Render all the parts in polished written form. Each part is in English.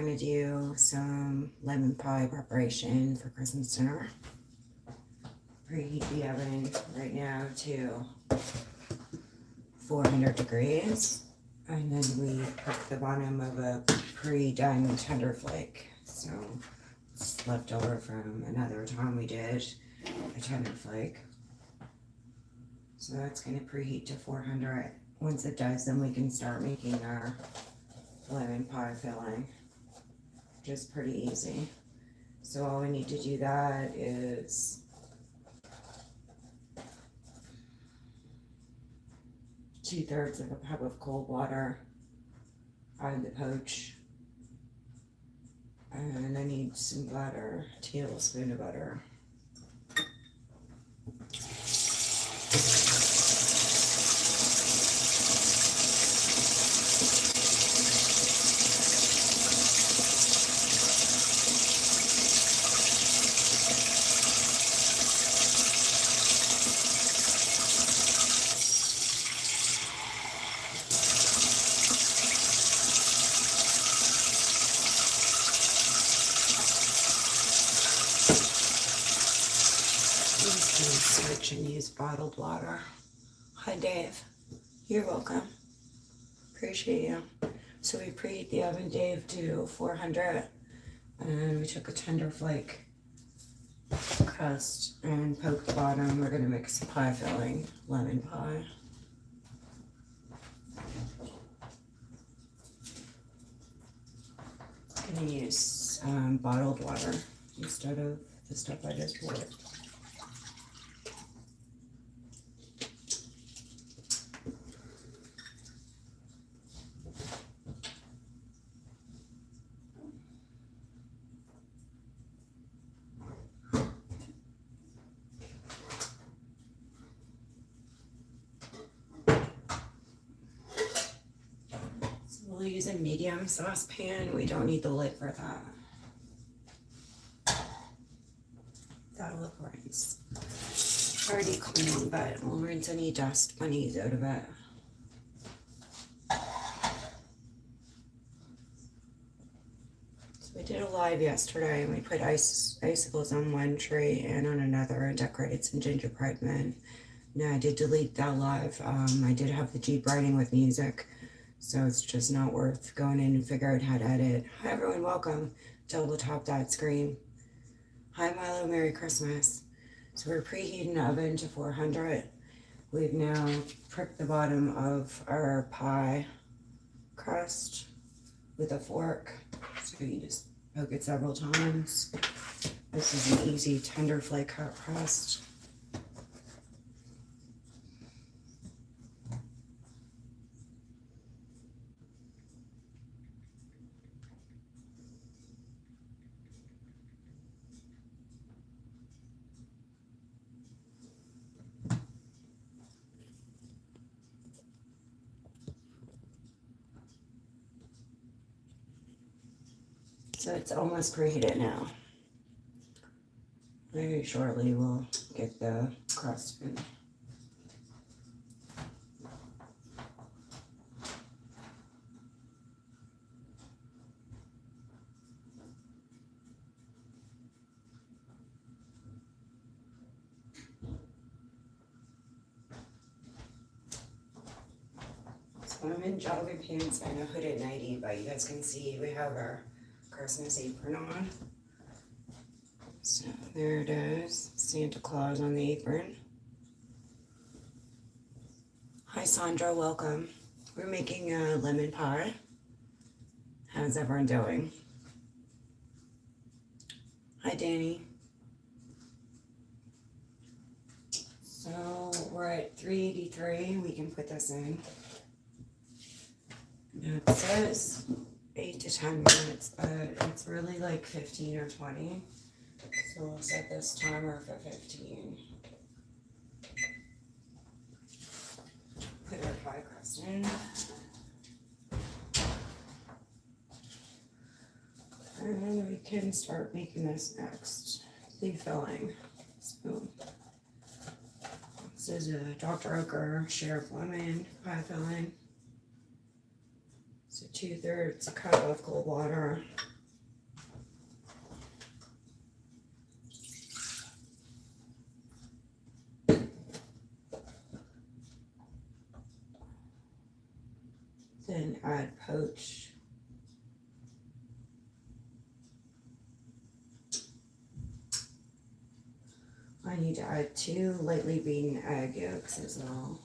gonna do some lemon pie preparation for Christmas dinner. Preheat the oven right now to 400 degrees. And then we cook the bottom of a pre-done tender flake. So it's left over from another time we did a tender flake. So that's going to preheat to 400. Once it does, then we can start making our lemon pie filling. Just pretty easy. So all we need to do that is 2/3 of a cup of cold water. Add the poach. And I need some butter, a tablespoon of butter. Switch and use bottled water. Hi, Dave. You're welcome. Appreciate you. So we preheat the oven, Dave, to 400, and we took a tender flake crust and poked the bottom. We're gonna make some pie filling, lemon pie. I'm gonna use bottled water instead of the stuff I just poured. We'll use a medium saucepan. We don't need the lid for that. That'll look rinse. Already clean, but we'll rinse any dust bunnies out of it. So we did a live yesterday and we put icicles on one tree and on another and decorated some gingerbread men. Now I did delete that live. I did have the Jeep riding with music. So it's just not worth going in and figure out how to edit. Hi everyone, welcome. Double tap that screen. Hi Milo, Merry Christmas. So we're preheating the oven to 400. We've now pricked the bottom of our pie crust with a fork. So you just poke it several times. This is an easy tender flake cut crust. So it's almost preheated now. Very shortly we'll get the crust in. So I'm in jogging pants and a hooded nightie, but you guys can see we have our Christmas apron on. So there it is, Santa Claus on the apron. Hi Sandra, welcome. We're making a lemon pie. How's everyone doing? Hi Danny. So we're at 383, we can put this in. Now it says 8 to 10 minutes, but it's really like 15 or 20. So we'll set this timer for 15. Put our pie crust in. And we can start making this next. The filling. So this is a Dr. Oetker Sheriff Lemon pie filling. So 2/3 a cup of cold water. I need to add 2 lightly beaten egg yolks as well.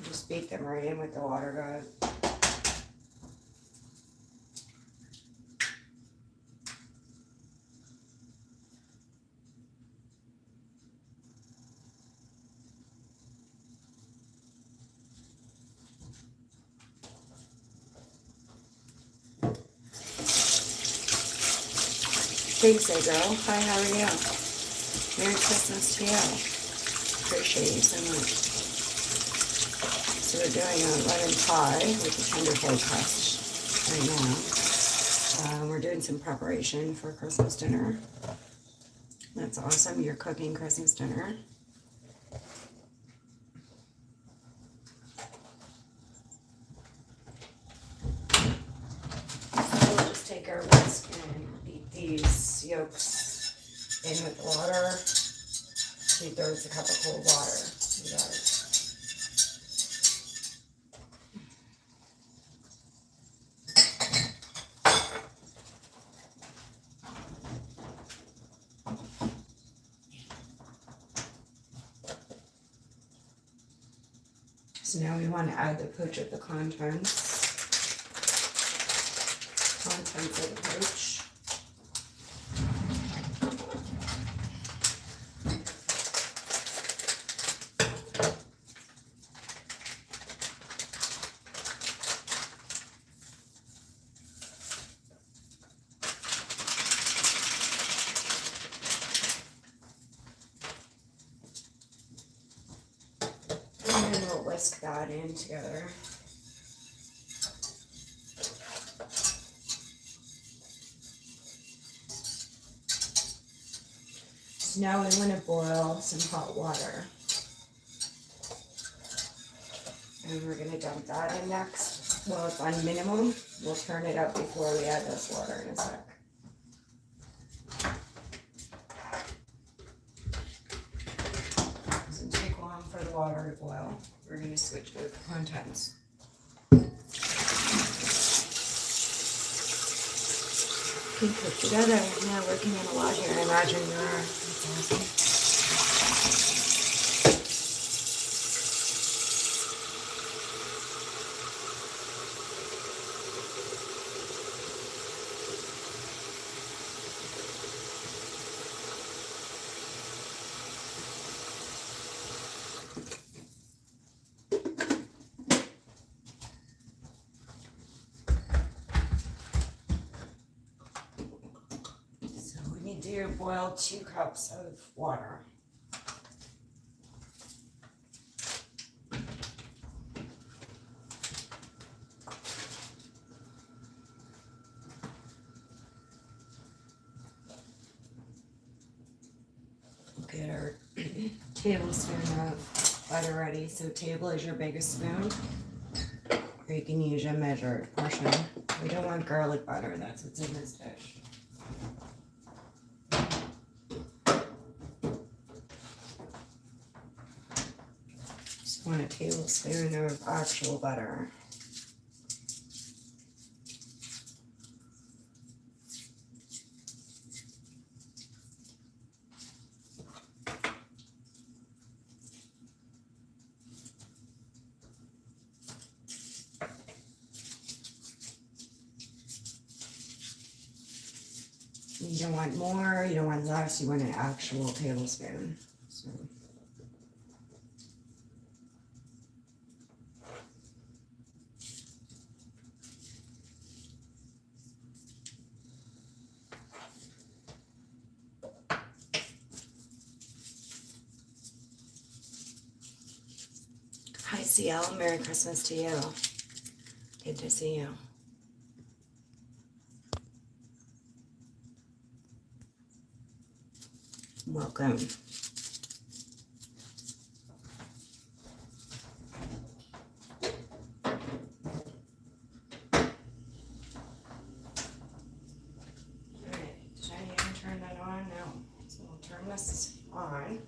Just beat them right in with the water, guys. Thanks, Adro. Hi, how are you? Merry Christmas to you. Appreciate you so much. So we're doing a lemon pie with the gingerbread crust right now. We're doing some preparation for Christmas dinner. That's awesome. You're cooking Christmas dinner. So we'll just take our whisk and beat these yolks in with the water. 2/3 a cup of cold water. You got it. So now we want to add the poach of the contents of the poach. And then we'll whisk that in together. So now we want to boil some hot water. And we're going to dump that in next. Well, it's on minimum. We'll turn it up before we add this water in a sec. Doesn't take long for the water to boil. We're going to switch to the contents. Can cook together. Yeah, working on a lot here. I imagine you are. That's awesome. To boil 2 cups of water. We'll get our tablespoon of butter ready. So table is your biggest spoon, or you can use your measured portion. We don't want garlic butter, that's what's in this dish. Just want a tablespoon of actual butter. You don't want more, you don't want less, you want an actual tablespoon. So. Hi CL, Merry Christmas to you. Good to see you. Welcome. Turn this on.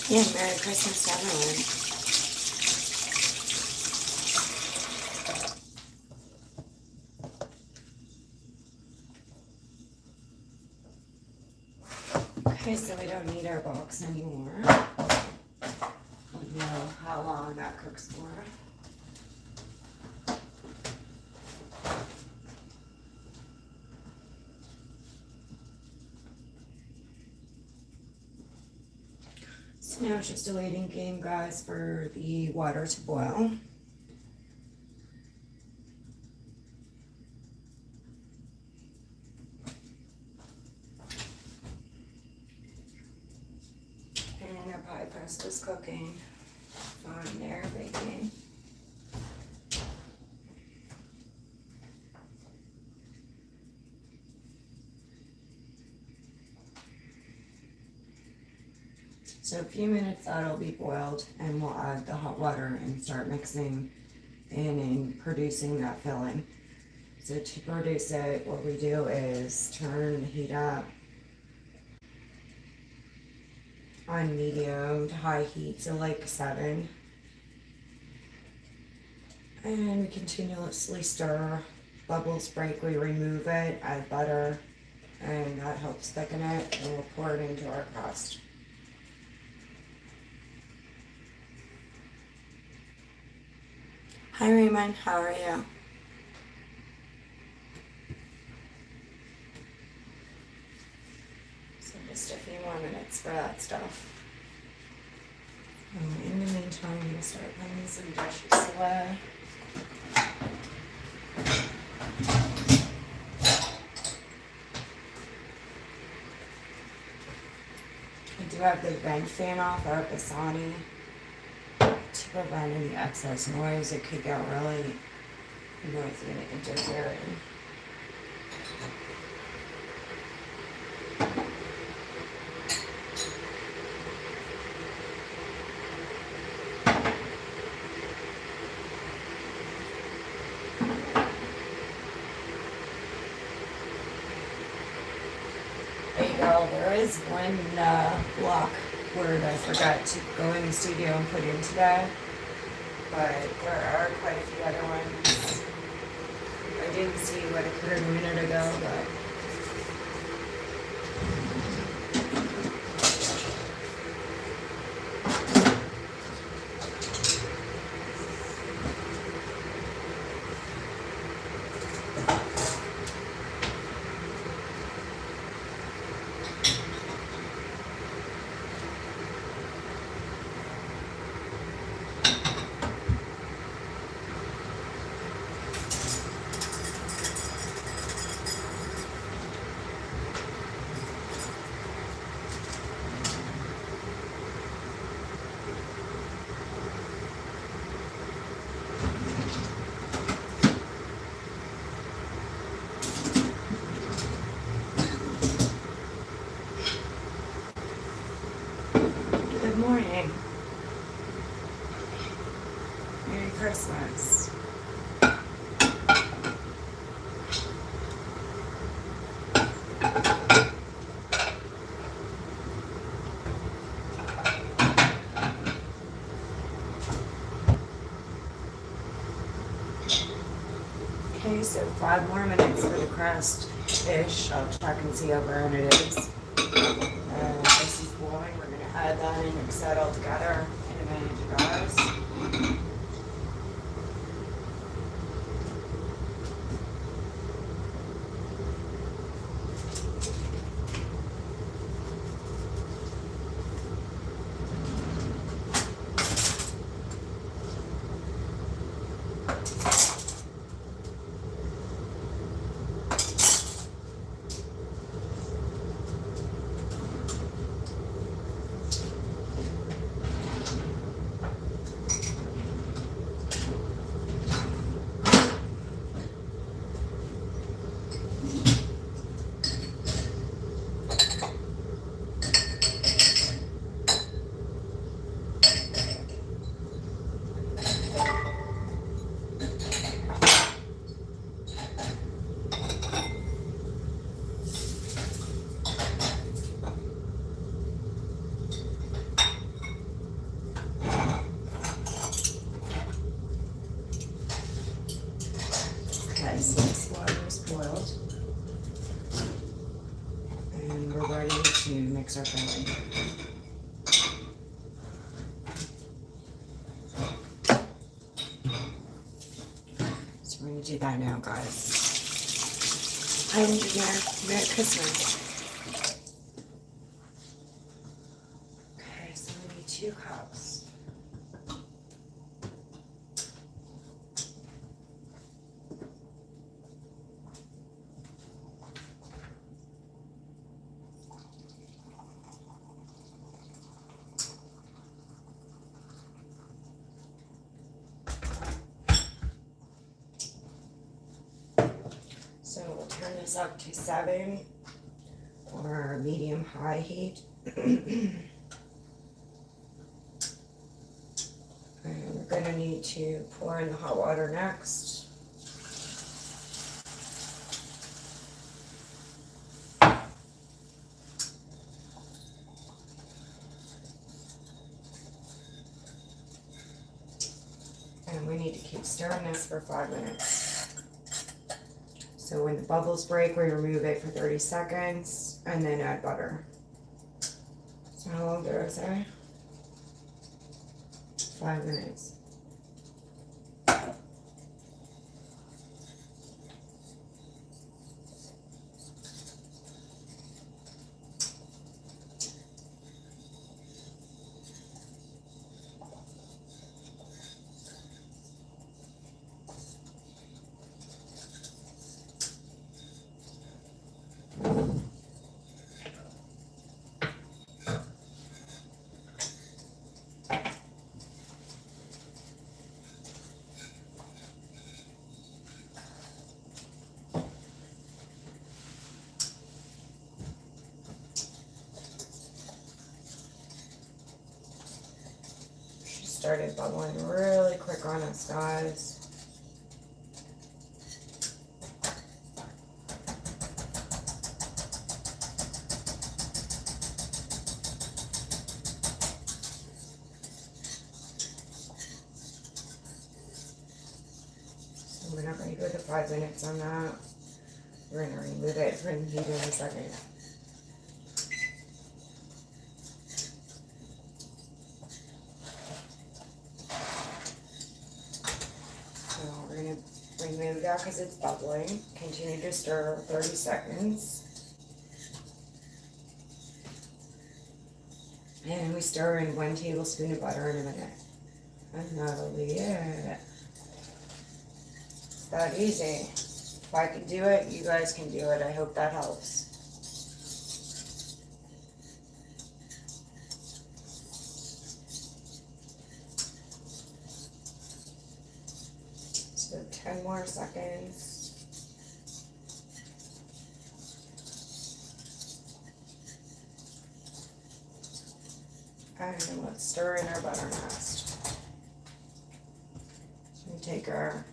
Yeah, Merry Christmas to everyone. Okay, so we don't need our box anymore. Don't know how long that cooks for. So now it's just a waiting game, guys, for the water to boil. And our pie crust is cooking. Fine there, baking. So a few minutes that'll be boiled, and we'll add the hot water and start mixing in and producing that filling. So to produce it, what we do is turn the heat up on medium to high heat, so like 7. And we continuously stir. Bubbles break, we remove it, add butter, and that helps thicken it, and we'll pour it into our crust. Hi Raymond, how are you? So just a few more minutes for that stuff. In the meantime, I'm going to start putting some dishes away. I do have the vent fan off our Bassani to prevent any excess noise. It could get really noisy and interfering. There is one block word I forgot to go in the studio and put in today, but there are quite a few other ones. I didn't see what occurred a minute ago, but good morning. Merry Christmas. Okay, so 5 more minutes for the crust-ish. I'll check and see how brown it is. This is boiling. We're going to add that in and mix that all together in a minute, you guys. guys, so this water is boiled. And we're ready to mix our filling. So we're going to do that now, guys. Hi, engineer. Merry Christmas. Okay, so we need 2 cups. So we'll turn this up to 7 or medium-high heat. And we're going to need to pour in the hot water next. And we need to keep stirring this for 5 minutes. So when the bubbles break, we remove it for 30 seconds and then add butter. So how long did I say? 5 minutes. Started bubbling really quick on us, guys. So we're not going to go to 5 minutes on that. We're going to remove it from the heat in a second. Remove that because it's bubbling. Continue to stir 30 seconds. And we stir in 1 tablespoon of butter in a minute. And that'll be it. It's that easy. If I can do it, you guys can do it. I hope that helps. So 10 more seconds. And let's stir in our butter next. So we take our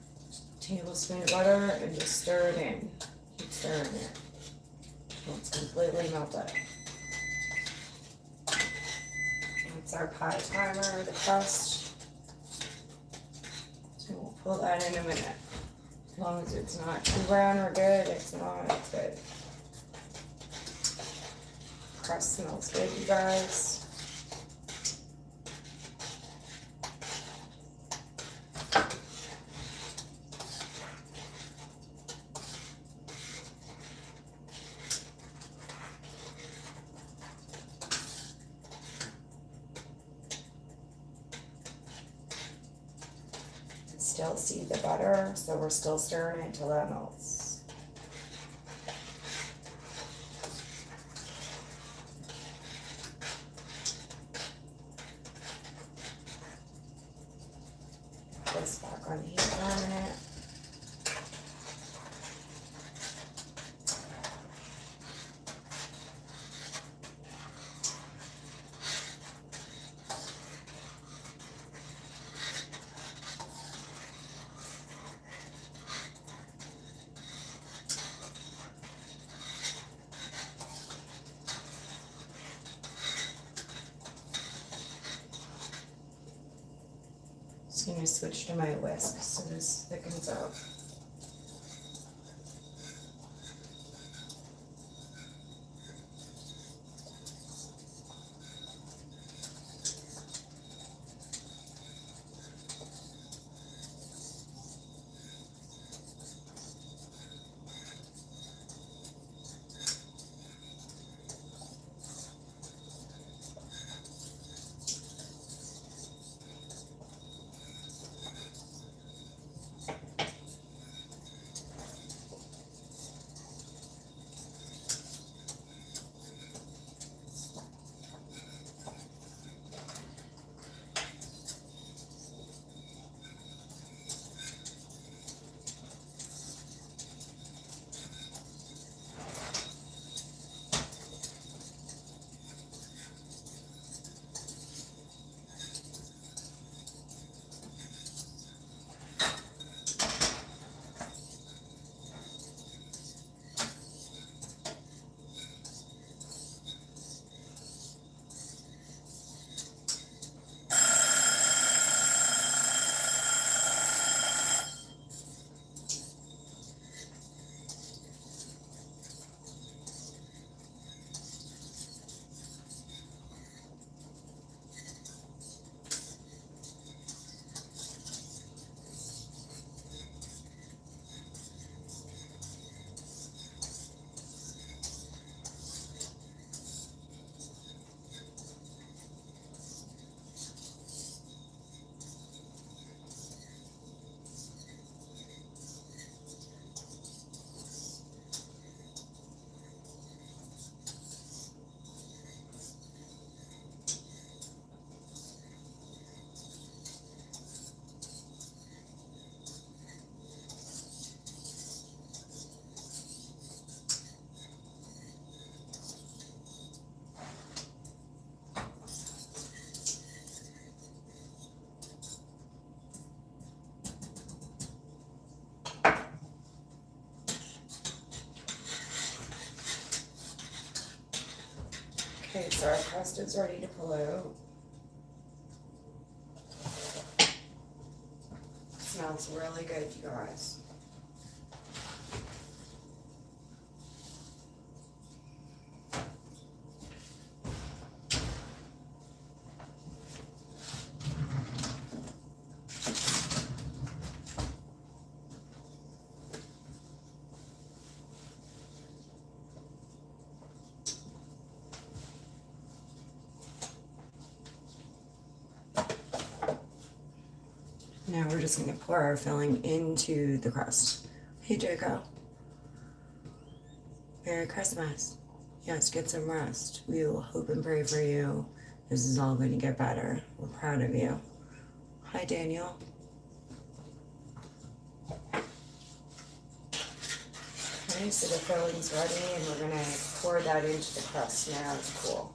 tablespoon of butter and just stir it in. Keep stirring it until it's completely melted. That's our pie timer, the crust. So we'll pull that in a minute. As long as it's not too brown or good, it's not good. Crust smells good, you guys. Still see the butter, so we're still stirring it until that melts. Put this back on the heat for a minute. Just going to switch to my whisk so this thickens up. Okay, so our crust is ready to pull out. Smells really good, you guys. Now we're just going to pour our filling into the crust. Hey, Jaco. Merry Christmas. Yes, get some rest. We will hope and pray for you. This is all going to get better. We're proud of you. Hi, Daniel. Okay, so the filling's ready, and we're going to pour that into the crust now to cool.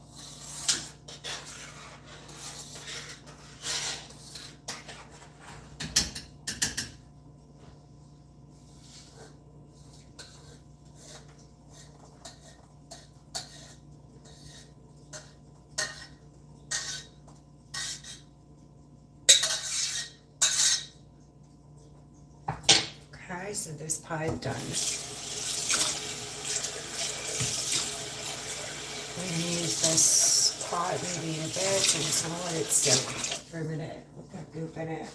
Okay, so this pie is done. We're going to use this pot maybe in a bit, so I'm just going to let it simmer for a minute with that goop in it.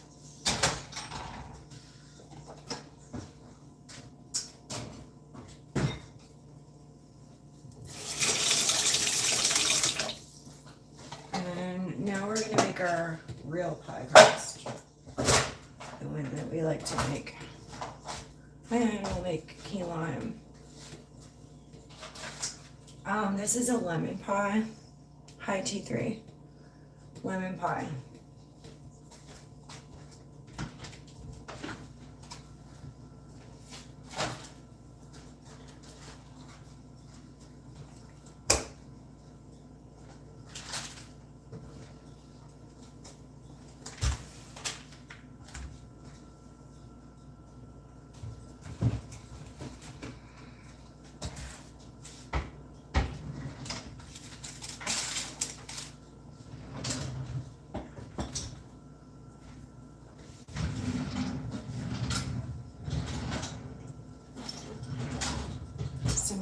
And now we're going to make our real pie crust, the one that we like to make. And we'll make key lime. This is a lemon pie. Hi, T3. Lemon pie.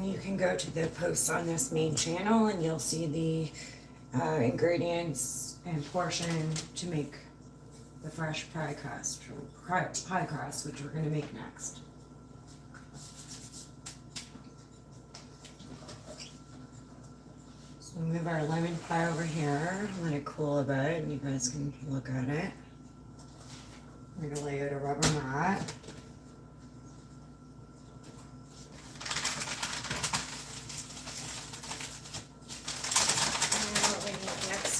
You can go to the posts on this main channel and you'll see the ingredients and portion to make the fresh pie crust, which we're going to make next. So we'll move our lemon pie over here, let it cool a bit, and you guys can look at it. We're going to lay out a rubber mat.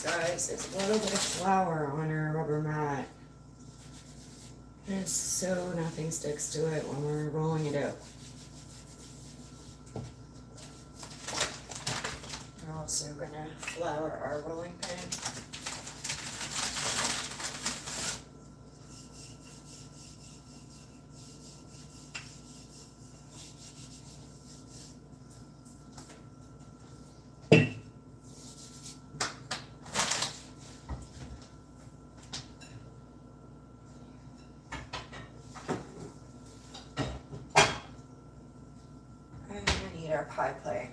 Guys, is a little bit of flour on our rubber mat, and so nothing sticks to it when we're rolling it out. We're also going to flour our rolling pin. Our pie plate.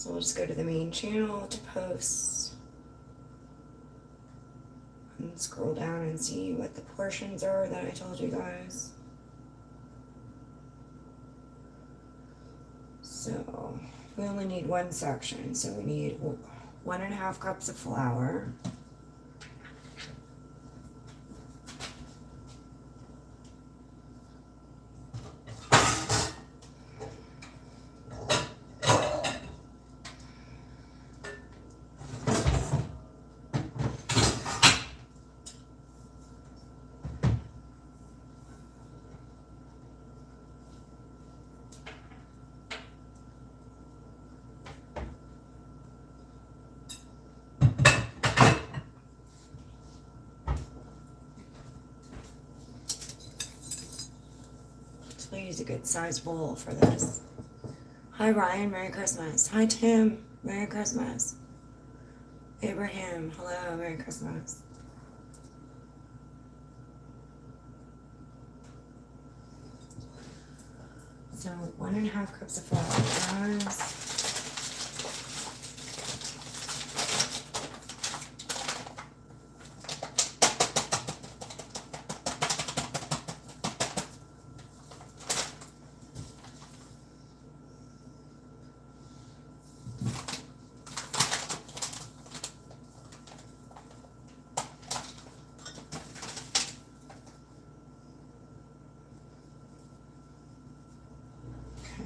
So we'll just go to the main channel to posts and scroll down and see what the portions are that I told you guys. So we only need one section, so we need 1.5 cups of flour, so I use a good size bowl for this. Hi Ryan, Merry Christmas. Hi Tim, Merry Christmas. Abraham, hello, Merry Christmas. So 1.5 cups of flour, guys.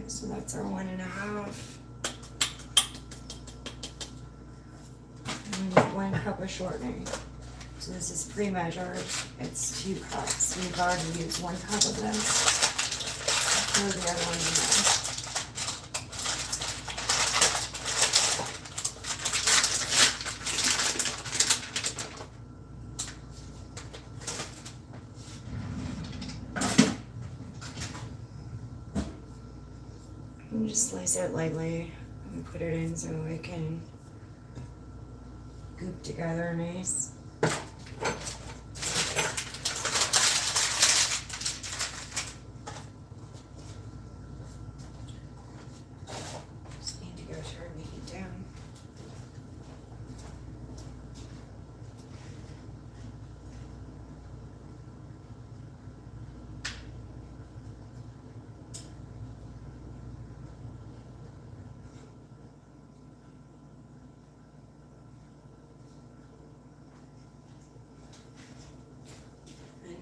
So that's our 1.5. And we need 1 cup of shortening. So this is pre-measured. It's 2 cups. We've already used 1 cup of this. Throw the other one in there. And just slice it lightly and put it in so it can goop together nice. Just need to go turn the heat down.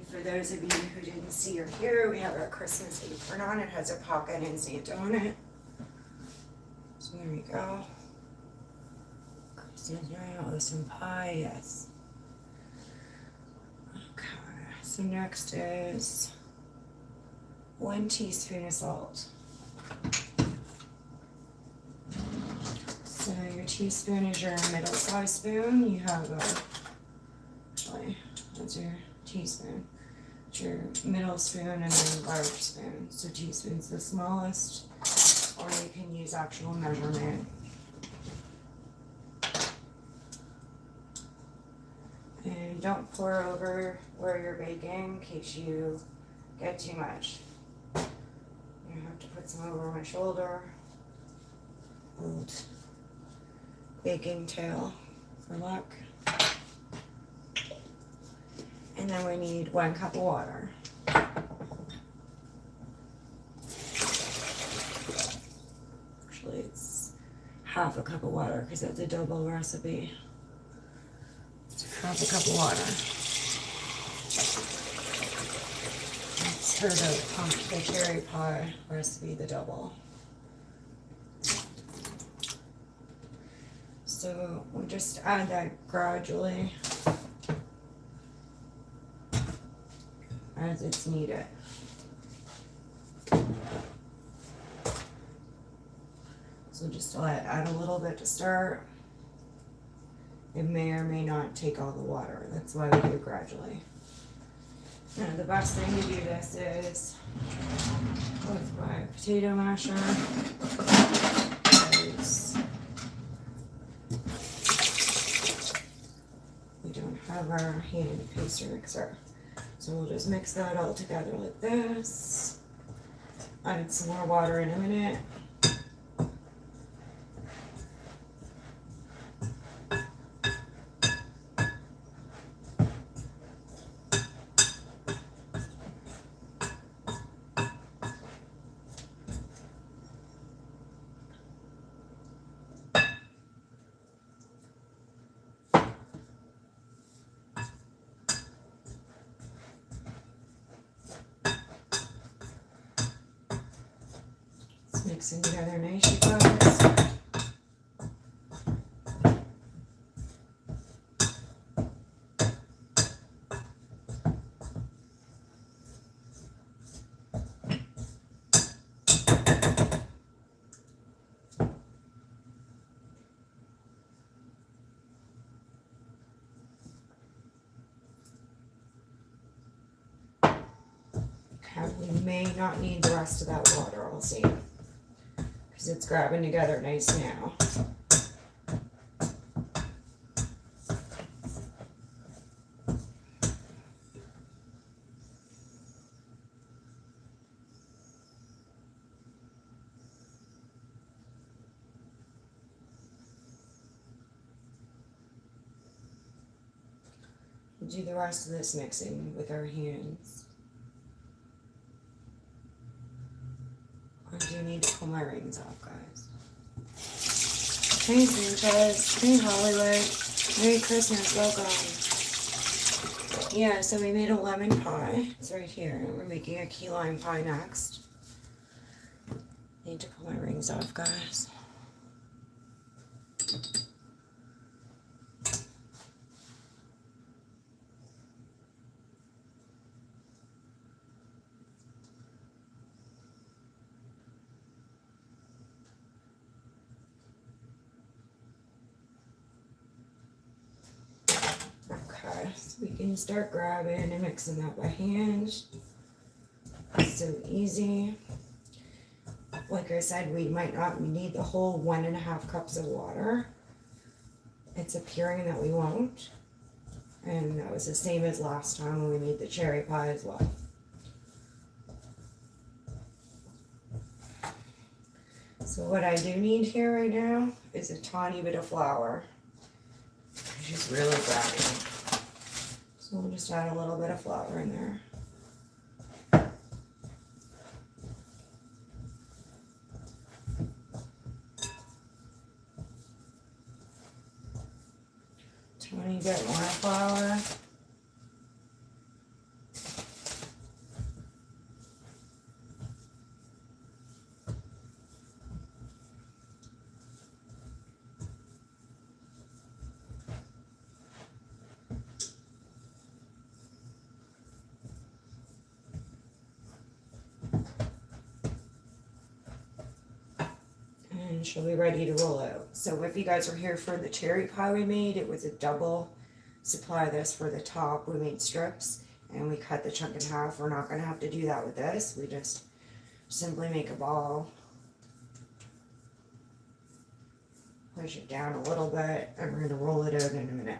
For those of you who didn't see or hear, we have our Christmas apron on. It has a pocket and Santa on it. So there we go. Christmas, oh, some pie, yes. Okay, so next is 1 teaspoon of salt. So your teaspoon is your middle-sized spoon. You have actually, that's your teaspoon. Your middle spoon and then large spoon. So teaspoon's the smallest, or you can use actual measurement. And don't pour over where you're baking in case you get too much. You have to put some over my shoulder. Old baking towel for luck. And then we need 1 cup of water. Actually, it's half a cup of water because that's a double recipe. It's half a cup of water. It's for the cherry pie recipe, the double. So we'll just add that gradually as it's needed. So just add a little bit to start. It may or may not take all the water. That's why we do it gradually. Now the best thing to do this is with my potato masher. We don't have our hand pastry mixer. So we'll just mix that all together like this. Add some more water in a minute. Mixing together nice, you guys. We may not need the rest of that water, I'll see. Because it's grabbing together nice now. We'll do the rest of this mixing with our hands. I do need to pull my rings off, guys. Hey, Sanchez. Hey, Hollywood. Merry Christmas. Welcome. Yeah, so we made a lemon pie. It's right here. We're making a key lime pie next. Need to pull my rings off, guys. Okay, so we can start grabbing and mixing that by hand. It's so easy. Like I said, we might not need the whole 1.5 cups of water. It's appearing that we won't. And that was the same as last time when we made the cherry pie as well. So what I do need here right now is a tiny bit of flour. She's really grabbing. So we'll just add a little bit of flour in there. Tiny bit more flour. And she'll be ready to roll out. So if you guys were here for the cherry pie we made, it was a double supply of this for the top. We made strips and we cut the chunk in half. We're not going to have to do that with this. We just simply make a ball, push it down a little bit, and we're going to roll it out in a minute.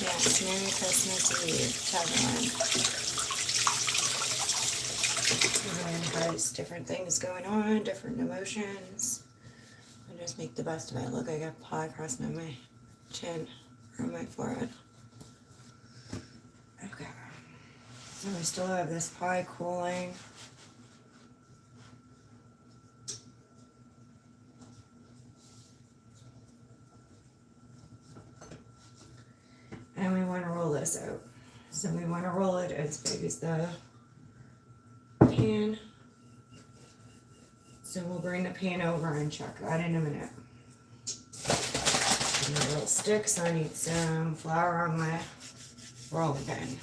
Yes, Merry Christmas Eve to everyone. Guys, different things going on, different emotions. I just make the best of it. Look, I got pie crossing on my chin or on my forehead. Okay. So we still have this pie cooling. And we want to roll this out. So we want to roll it as big as the pan. So we'll bring the pan over and check that in a minute. And the little sticks, I need some flour on my rolling pin.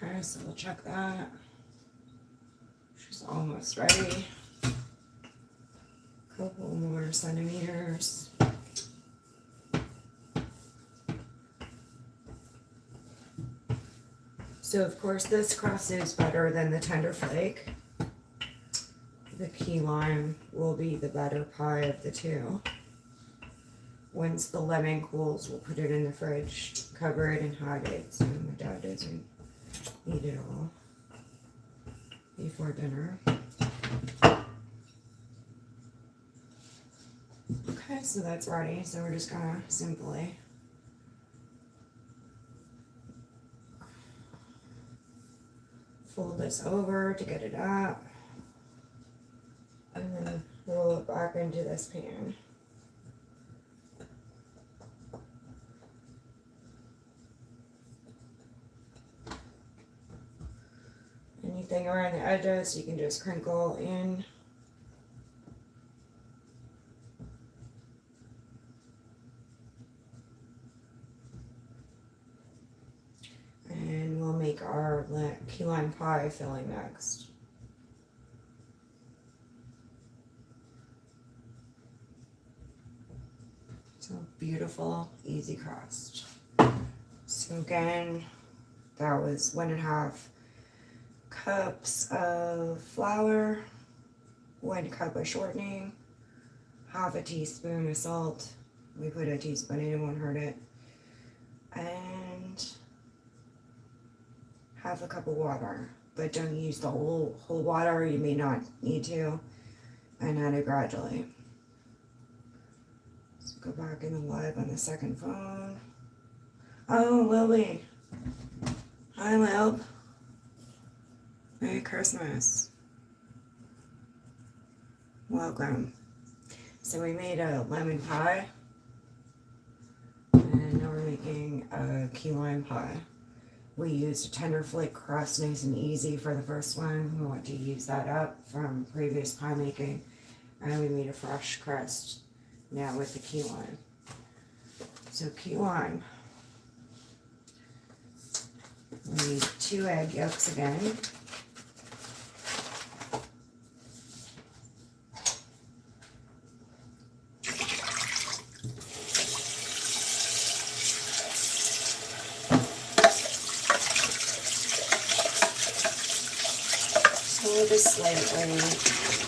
Okay, so we'll check that. She's almost ready. Couple more centimeters. So of course this crust is better than the tender flake. The key lime will be the better pie of the two. once the lemon cools, we'll put it in the fridge, cover it and hide it so my dad doesn't eat it all before dinner. Okay, so that's ready. So we're just gonna simply fold this over to get it up and then roll it back into this pan. Anything around the edges you can just crinkle in. And we'll make our key lime pie filling next. So beautiful, easy crust. So again, that was 1.5 cups of flour, 1 cup of shortening, 1/2 teaspoon of salt. We put a teaspoon in, it won't hurt it. And 1/2 cup of water, but don't use the whole water. You may not need to, and add it gradually. So go back in the live on the second phone. Oh, Lily. Hi, Lil. Merry Christmas. Welcome. So we made a lemon pie, and now we're making a key lime pie. We used a tender flake crust, nice and easy for the first one. We want to use that up from previous pie making, and we made a fresh crust now with the key lime. So key lime. We need 2 egg yolks again. With a slightly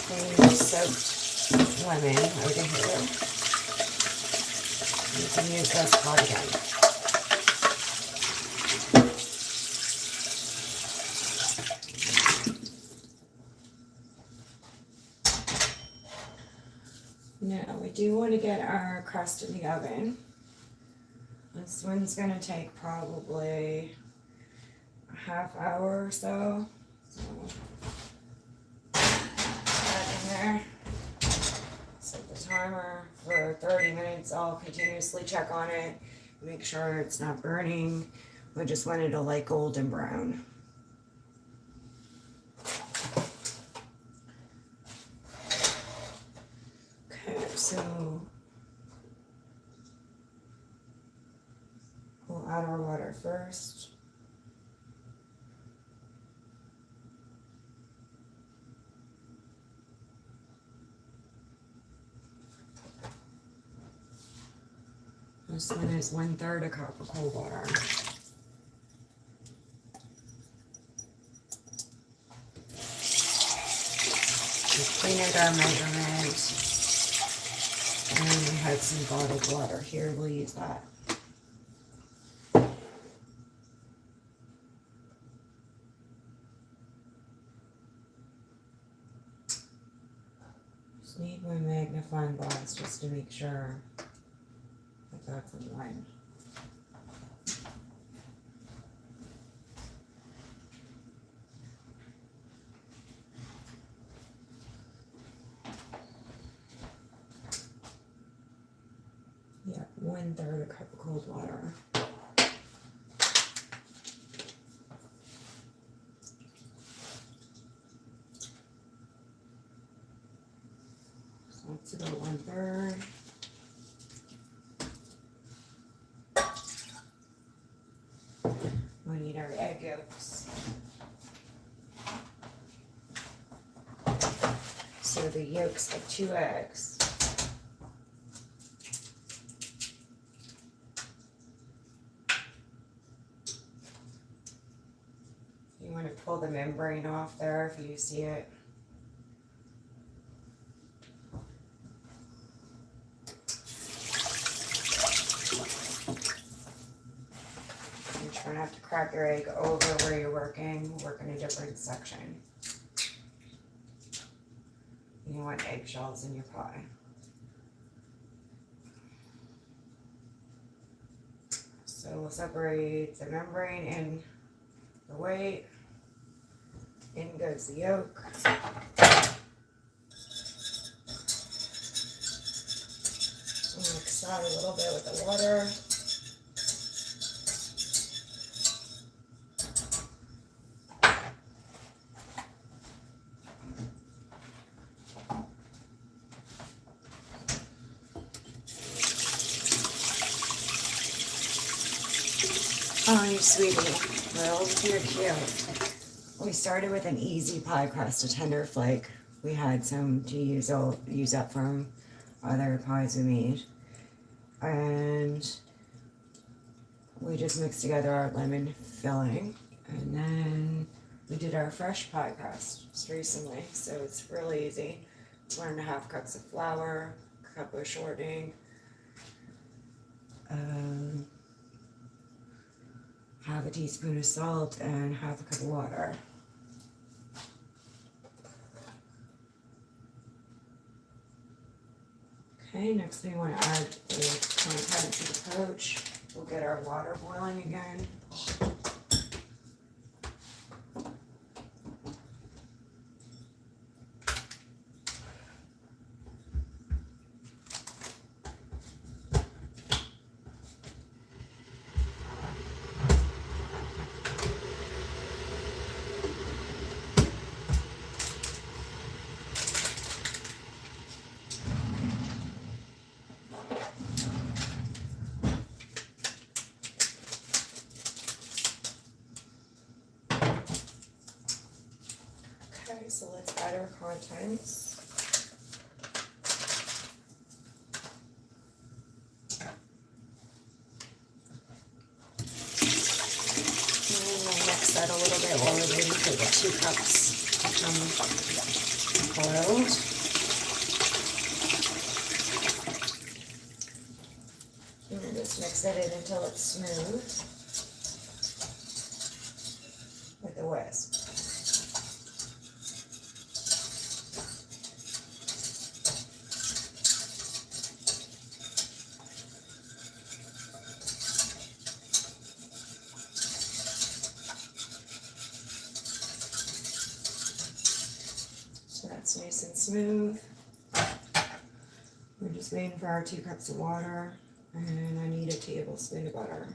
cream soaked lemon over here. You can use this pot again. Now we do want to get our crust in the oven. This one's going to take probably a ½ hour or so. There. Set the timer for 30 minutes. I'll continuously check on it, make sure it's not burning. I just want it to light golden brown. Okay, so we'll add our water first. This one is 1/3 a cup of cold water. We cleaned our measurement, and we had some bottled water here. We'll use that. Just need my magnifying glass just to make sure that's in line. Yeah, 1/3 a cup of cold water. So that's about 1/3. We need our egg yolks. So the yolks of 2 eggs. You want to pull the membrane off there if you see it. don't have to crack your egg over where you're working. Work in a different section. You don't want eggshells in your pie. So we'll separate the membrane and the white. In goes the yolk. Mix that a little bit with the water. Oh, you sweetie. Well, you're cute. We started with an easy pie crust, a tender flake. We had some to use up from other pies we made. And we just mixed together our lemon filling. And then we did our fresh pie crust just recently. So it's really easy. 1.5 cups of flour, a cup of shortening, half a teaspoon of salt, and half a cup of water. Okay, next we want to add the contents of the poach. We'll get our water boiling again. Okay, so let's add our contents. And we'll mix that a little bit while we're waiting for the 2 cups to become boiled. And then just mix it in until it's smooth with a whisk. So that's nice and smooth. We're just waiting for our 2 cups of water, and I need a tablespoon of butter.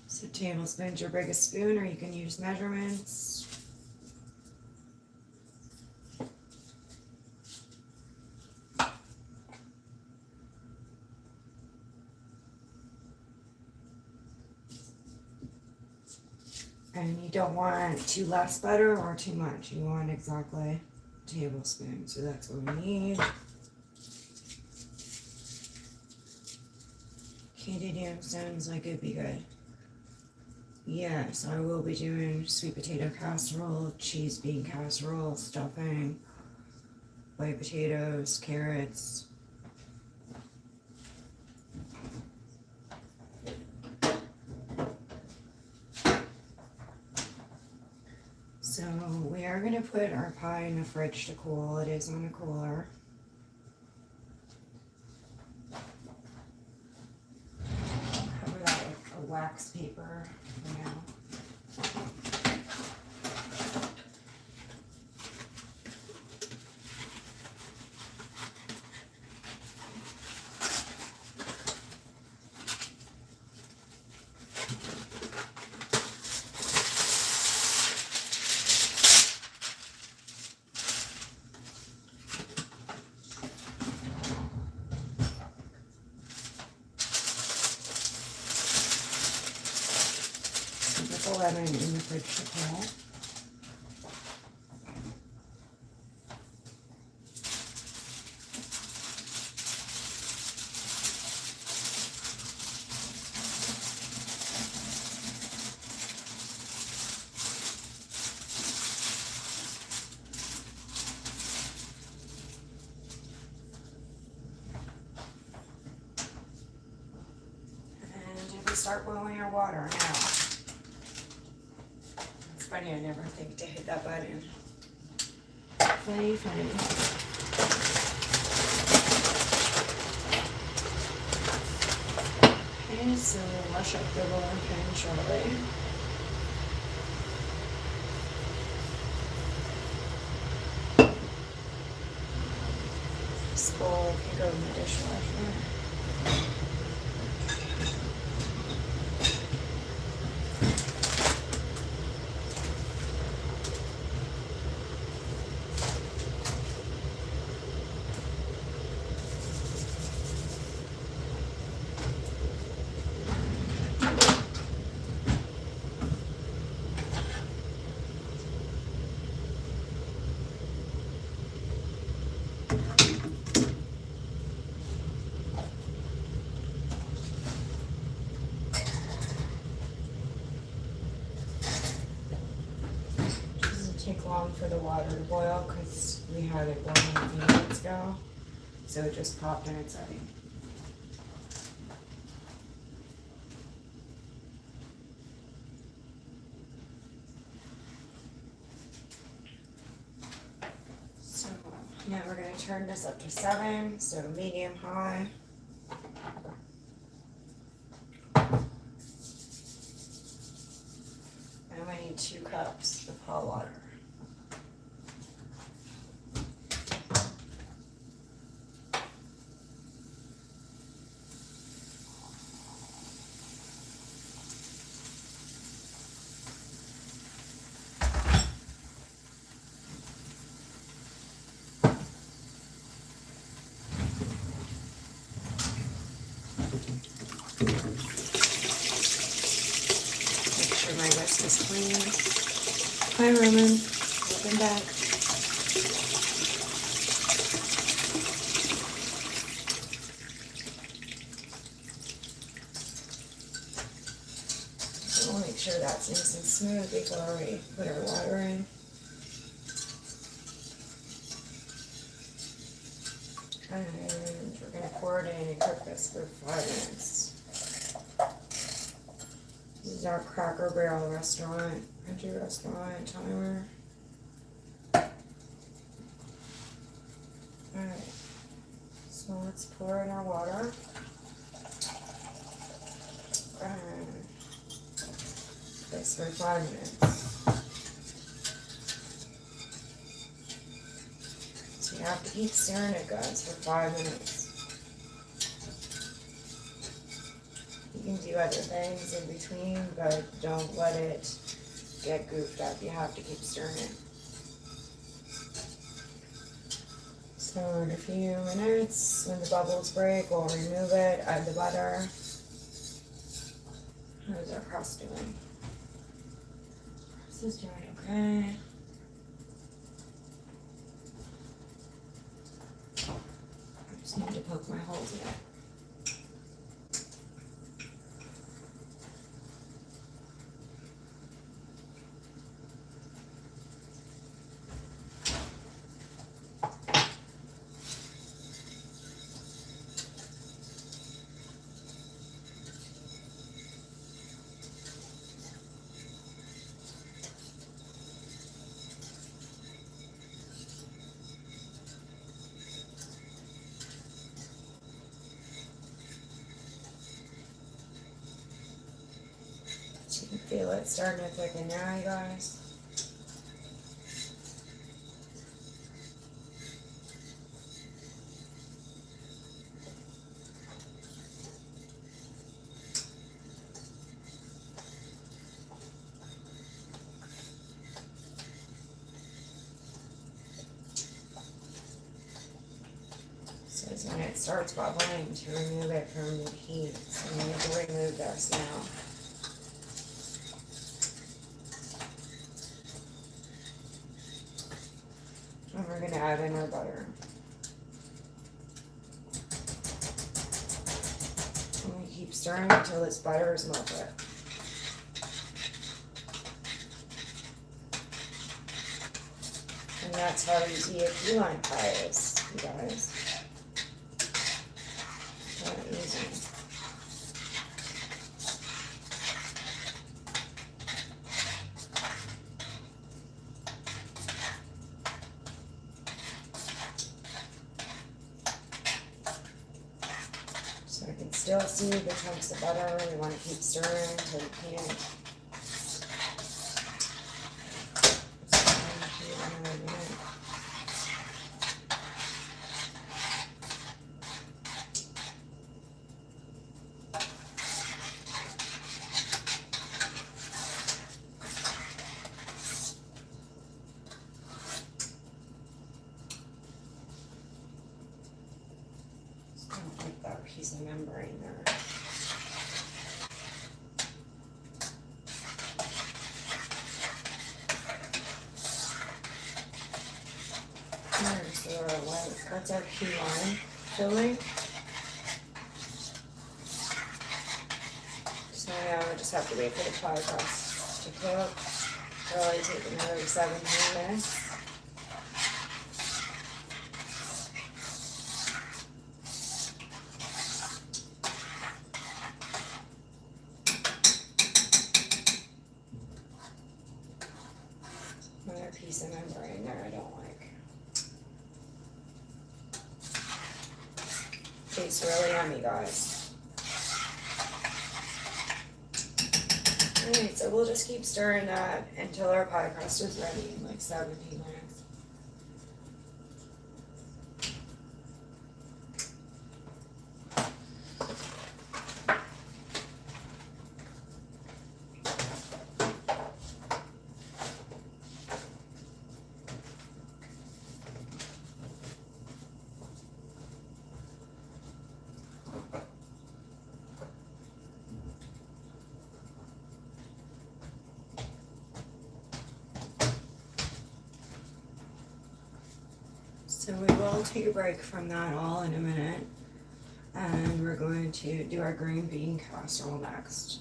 So tablespoon's your biggest spoon, or you can use measurements. And you don't want too less butter or too much. You want exactly a tablespoon. So that's what we need. Candy yam sounds like it'd be good. Yes, I will be doing sweet potato casserole, cheese bean casserole, stuffing, white potatoes, carrots. So we are going to put our pie in the fridge to cool. It is on a cooler. Cover that with a wax paper for now. Put the lemon in the fridge to cool. we start boiling our water now. It's funny, I never think to hit that button. Funny, funny. Okay, so we'll mush up the rolling pin shortly. This bowl can go in the dishwasher. Take long for the water to boil because we had it boiling a few minutes ago, so it just popped in its setting. So now we're going to turn this up to 7, so medium high. And we need 2 cups of hot water. Make sure my whisk is clean. Hi, Roman. Welcome back. So we'll make sure that's nice and smooth before we put our water in. And we're going to pour it in and cook this for 5 minutes. This is our Cracker Barrel restaurant, country restaurant timer. Alright, so let's pour in our water. And this for 5 minutes. So you have to keep stirring it, guys, for 5 minutes. You can do other things in between, but don't let it get goofed up. You have to keep stirring it. So in a few minutes, when the bubbles break, we'll remove it, add the butter. How's our crust doing? Crust is doing okay. I just need to poke my holes in it. You can feel it starting to thicken now, you guys. Says when it starts bubbling to remove it from the heat. So we need to remove this now. And we're going to add in our butter. And we keep stirring until this butter is melted. And that's how easy a key lime pie is, you guys. Not easy. I can still see the chunks of butter. We want to keep stirring until you can't. Piece of membrane there. There's our white. That's our key lime filling. So now we just have to wait for the pie crust to cook. Probably take another 17 minutes. Another piece of membrane there I don't like. Tastes really yummy, guys. Alright, so we'll just keep stirring that until our pie crust is ready in like 17 minutes. So we will take a break from that all in a minute, and we're going to do our green bean casserole next.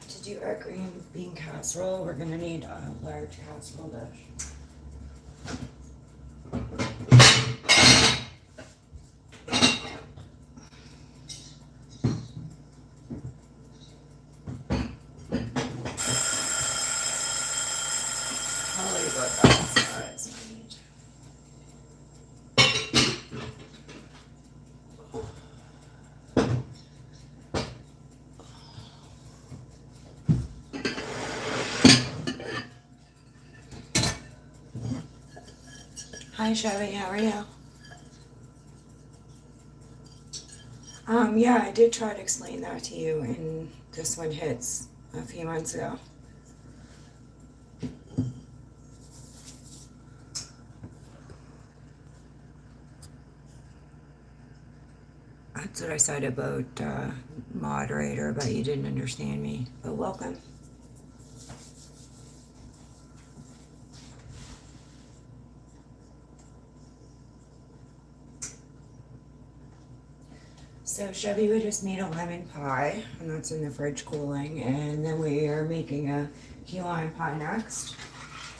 To do our green bean casserole, we're going to need a large casserole dish. Probably about that size I need. Hi Chevy, how are you? Yeah, I did try to explain that to you in This One Hits a few months ago. That's what I said about moderator, but you didn't understand me. But welcome. So Chevy, we just made a lemon pie, and that's in the fridge cooling, and then we are making a key lime pie next.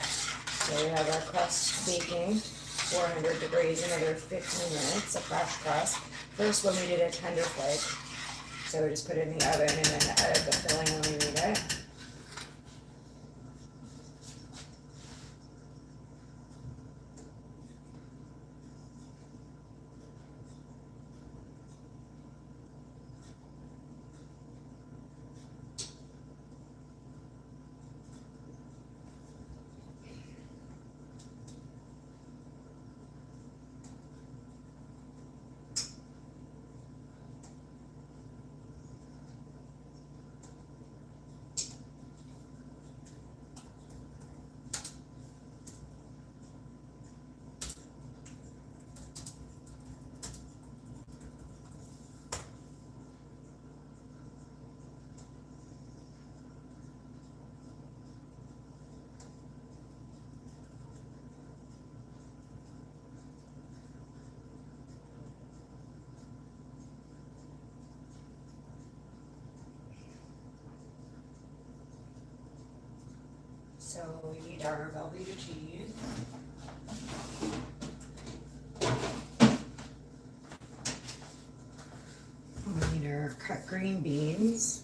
So we have our crust baking, 400 degrees, another 15 minutes, a fresh crust. First one we did a tender flake, so we just put it in the oven and then added the filling when we need it. So we need our Velveeta cheese. We need our cut green beans.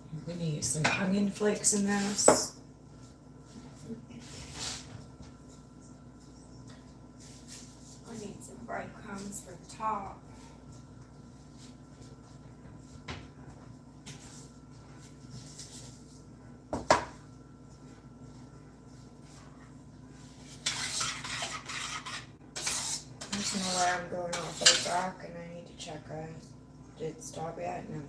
I'm going to use some onion flakes in this. I need some breadcrumbs for the top. There's no way I'm going off the rack, and I need to check. Did it stop yet? No.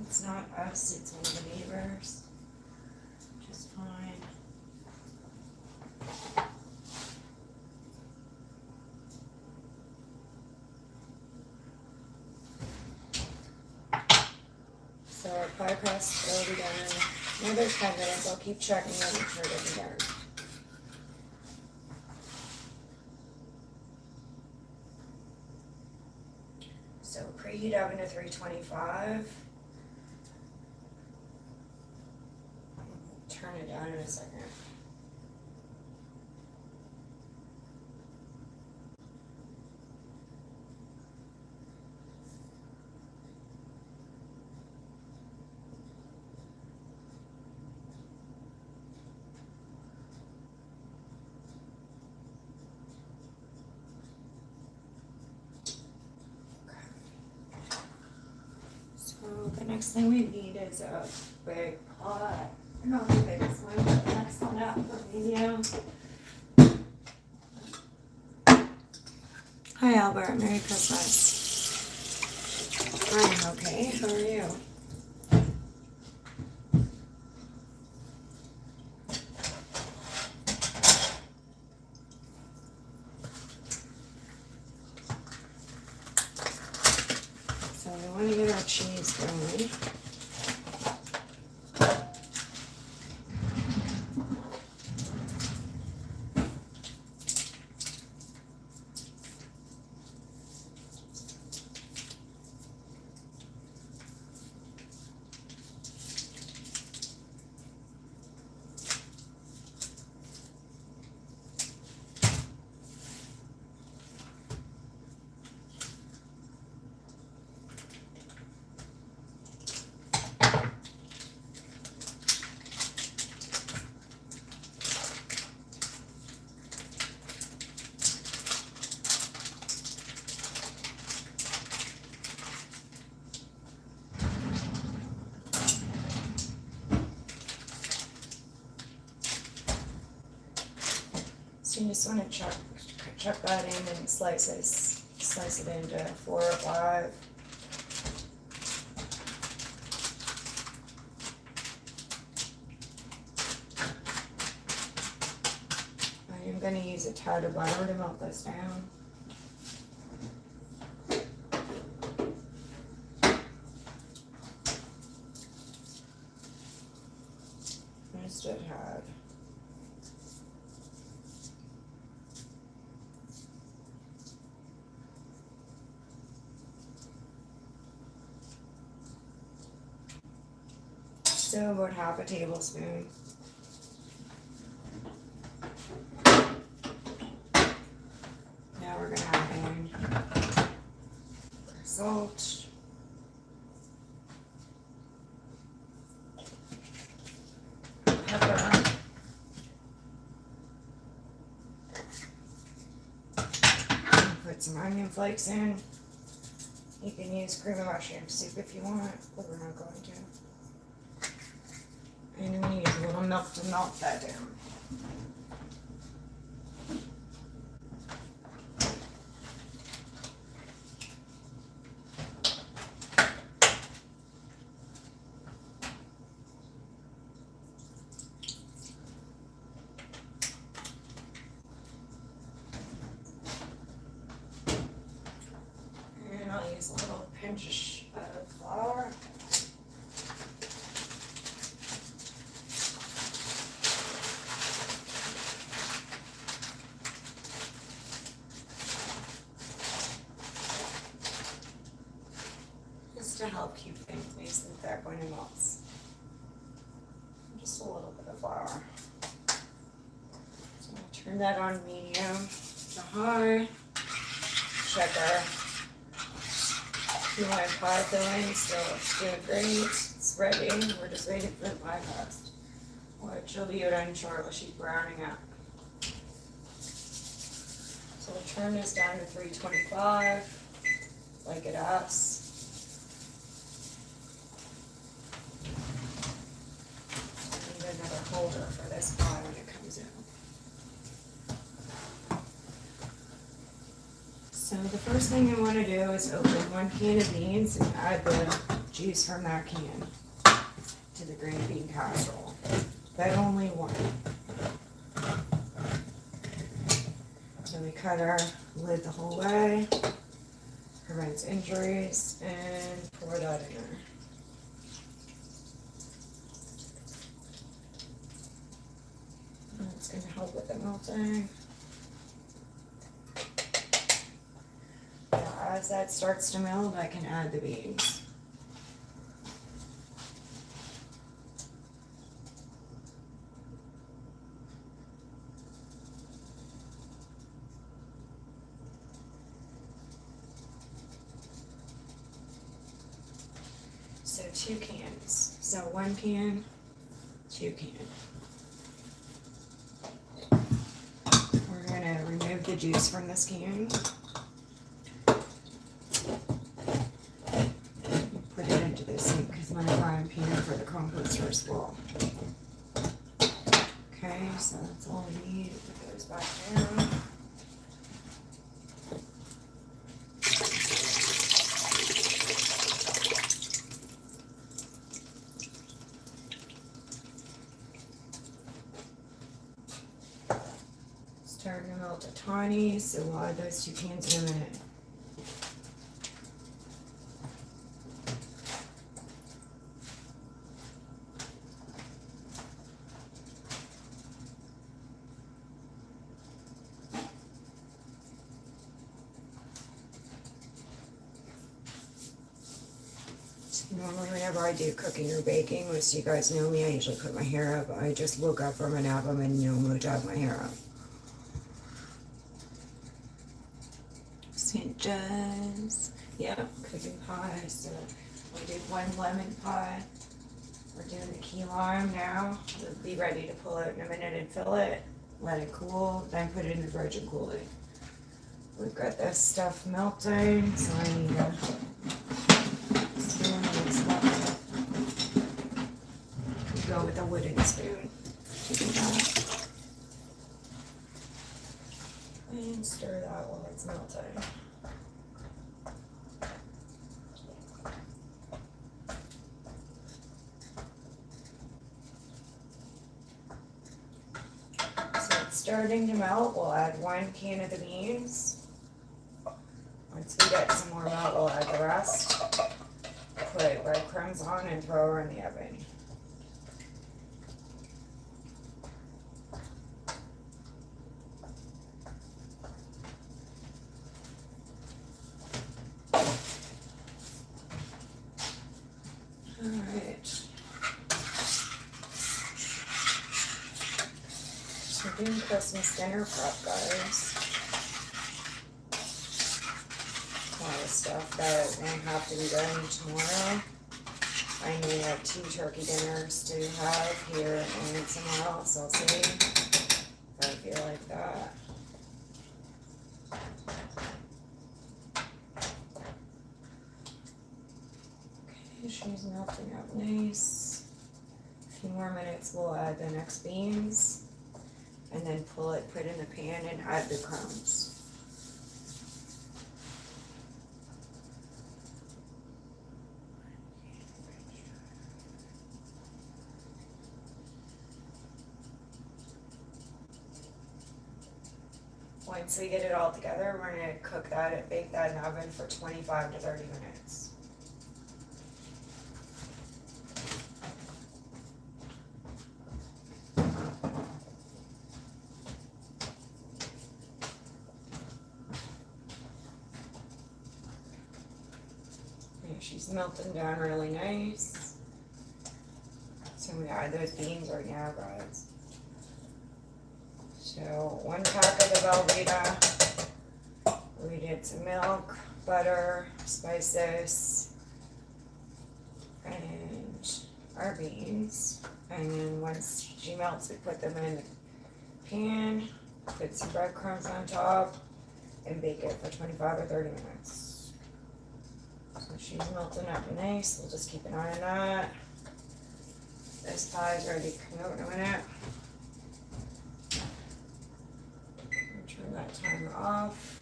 It's not us, it's one of the neighbors. Just fine. So our pie crust will be done in another 10 minutes. I'll keep checking and make sure it doesn't burn. So preheat oven to 325. Turn it down in a second. So the next thing we need is a big pot. Not the biggest one, but the next one up for medium. Hi Albert, Merry Christmas. I'm okay, how are you? So we want to get our cheese going. So you just want to chuck that in and slice it into 4 or 5. I am going to use a tad of butter to melt this down. Just a tad. So about half a tablespoon. Now we're going to add in salt, pepper, put some onion flakes in. You can use cream of mushroom soup if you want, but we're not going to. And we need a little milk to melt that down. use a little pinch of flour. Just to help keep things nice and thick when it melts. Just a little bit of flour. So I'll turn that on medium to high. Check our my pie filling, so it's doing great. It's ready. We're just waiting for the pie crust, which will be done shortly. She's browning up. So we'll turn this down to 325, like it asks. I need another holder for this pie when it comes in. So the first thing I want to do is open 1 can of beans and add the juice from that can to the green bean casserole, but only 1. So we cut our lid the whole way, prevents injuries, and pour that in there. That's going to help with the melting. As that starts to melt, I can add the beans. So 2 cans. So 1 can, 2 can. We're going to remove the juice from this can. Put it into the sink because my frying pan for the composter is full. Okay, so that's all we need. It goes back down. Starting to melt a tiny, so we'll add those 2 cans in a minute. Normally whenever I do cooking or baking, most of you guys know me, I usually put my hair up. I just woke up from a nap, I'm in no mood to have my hair up. St. John's. Yeah, cooking pie. So we did 1 lemon pie. We're doing the key lime now. We'll be ready to pull it in a minute and fill it. Let it cool, then put it in the fridge and cool it. We've got this stuff melting, so I need a spoon and stuff. Go with a wooden spoon to do that. And stir that while it's melting. So it's starting to melt. We'll add 1 can of the beans. Once we get some more melt, we'll add the rest. Put breadcrumbs on and throw her in the oven. Alright. So we're doing Christmas dinner prep, guys. A lot of stuff that won't have to be done tomorrow. I know we have 2 turkey dinners to have here and somewhere else. I'll see if I feel like that. Okay, she's melting up nice. A few more minutes, we'll add the next beans and then pull it, put in the pan and add the crumbs. once we get it all together, we're gonna cook that, bake that in the oven for 25 to 30 minutes. She's melting down really nice. So we add those beans right now, guys. So 1 pack of the Velveeta. We did some milk, butter, spices, and our beans. And then once she melts, we put them in the pan, put some breadcrumbs on top, and bake it for 25 or 30 minutes. So she's melting up nice. We'll just keep an eye on that. This pie is ready to come out in a minute. Turn that timer off.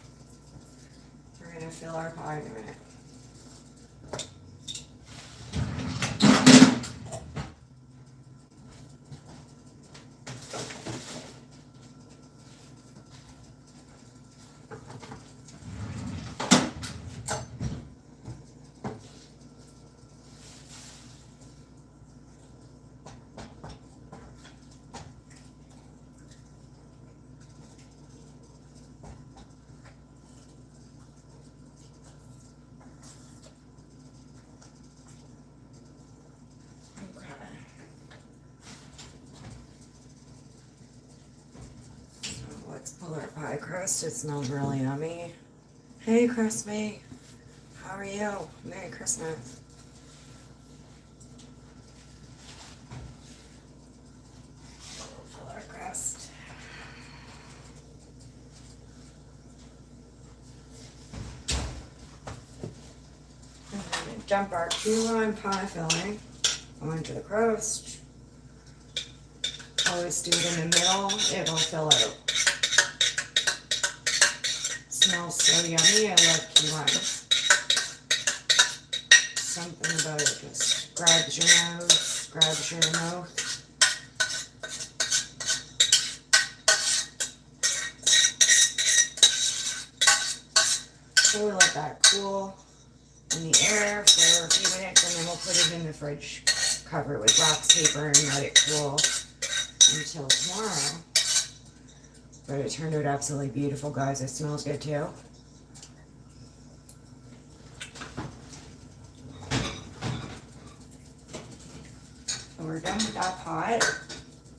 We're gonna fill our pie in a minute. Let's pull our pie crust. It smells really yummy. Hey, Crispy. How are you? Merry Christmas. Pull our crust. And then dump our key lime pie filling onto the crust. Always do it in the middle. It'll fill out. Smells so yummy. I love key lime. Something about it just grabs your nose, grabs your mouth. So we let that cool in the air for a few minutes, and then we'll put it in the fridge, cover it with wax paper, and let it cool until tomorrow. But it turned out absolutely beautiful, guys. It smells good too. So we're done with that pot.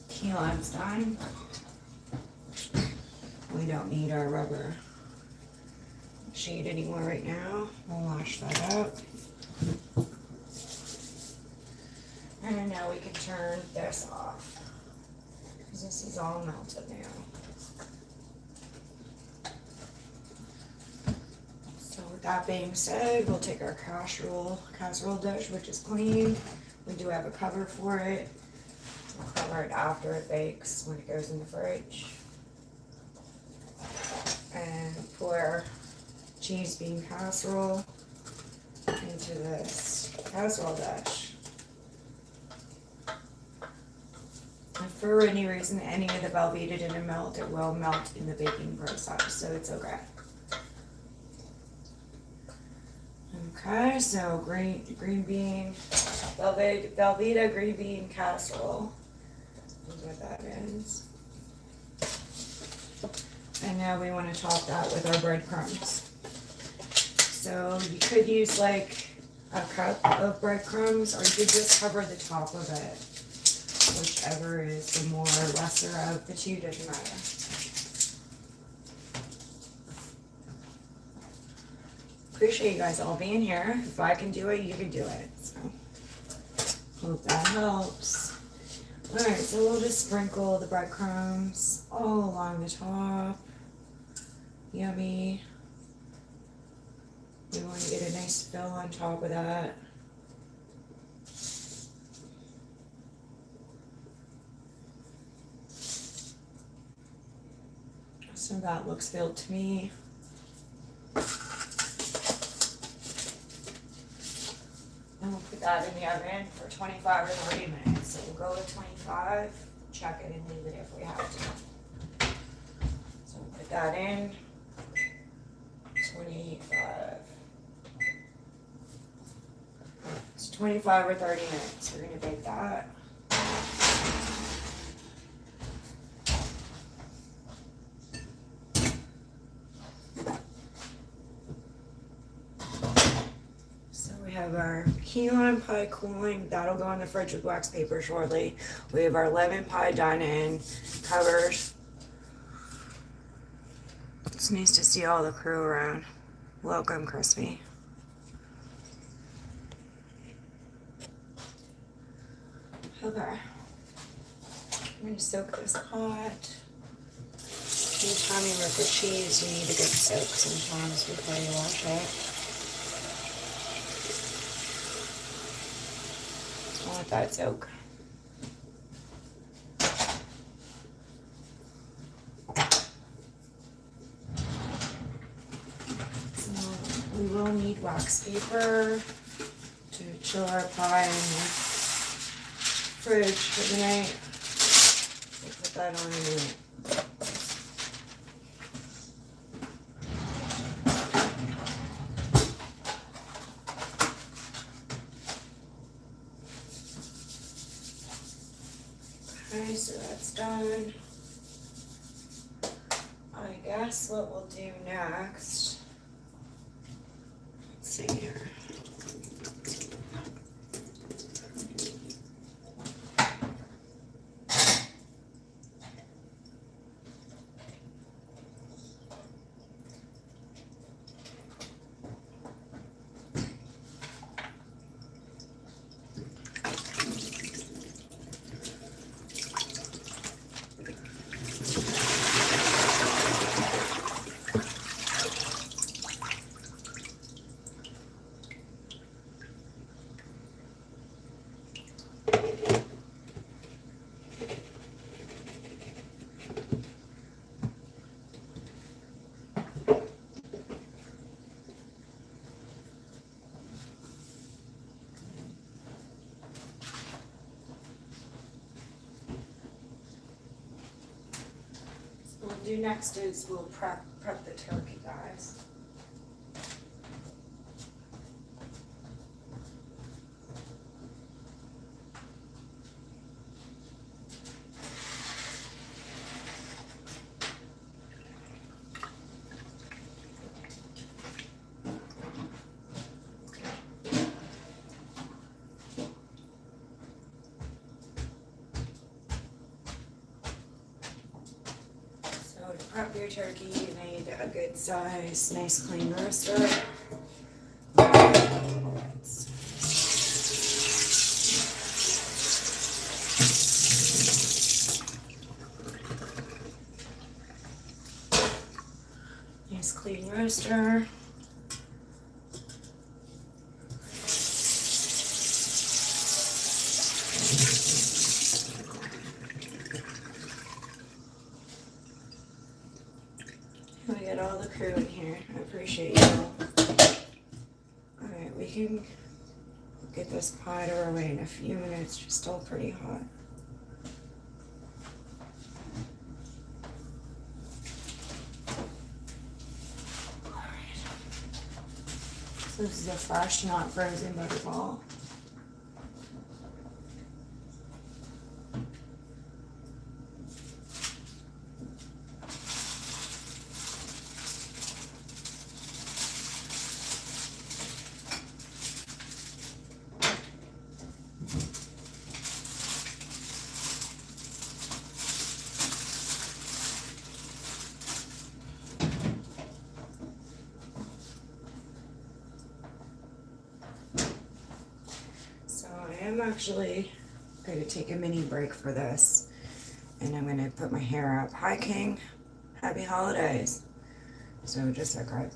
Key lime's done. We don't need our rubber sheet anymore right now. We'll wash that out. And then now we can turn this off, because this is all melted now. So with that being said, we'll take our casserole dish, which is clean. We do have a cover for it. We'll cover it after it bakes, when it goes in the fridge. And pour cheese bean casserole into this casserole dish. If for any reason any of the Velveeta didn't melt, it will melt in the baking process, so it's okay. Okay, so green bean, Velveeta green bean casserole is what that is. And now we want to top that with our breadcrumbs. So you could use like a cup of breadcrumbs, or you could just cover the top of it. Whichever is the more lesser of the two, doesn't matter. Appreciate you guys all being here. If I can do it, you can do it. So hope that helps. Alright, so we'll just sprinkle the breadcrumbs all along the top. Yummy. We want to get a nice fill on top of that. So that looks filled to me. And we'll put that in the oven for 25 or 30 minutes. So we'll go with 25, check it and leave it if we have to. So we'll put that in. 25. It's 25 or 30 minutes. We're going to bake that. So we have our key lime pie cooling. That'll go in the fridge with wax paper shortly. We have our lemon pie done in, covered. It's nice to see all the crew around. Welcome, Crispy. Okay. I'm going to soak this pot. Anytime you work with cheese, you need a good soak sometimes before you wash it. I'll let that soak. So we will need wax paper to chill our pie in the fridge for the night. We'll put that on in a minute. Okay, so that's done. I guess what we'll do next, let's see here. What we'll do next is we'll prep the turkey, guys. To prep your turkey, you need a good size, nice clean roaster. Nice clean roaster. We got all the crew in here. I appreciate you all. Alright, we can get this pie to our way in a few minutes. She's still pretty hot. Alright. So this is a fresh, not frozen butterball. I'm actually going to take a mini break for this, and I'm going to put my hair up. Hi, King. Happy holidays. So just a sec.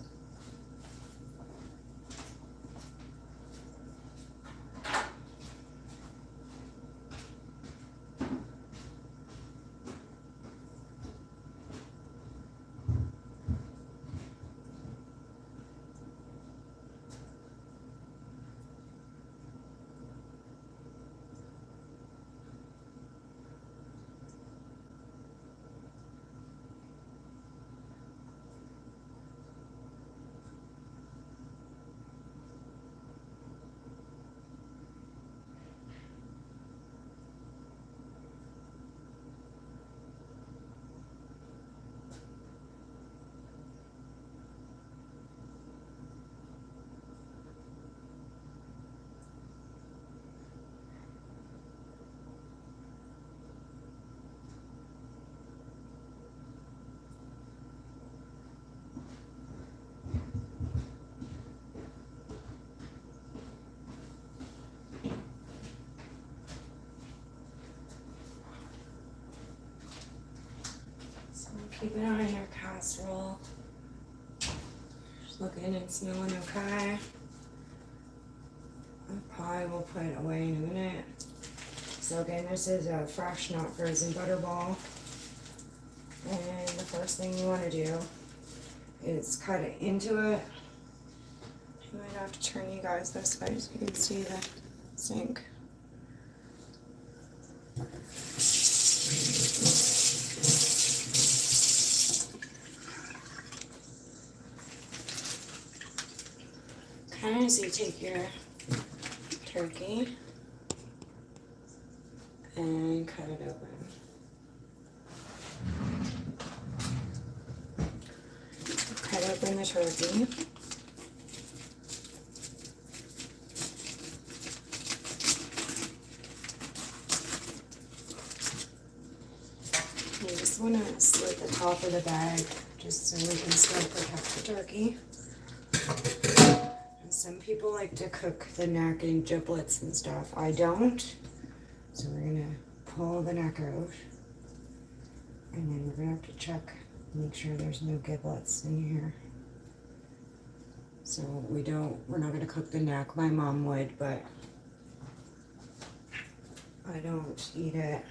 Keep an eye on your casserole. Just looking and smelling okay. I probably will put it away in a minute. So again, this is a fresh, not frozen butterball. And the first thing you want to do is cut it into it. I might have to turn you guys this way so you can see the sink. Okay, so you take your turkey and cut it open. Cut open the turkey. You just want to slit the top of the bag just so we can still protect the turkey. And some people like to cook the neck in giblets and stuff. I don't. So we're going to pull the neck out. And then we're going to have to check, make sure there's no giblets in here. So we're not going to cook the neck. My mom would, but I don't eat it.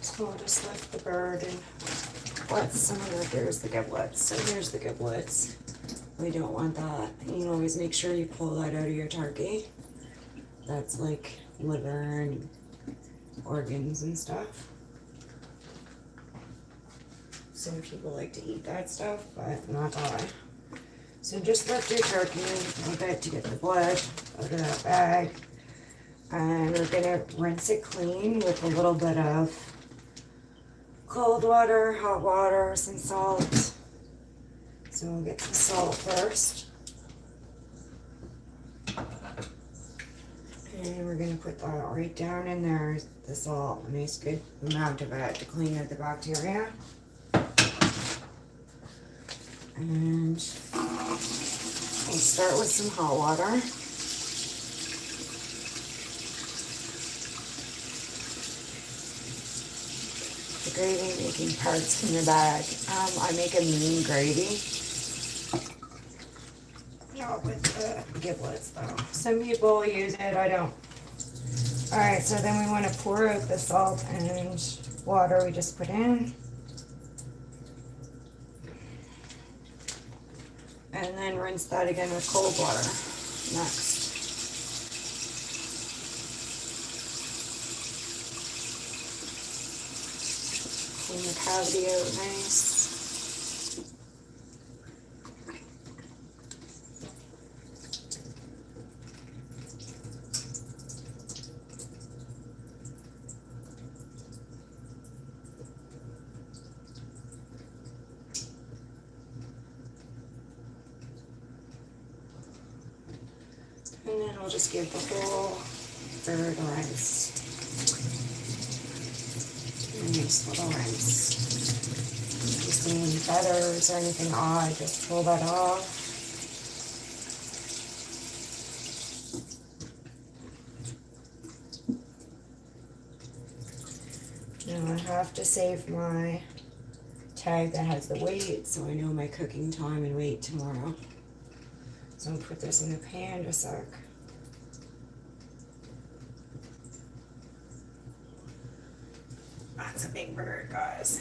So we'll just lift the bird and let some of it. There's the giblets. So here's the giblets. We don't want that. You always make sure you pull that out of your turkey. That's like liver and organs and stuff. Some people like to eat that stuff, but not I. So just lift your turkey a little bit to get the blood out of that bag. And we're gonna rinse it clean with a little bit of cold water, hot water, some salt. So we'll get some salt first. And we're going to put that right down in there, the salt, a nice good amount of it to clean out the bacteria. And we'll start with some hot water. The gravy making parts in the bag. I make a mean gravy. Not with the giblets though. Some people use it, I don't. Alright, so then we want to pour out the salt and water we just put in. And then rinse that again with cold water next. Clean the cavity out nice. And then we'll just give the whole bird a rinse. A nice little rinse. If you see any feathers or anything odd, just pull that off. Now I have to save my tag that has the weight so I know my cooking time and weight tomorrow. So I'll put this in the pan just a sec. That's a big bird, guys.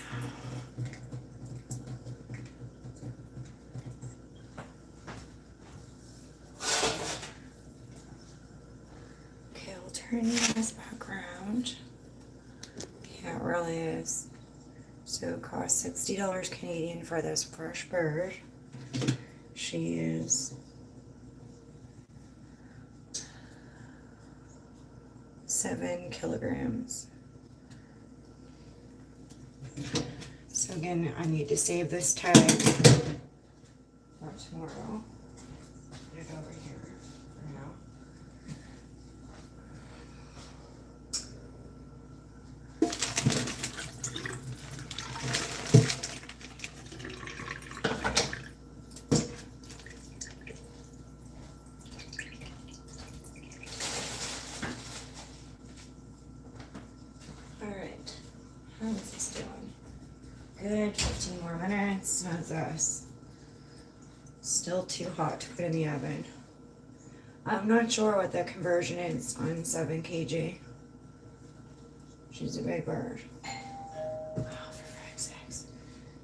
Okay, I'll turn this back around. Yeah, it really is. So it costs $60 Canadian for this fresh bird. She is 7 kilograms. So again, I need to save this tag for tomorrow. Put it over here for now. this. Still too hot to put in the oven. I'm not sure what the conversion is on 7 kg. She's a big bird. Oh, for Christ's sakes.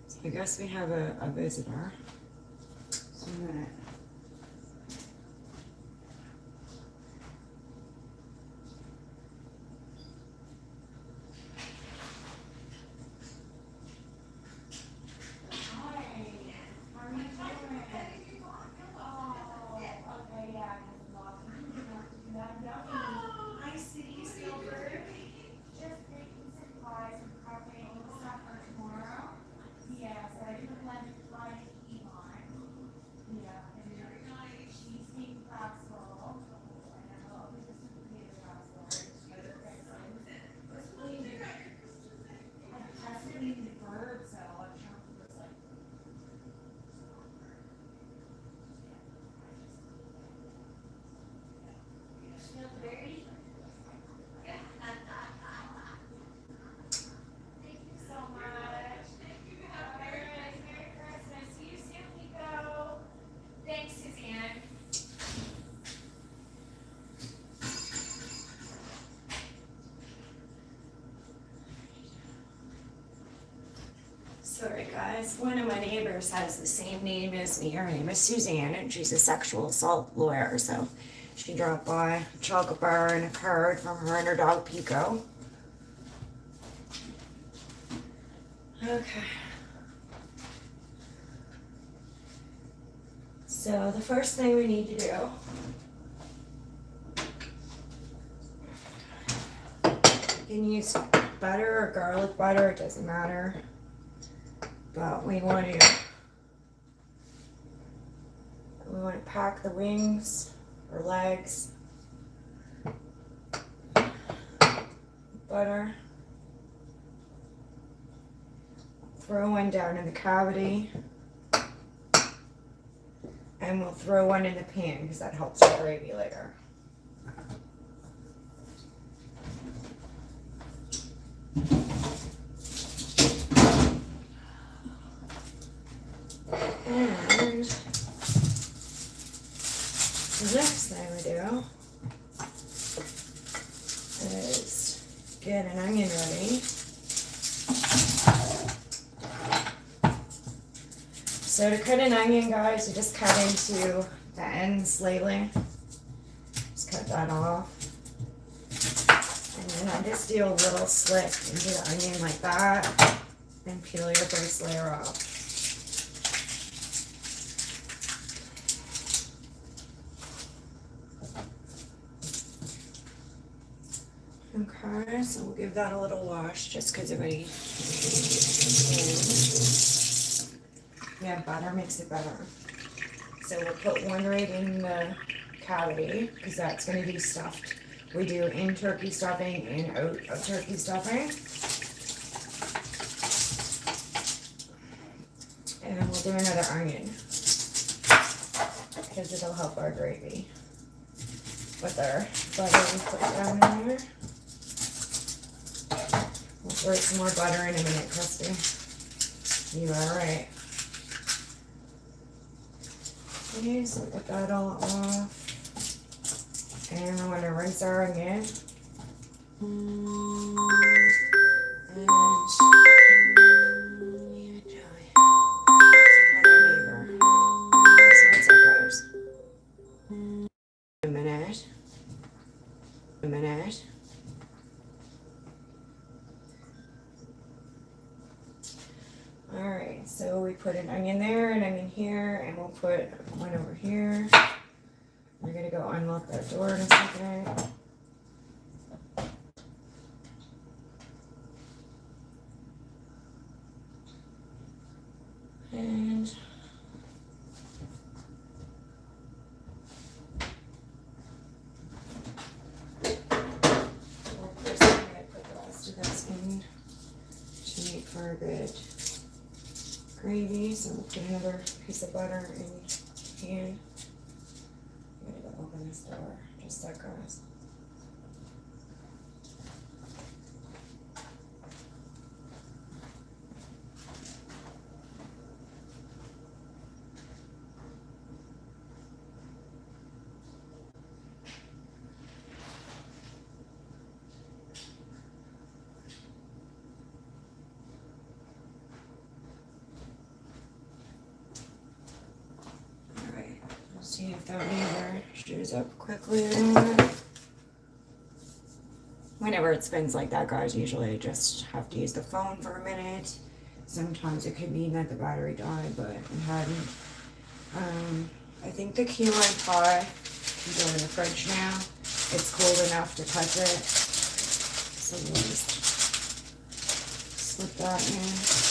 So I guess we have a visitor. Just a minute. Sorry guys, one of my neighbors has the same name as me. Her name is Suzanne and she's a sexual assault lawyer. So she dropped by a chocolate bar and a card from her and her dog Pico. Okay. So the first thing we need to do, you can use butter or garlic butter, it doesn't matter. But we want to pack the wings or legs, butter, throw one down in the cavity, and we'll throw one in the pan because that helps the gravy later. And the next thing we do is get an onion ready. So to cut an onion, guys, you just cut into the ends slightly. Just cut that off. And then I just do a little slit into the onion like that and peel your first layer off. Okay, so we'll give that a little wash just because everybody. Yeah, butter makes it better. So we'll put one right in the cavity because that's going to be stuffed. We do in turkey stuffing and out of turkey stuffing. And then we'll do another onion because it'll help our gravy. With our butter we put down in there. We'll throw some more butter in a minute, Christy. You are right. Okay, so put that all off. And I'm going to rinse our onion. And a minute. Alright, so we put an onion there, an onion here, and we'll put one over here. We're going to go unlock that door in a second. And first I'm going to put the rest of this in to make for a good gravy. So we'll put another piece of butter in the pan. I'm going to go open this door, just so guys. see if that meter shows up quickly. Whenever it spins like that, guys, usually I just have to use the phone for a minute. Sometimes it could mean that the battery died, but it hadn't. I think the key lime pie can go in the fridge now. It's cold enough to touch it. So we'll just slip that in.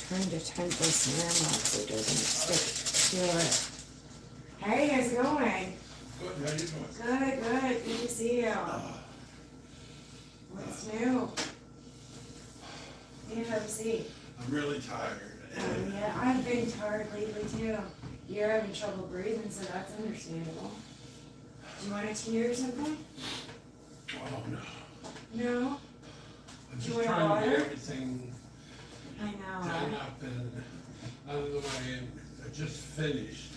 Trying to tent this lamb up so it doesn't stick to it. Hey, how's it going? Good, how you doing? Good, good. Good to see you. What's new? Yeah, have a seat. I'm really tired. Yeah, I've been tired lately too. You're having trouble breathing, so that's understandable. Do you want a tea or something? Oh, no. No? I'm Do just you want trying to water? get everything I know. done up and out of the way, and I just finished.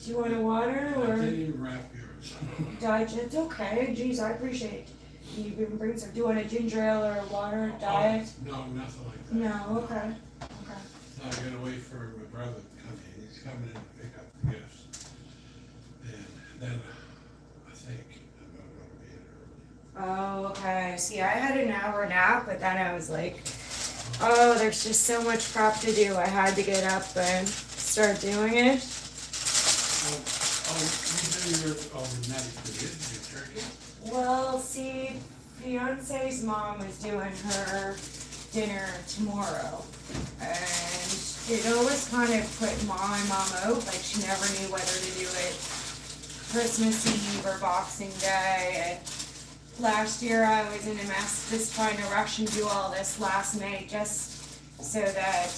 Do you want a water I or didn't even wrap yours. diet? It's okay. Jeez, I appreciate you even bring some. Do you want a ginger ale or a water diet? No, nothing like that. No, okay. Okay. I gotta wait for my brother to come in. He's coming in to pick up the gifts. And then I think I'm gonna go to bed early. Oh, okay. See, I had an hour nap, but then I was like, oh, there's just so much prep to do. I had to get up and start doing it. You do your overnight food, your turkey? Well, see, fiance's mom is doing her dinner tomorrow. And it always kind of put my mom out. Like, she never knew whether to do it Christmas Eve or Boxing Day. And last year I was in a mess just trying to rush and do all this last minute just so that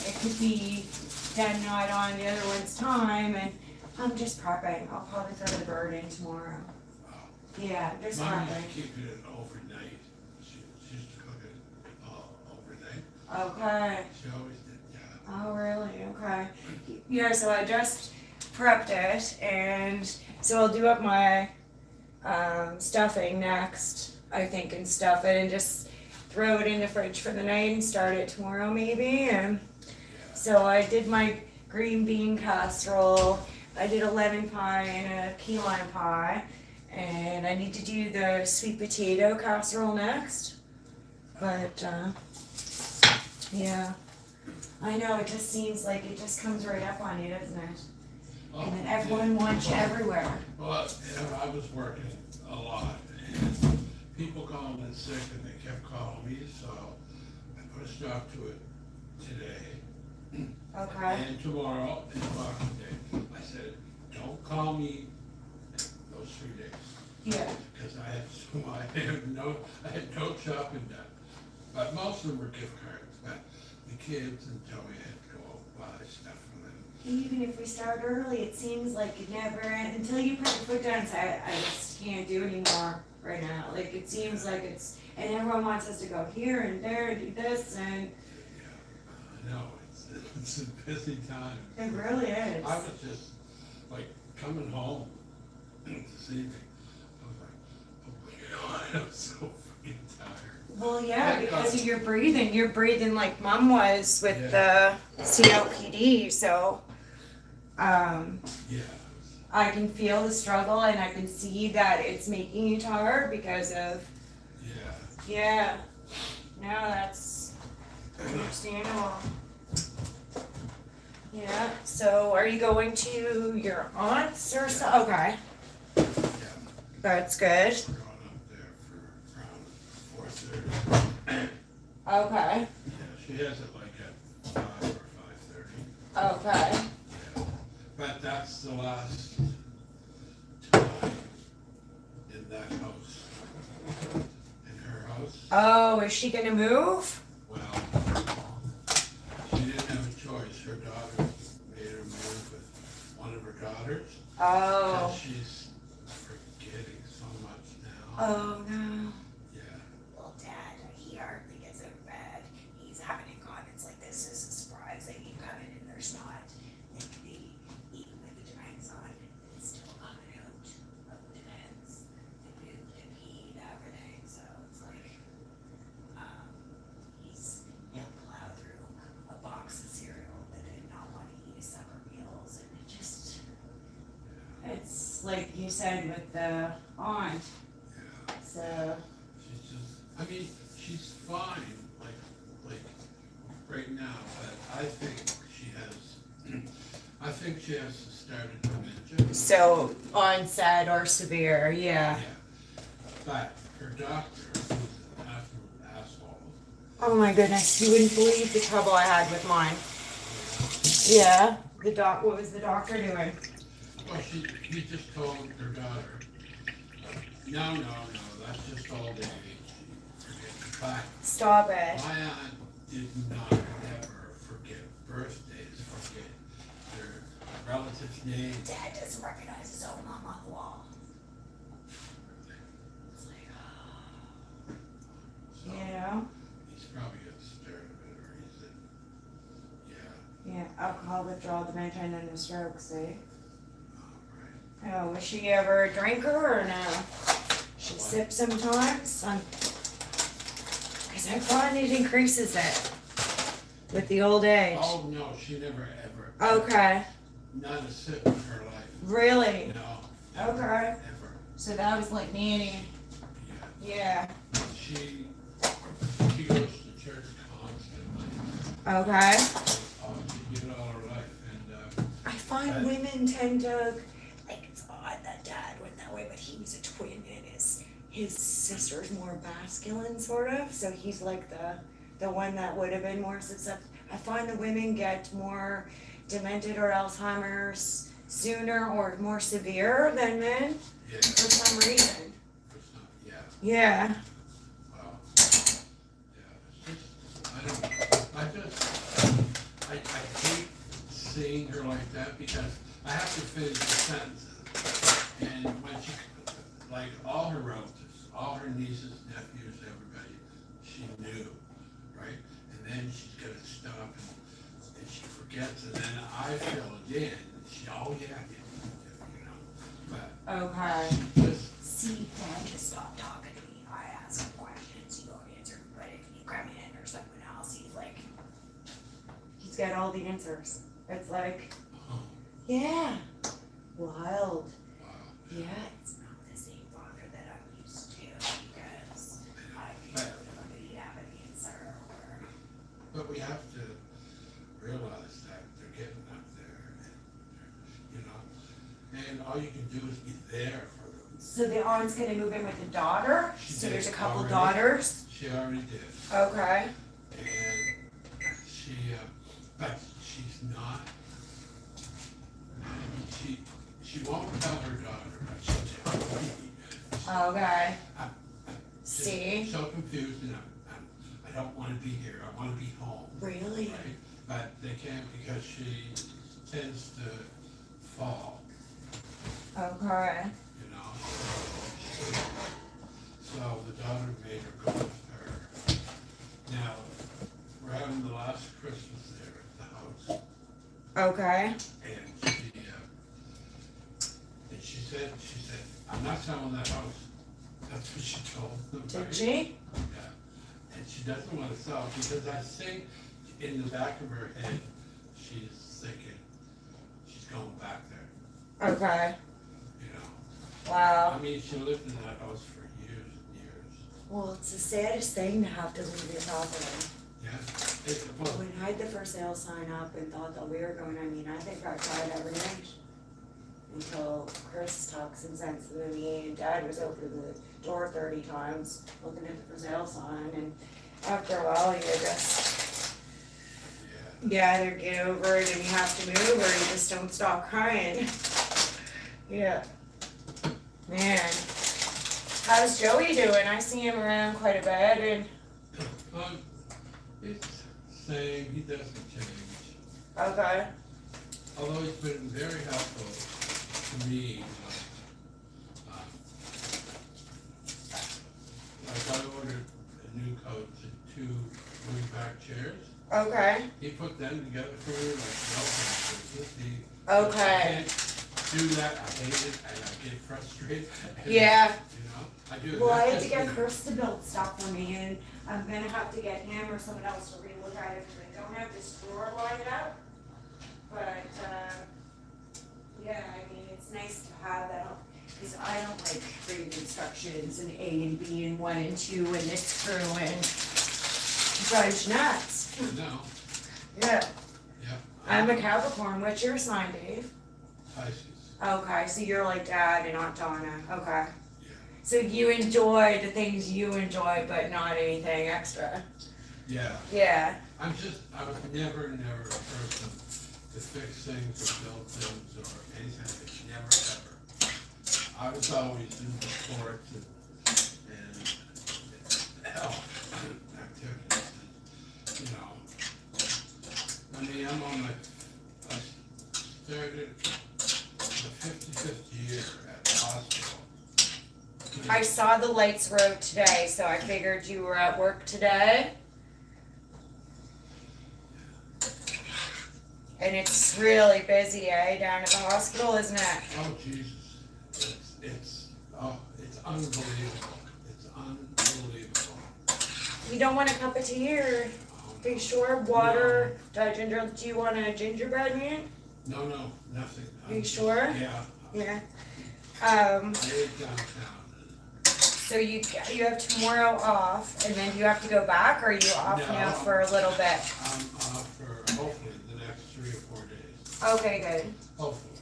it could be done not on the other one's time, and I'm just prepping. I'll probably throw the bird in tomorrow. Yeah, I'm just Mom used prepping. to keep it overnight. She used to cook it overnight. Okay. She always did, yeah. Oh, really? Okay. Yeah, so I just prepped it, and so I'll do up my stuffing next, I think, and stuff it and just throw it in the fridge for the night and start it tomorrow maybe. And so I did my green bean casserole, I did a lemon pie and a key lime pie, and I need to do the sweet potato casserole next. But yeah, I know, it just seems like it just comes right up on you, doesn't it? And then everyone wants you everywhere. Well, I was working a lot, and people calling in sick, and they kept calling me, so I put a stop to it today. Okay. And tomorrow is Boxing Day. I said, don't call me those 3 days. Yeah. Because I had no shopping done. But most of them were gift cards, but the kids and Joey had to go buy stuff for them. Even if we start early, it seems like it never until you put your foot down and say, I just can't do anymore right now. Like, it seems like it's, and everyone wants us to go here and there and do this, and Yeah, I know, it's a busy time. it really is. I was just like coming home this evening. I was like, oh my God, I'm so freaking tired. Well, yeah, because of your breathing. You're breathing like Mom was with the COPD, so Yeah. I can feel the struggle and I can see that it's making you tired because of, Yeah. no, that's understandable. Yeah, so are you going to your aunt's or so? Okay, Yeah. that's good. We're going up there for around 4:30. Okay, Yeah, she has it like at 5 or 5:30. okay. Yeah. But that's the last time in that house. In her house. Oh, is she gonna move? Well, she didn't have a choice. Her daughter made her move with one of her daughters. Oh. And she's forgetting so much now. Oh, no. Yeah. Well, Dad, he hardly gets out of bed. He's having comments like, this is a surprise. They keep coming and there's not. They could be eating with the drags on. It's still coming out of the just like you said with the aunt. Yeah. So, She's just, I mean, she's fine, like right now, but I think she has started dementia. so onset or severe, yeah. Yeah. But her doctor, who's an absolute asshole, Oh my goodness, you wouldn't believe the trouble I had with mine. Yeah, what was the doctor doing? well, he just told her daughter, no, that's just old age. But Stop it. my aunt did not ever forget birthdays, forget their relatives' names. Dad doesn't recognize his own mom on the wall. It's like, So you know? he's probably got scared of it, or he's in, yeah, Yeah, alcohol withdrawal, dementia, and then the stroke, see? right. Oh, was she ever a drinker or no? She sips sometimes? Because I find it increases it with the old age. Oh, no, she never ever. Okay, Not a sip in her life. really? No. Never, Okay. Ever. So that was like Nanny. Yeah. Yeah, She goes to church constantly. okay. She did it all her life, and I find women tend to, like, it's odd that Dad went that way, but he was a twin and his sister's more masculine, sort of, so he's like the one that would have been more susceptible. I find the women get more demented or Alzheimer's sooner or more severe than men yeah, for some reason. for some, yeah. Yeah. Well, yeah, it's just, I hate seeing her like that because I have to finish the sentences. And when she, like all her relatives, all her nieces, nephews, everybody, she knew, right? And then she's gonna stop and she forgets, and then I fill it in. She, oh yeah, you know, but Okay. just, See, Dad just stopped talking to me. I ask him questions, he don't answer. But if you come in or someone else, he's got all the answers. It's like, oh, yeah, wild. wow. Yeah, it's not the same father that I'm used to because I don't really have an answer. But we have to realize that they're getting up there, and, you know, and all you can do is be there for them. So the aunt's gonna move in with the daughter. She So did there's a couple already. daughters. She already did, Okay. and she, but she's not, she won't tell her daughter, but she'll tell me. Okay. I'm just See? so confused, and I don't wanna be here, I wanna be home. Really? Right, but they can't because she tends to fall, Okay. you know? So the daughter made her go with her. Now, we're having the last Christmas there at the house, Okay. and she said, I'm not selling that house. That's what she told them, right? Did she? Yeah, and she doesn't wanna sell because I think in the back of her head, she's thinking, she's going back there, Okay. you know? Wow. I mean, she lived in that house for years and years. Well, it's the saddest thing to have to leave your property. Yeah, well, When I had the for sale sign up and thought that we were going, I mean, I think I tried everything until Chris talked some sense to me and Dad was opening the door 30 times looking at the for sale sign, and after a while you just, yeah, you either get over it and you have to move, or you just don't stop crying. Yeah. Man. How's Joey doing? I see him around quite a bit, and it's same, he doesn't change. okay. Although he's been very helpful to me, like I ordered a new coat and 2 wing-back chairs. Okay. He put them together for me like no business. Okay. I can't do that, I hate it, and I get frustrated. Yeah. You know, I do it. Well, I not had to just get me. Chris to build stuff for me, and I'm gonna have to get him or someone else to relook at it, because I don't have this drawer lined up. But, Yeah, I mean, it's nice to have that, because I don't like reading instructions and A and B and 1 and 2 and this screw and it drives you nuts. No, Yeah. yeah. I'm a Capricorn. What's your sign, Dave? Pisces, Okay, so you're like Dad and Aunt Donna. Okay. yeah. So you enjoy the things you enjoy, but not anything extra. Yeah, Yeah. I was never a person to fix things or build things or anything, never ever. I was always into sports and health and activities and, you know. I mean, I started the 55th year at the hospital. I saw the lights rode today, so I figured you were at work today. And it's really busy, down at the hospital, isn't it? Oh, Jesus. It's unbelievable. It's unbelievable. You don't want a cup of tea or, are you sure? Water, do you want a gingerbread man? No, nothing. Are you sure? Yeah. Yeah. I live downtown. So you have tomorrow off, and then do you have to go back, or are you off No. now for a little bit? I'm off for hopefully the next 3 or 4 days. Okay, good. Hopefully.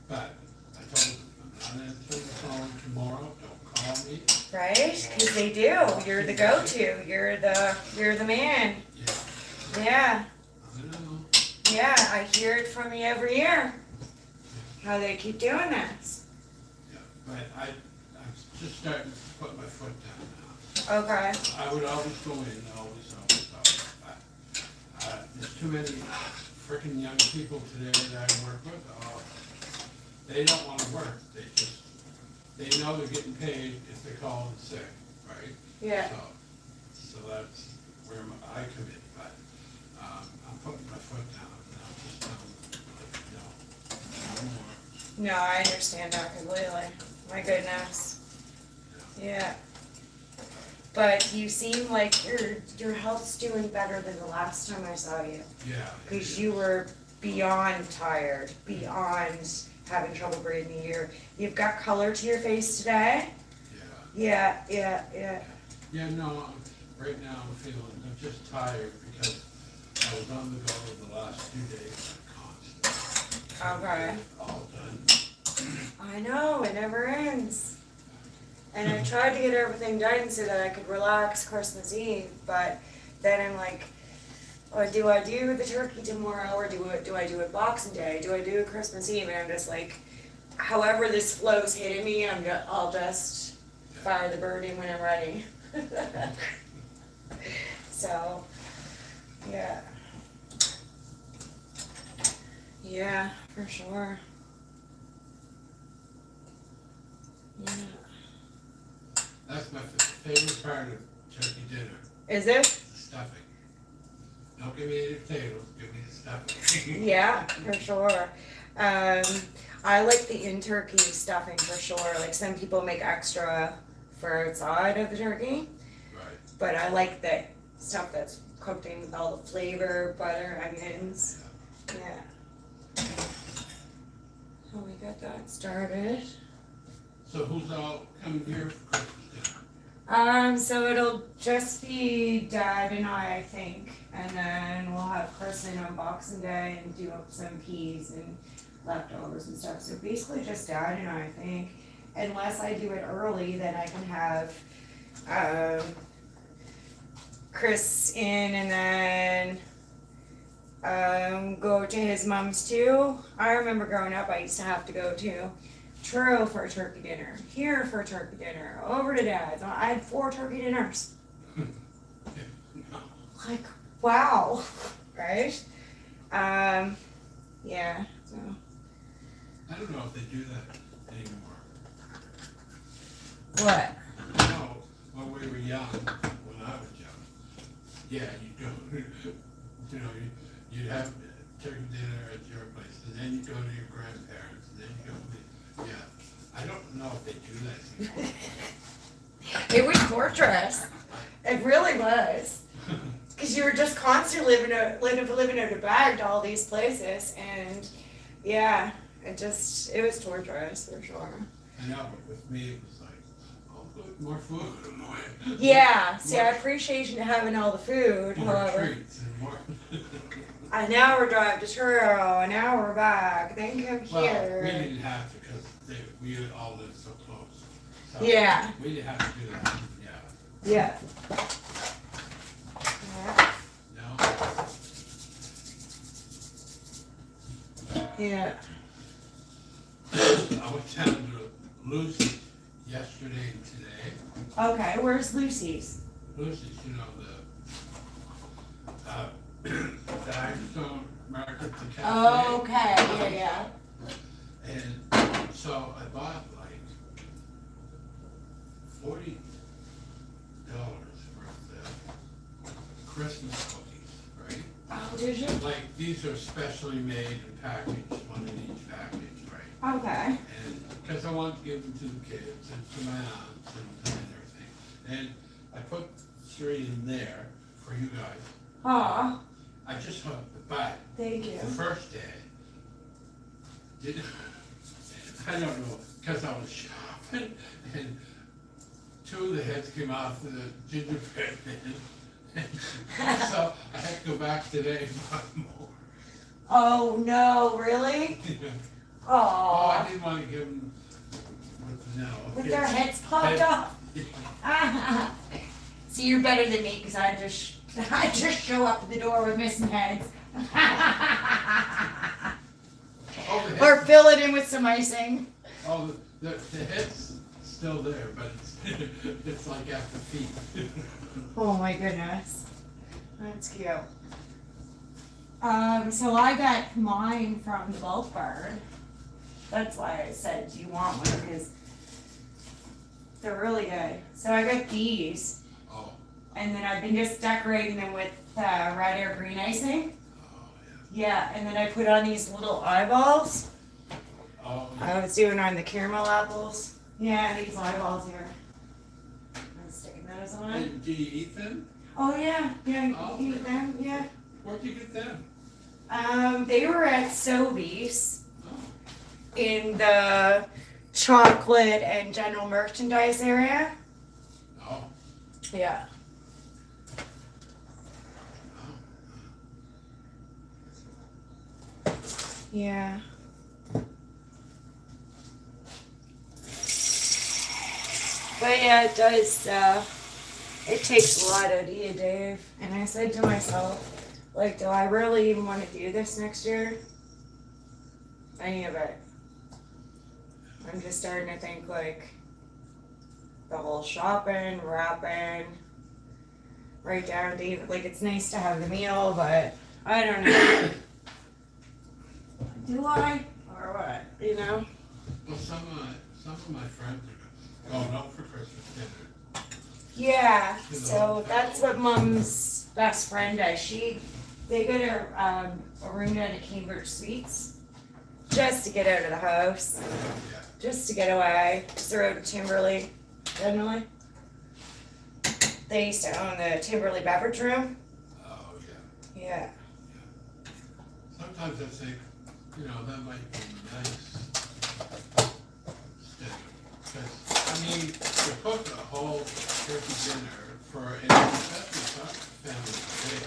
But I told them, I'm not answering the phone tomorrow. Don't call me. Right? Because they do. You're the go-to. You're the man. Yeah. Yeah. I know. Yeah, I hear it from you every year. How they keep doing this. Yeah. But I'm just starting to put my foot down now. Okay. I would always go in, always. But there's too many freaking young people today that I work with. They don't want to work. They know they're getting paid if they call in sick, right? Yeah. So that's where I come in. But I'm putting my foot down and I'm just telling them, no more. No, I understand that completely. My goodness. Yeah. But you seem like your health's doing better than the last time I saw you. Yeah. Because you were beyond tired, beyond having trouble breathing. You've got color to your face today. Yeah. Yeah. Yeah, no, right now I'm just tired because I was on the go the last 2 days, constant. Okay. All done. I know, it never ends. And I tried to get everything done so that I could relax Christmas Eve, but then I'm like, oh, do I do the turkey tomorrow, or do I do it Boxing Day? Do I do it Christmas Eve? And I'm just like, however this flow's hitting me, I'll just fire the bird in when I'm ready. So, yeah. Yeah, for sure. Yeah. That's my favorite part of turkey dinner, Is it? the stuffing. Don't give me any potatoes, give me the stuffing. Yeah, for sure. I like the in-turkey stuffing for sure. Like some people make extra for outside of the turkey, Right. but I like the stuff that's cooked in with all the flavor, butter, onions. Yeah. So we got that started. So who's all coming here for Christmas dinner? So it'll just be Dad and I think, and then we'll have Chris in on Boxing Day and do up some peas and leftovers and stuff. So basically just Dad and I think, unless I do it early, then I can have Chris in and then go to his mom's too. I remember growing up, I used to have to go to Truro for a turkey dinner, here for a turkey dinner, over to Dad's. I had 4 turkey dinners. Like, wow, right? Yeah, so. I don't know if they do that anymore. What? No, when we were young, when I was young, yeah, you go, you know, you'd have turkey dinner at your place, and then you go to your grandparents, and then you go to, yeah. I don't know if they do that anymore. It was torturous. It really was. Because you were just constantly living out of a bag to all these places, and Yeah, it was torturous for sure. I know, but with me, it was like, oh, good, more food, more. Yeah, see, I more, appreciate you having all the food, more however. treats and more. An hour drive to Truro, an hour back, then come Well, we here. didn't have to because we all lived so close. So Yeah. we didn't have to do that, yeah. Yeah. No? Yeah. I went down to Lucy's yesterday and today. Okay, where's Lucy's? Lucy's, you know, the Dimestone Market, the cafe. Oh, okay, yeah. And so I bought like $40 worth of Christmas cookies, right? Oh, did you? Like, these are specially made and packaged, one in each package, right? Okay. And, because I want to give them to the kids and to my aunts and everything. And I put 3 in there for you guys. Aw, I just hooked the bite. thank you. The first day, I don't know, because I was shopping, and 2 of the heads came off the gingerbread man. So I had to go back today and buy more. Oh, no, really? Oh, I Aw, didn't want to give them with their heads popped off. See, you're better than me, because I just show up at the door with missing heads. Oh, the Or head, fill it in with some icing. oh, the head's still there, but it's like at the feet. Oh my goodness. That's cute. So I got mine from the Bulk Barn. That's why I said, do you want one? Because they're really good. So I got these, Oh, and then I've been just decorating them with red or green icing. oh, Yeah, and then I put on these little eyeballs. yeah. Oh, I was doing on the caramel apples. Yeah, these eyeballs here. I'm sticking those on. And do you eat them? Oh yeah, yeah, Oh. you eat them, yeah. Where'd you get them? They were at Sobeys Oh, in the chocolate and general merchandise area. oh, Yeah. Yeah. But yeah, it does, it takes a lot out of you, Dave. And I said to myself, like, do I really even want to do this next year? Any of it. I'm just starting to think, like, the whole shopping, wrapping, right down to even, like, it's nice to have the meal, but I don't know. Do I? Or what? You know? well, some of my friends are going out for Christmas dinner. Yeah, so that's what Mom's best friend does. They go to a room down at Cambridge Suites just to get out of the house, Yeah. just to get away. 'Cause they're out in Timberley, generally. They used to own the Timberley beverage room. Oh, yeah. Yeah. Sometimes I think, that might be nice. Because, I mean, to cook a whole turkey dinner for, and especially some family today,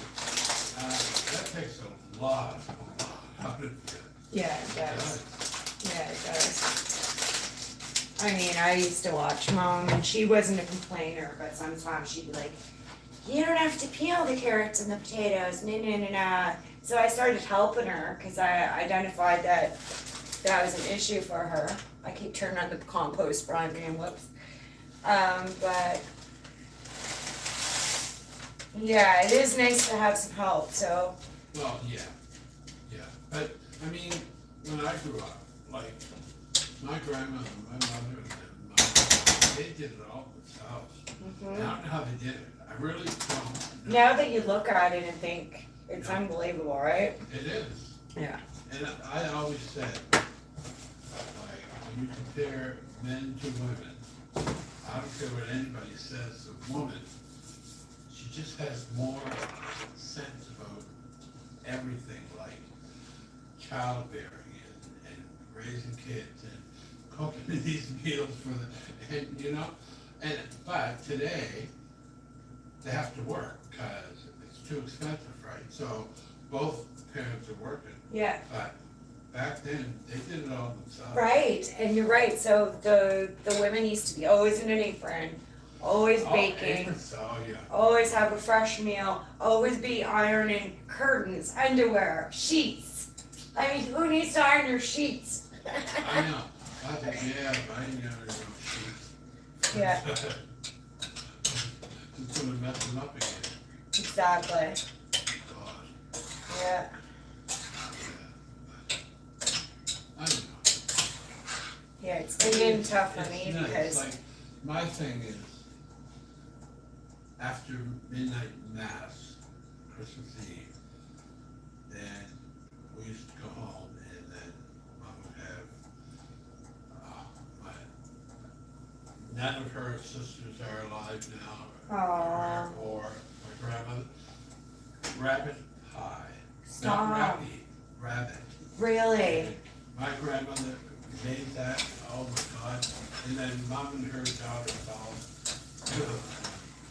that takes a lot out of you. Yeah, it does. Yeah, it does. I mean, I used to watch Mom, and she wasn't a complainer, but sometimes she'd be like, you don't have to peel the carrots and the potatoes, nah. So I started helping her, because I identified that was an issue for her. I keep turning on the compost brine and whoops. But yeah, it is nice to have some help, so Well, yeah. But, I mean, when I grew up, like, my grandmother, my mother, and my father, they did it all themselves. I don't know how they did it. I really don't know. now that you look at it and think, it's unbelievable, right? It is. Yeah. And I always said, like, when you compare men to women, I don't care what anybody says, a woman, she just has more sense about everything, like childbearing raising kids and cooking these meals for the, and you know, but today, they have to work, cause it's too expensive, right? So, both parents are working, Yeah. but back then, they did it all themselves. Right, and you're right. So the women used to be always in an apron, always baking, Oh, yeah. always have a fresh meal, always be ironing curtains, underwear, sheets. I mean, who needs to iron your sheets? I know, I think, yeah, I never know sheets. Yeah. It's gonna mess them up again. Exactly. God, Yeah. I don't know. Yeah, it's been getting tough for me It's nuts. because Like, my thing is, after midnight mass, Christmas Eve, then we used to go home and then Mom would have, none of her sisters are alive now, Aw. or my grandmother, rabbit pie. Stop. Not rabbit, rabbit. really. My grandmother made that, oh my God, and then Mom and her daughters all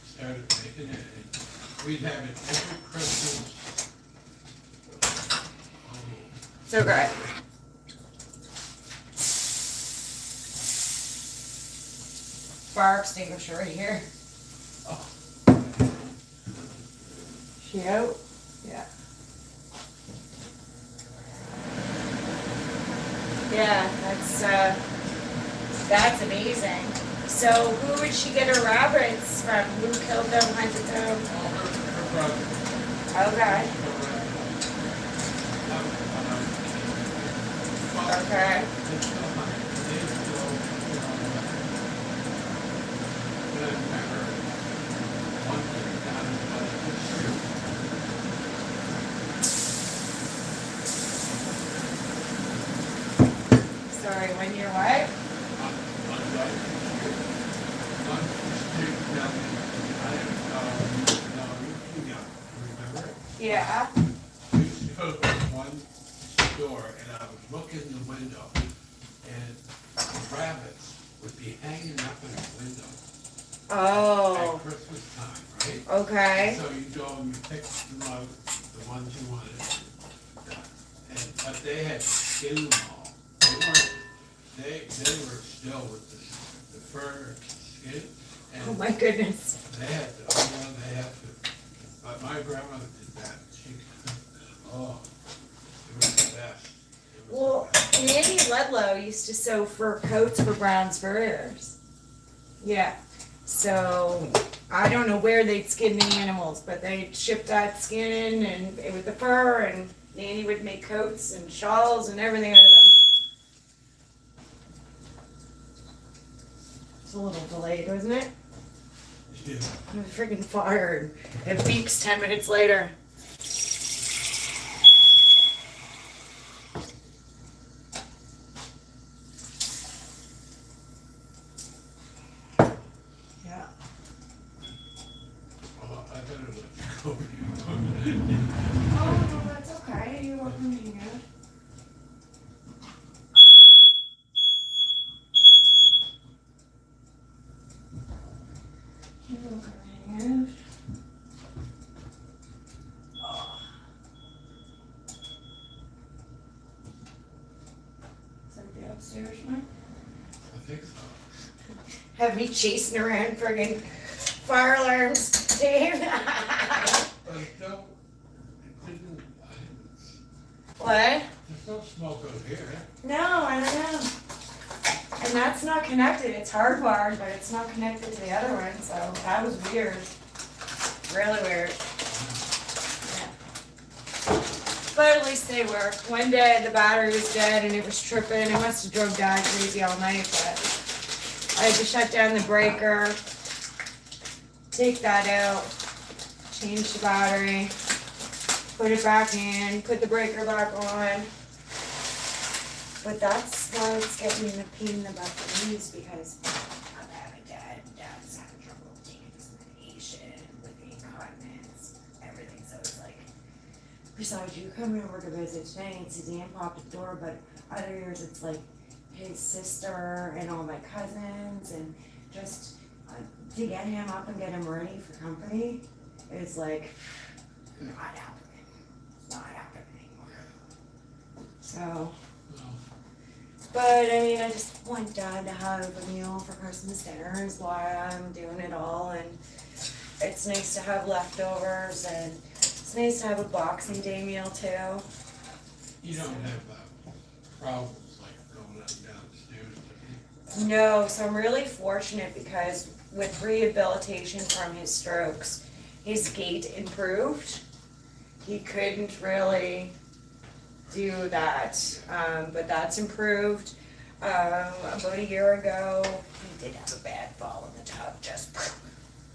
started making it, and we'd have it every Christmas. Oh, So good. Fire extinguisher right here. oh, She out? Yeah. Yeah, that's amazing. So who would she get her rabbits from? Who killed them, hunted them? her brother. Okay, okay. Sorry, when you're what? Yeah. We used to go to one store and I would look in the window and the rabbits would be hanging up in the window at Oh, Christmas time, right? okay. So you go and you pick them out, the ones you wanted. But they had skinned them all. They were still with the fur skin. Oh And my goodness. they had to, but my grandmother did that. She, oh, it was the best. It was Well, the best. Nanny Ludlow used to sew fur coats for brown spurs. Yeah. So I don't know where they'd skin the animals, but they'd ship that skin in and with the fur, and Nanny would make coats and shawls and everything out of them. It's a little delayed, wasn't it? Yeah. I'm freaking fired. It beeps 10 minutes later. Yeah. Oh, I better let you go. Oh, no, that's okay. You're welcome to hang out. You're welcome to hang out. Oh. Is that the upstairs one? I think so. Have me chasing around friggin' fire alarms, Dave. But don't, it didn't, What? there's no smoke out here. No, I don't know. And that's not connected. It's hardwired, but it's not connected to the other one, so that was weird. Really weird. Yeah. But at least they work. One day the battery was dead and it was tripping. It must have drove Dad crazy all night, but I had to shut down the breaker, take that out, change the battery, put it back in, put the breaker back on. But that's why it's getting me in a pain in the butt for knees, because I'm having Dad's having trouble taking his medication with the incontinence, everything. So it's like, besides, you coming over to visit today, and Suzanne popped at the door, but Other years it's like his sister and all my cousins, and just to get him up and get him ready for company is like not happening. It's not happening anymore. So, but I mean, I just want Dad to have a meal for Christmas dinner is why I'm doing it all, and it's nice to have leftovers, and it's nice to have a Boxing Day meal too. You don't have problems like going up and down the stairs, do you? No, so I'm really fortunate because with rehabilitation from his strokes, his gait improved. He couldn't really do that, but that's improved. About a year ago, he did have a bad fall in the tub, just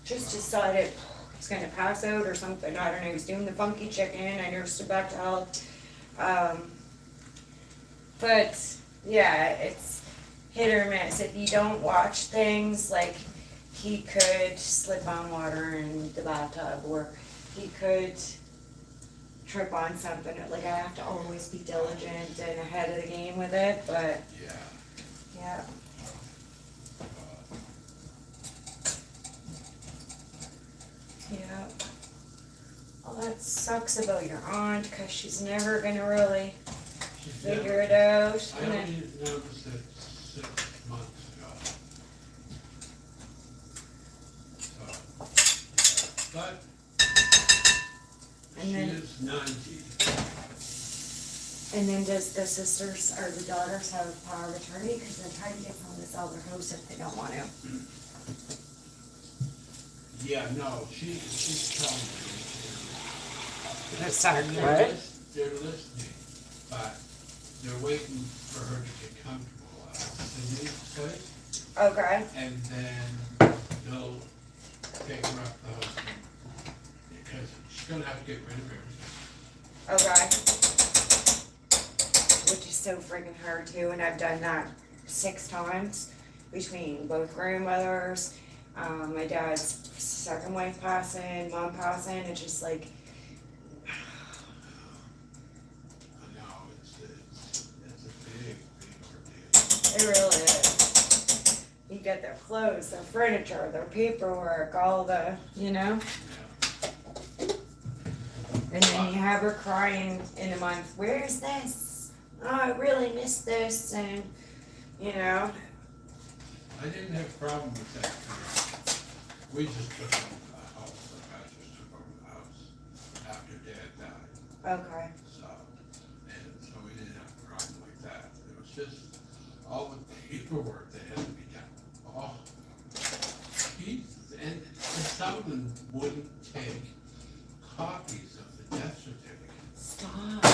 decided he's gonna pass out or something, I don't know, he was doing the funky chicken, I nursed him back to health. But, yeah, it's hit or miss, if you don't watch things, like, he could slip on water in the bathtub, or he could trip on something, like, I have to always be diligent and ahead of the game with it, but, Yeah. yeah. Yeah. Well, that sucks about your aunt, cause she's never gonna really She's figure never- it out. I And then, only noticed it 6 months ago. So, but And she then- is 90. and then does the sisters or the daughters have power of attorney? Cause they're trying to get someone to sell their house if they don't want to. Yeah, no, she's telling me. That's And they're listening, but they're waiting for her to get comfortable at Cindy's place, Okay, and then they'll take her up the house, because she's gonna have to get rid of everything. okay. Which is so friggin' hard too, and I've done that 6 times between both grandmothers, my dad's second wife passing, mom passing, it's just like, I know, it's a big ordeal. it really is. You get their clothes, their furniture, their paperwork, all the, you know? Yeah. And then you have her crying in a month, where's this? Oh, I really miss this, and, you know, I didn't have a problem with that, we just took over the house, I just took over the house after Dad died. okay. So we didn't have a problem like that. It was just all the paperwork that had to be done. Oh, Jesus. And some of them wouldn't take copies of the death certificate. Stop. No.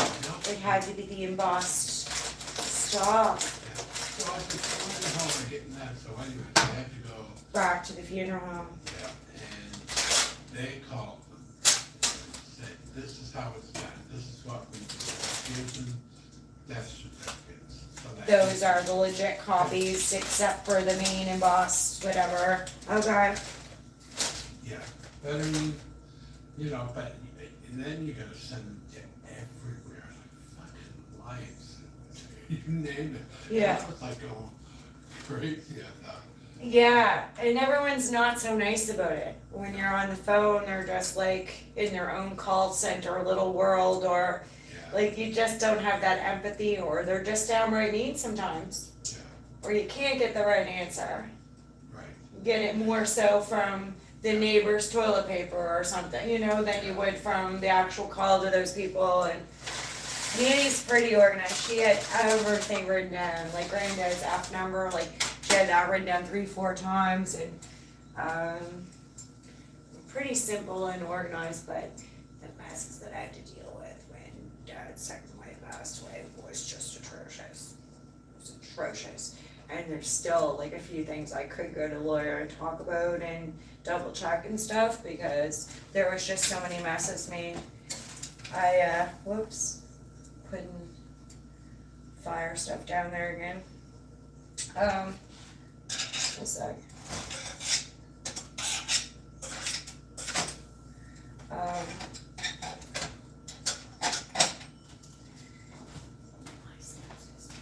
It had to be the embossed. Stop. Yeah. So I said, where the hell am I getting that? So anyway, I had to go, Back to the funeral home. yeah, and they called them and said, this is how it's done. This is what we do. Here's them death certificates. So that Those are the legit copies, except for the main embossed, whatever. Okay. Yeah, but I mean, you know, but, and then you gotta send them to everywhere, like fucking lights, you name it. Yeah. And I was like going crazy at that. Yeah, and everyone's not so nice about it. When you're on the phone, they're just like in their own call center, little world, or Yeah, like you just don't have that empathy, or they're just downright mean sometimes. yeah, Or you can't get the right answer. right, Get it more so from the neighbor's toilet paper or something, you know, than you would from the actual call to those people. And Nanny's pretty organized. She had everything written down, like Granddad's app number, like she had that written down 3-4 times, and pretty simple and organized. But the messes that I had to deal with when Dad's second wife passed away was just atrocious. It was atrocious. And there's still like a few things I could go to the lawyer and talk about and double check and stuff, because there was just so many messes made. I putting fire stuff down there again. A sec. My stepsister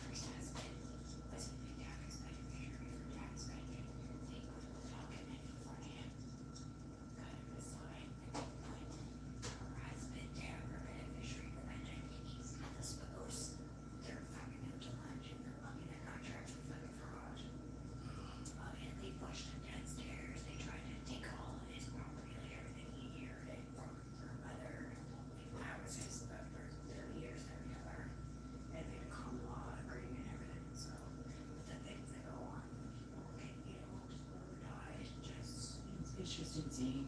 just insane.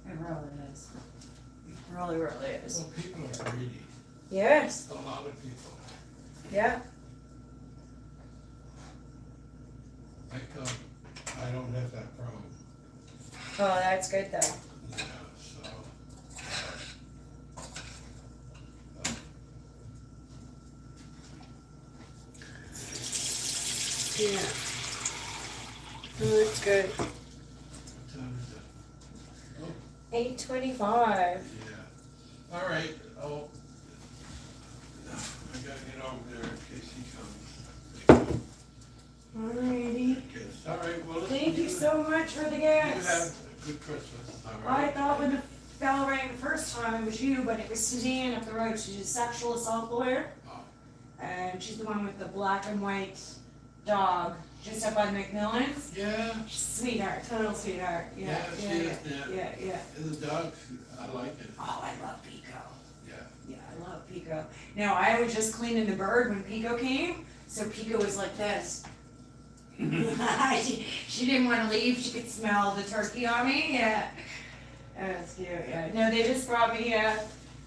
It really is. It really, really is. Well, people are greedy. Yes. A lot of people. Yeah. Like, I don't have that problem. Oh, that's good though. Yeah, so. Yeah. Oh, that's good. What time is it? Oh, 8:25. yeah. All right, oh. I gotta get over there in case he comes. Alrighty. Yes, all right, well. Thank you so much for the You have gifts. a good Christmas, all I right? thought when the bell rang the first time it was you, but it was Suzanne up the road. She's a sexual assault lawyer. Oh, And she's the one with the black and white dog just up by the McMillans. yeah, Sweetheart, total sweetheart. Yeah, Yeah, she is, yeah. yeah. and the dogs, I like it, Oh, I love Pico. yeah. Yeah, I love Pico. Now, I was just cleaning the bird when Pico came, so Pico was like this. she didn't want to leave. She could smell the turkey on me. Yeah, that was cute. Yeah. No, they just brought me a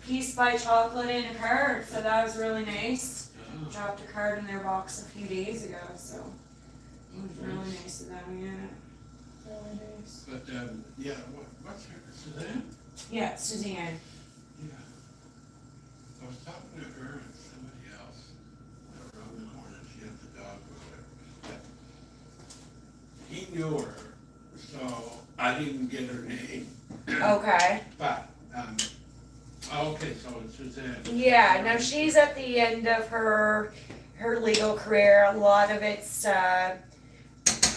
Peace by Chocolate in a card, so that was really nice. Oh, Dropped a card in their box a few days ago, so it was really nice of them. Yeah, really nice. But, yeah, what's her, Suzanne? Yeah, Suzanne. Yeah. I was talking to her and somebody else around the corner, she had the dog with her. But he knew her, so I didn't get her name, Okay. but, okay, so it's Suzanne. Yeah, no, she's at the end of her legal career. A lot of it's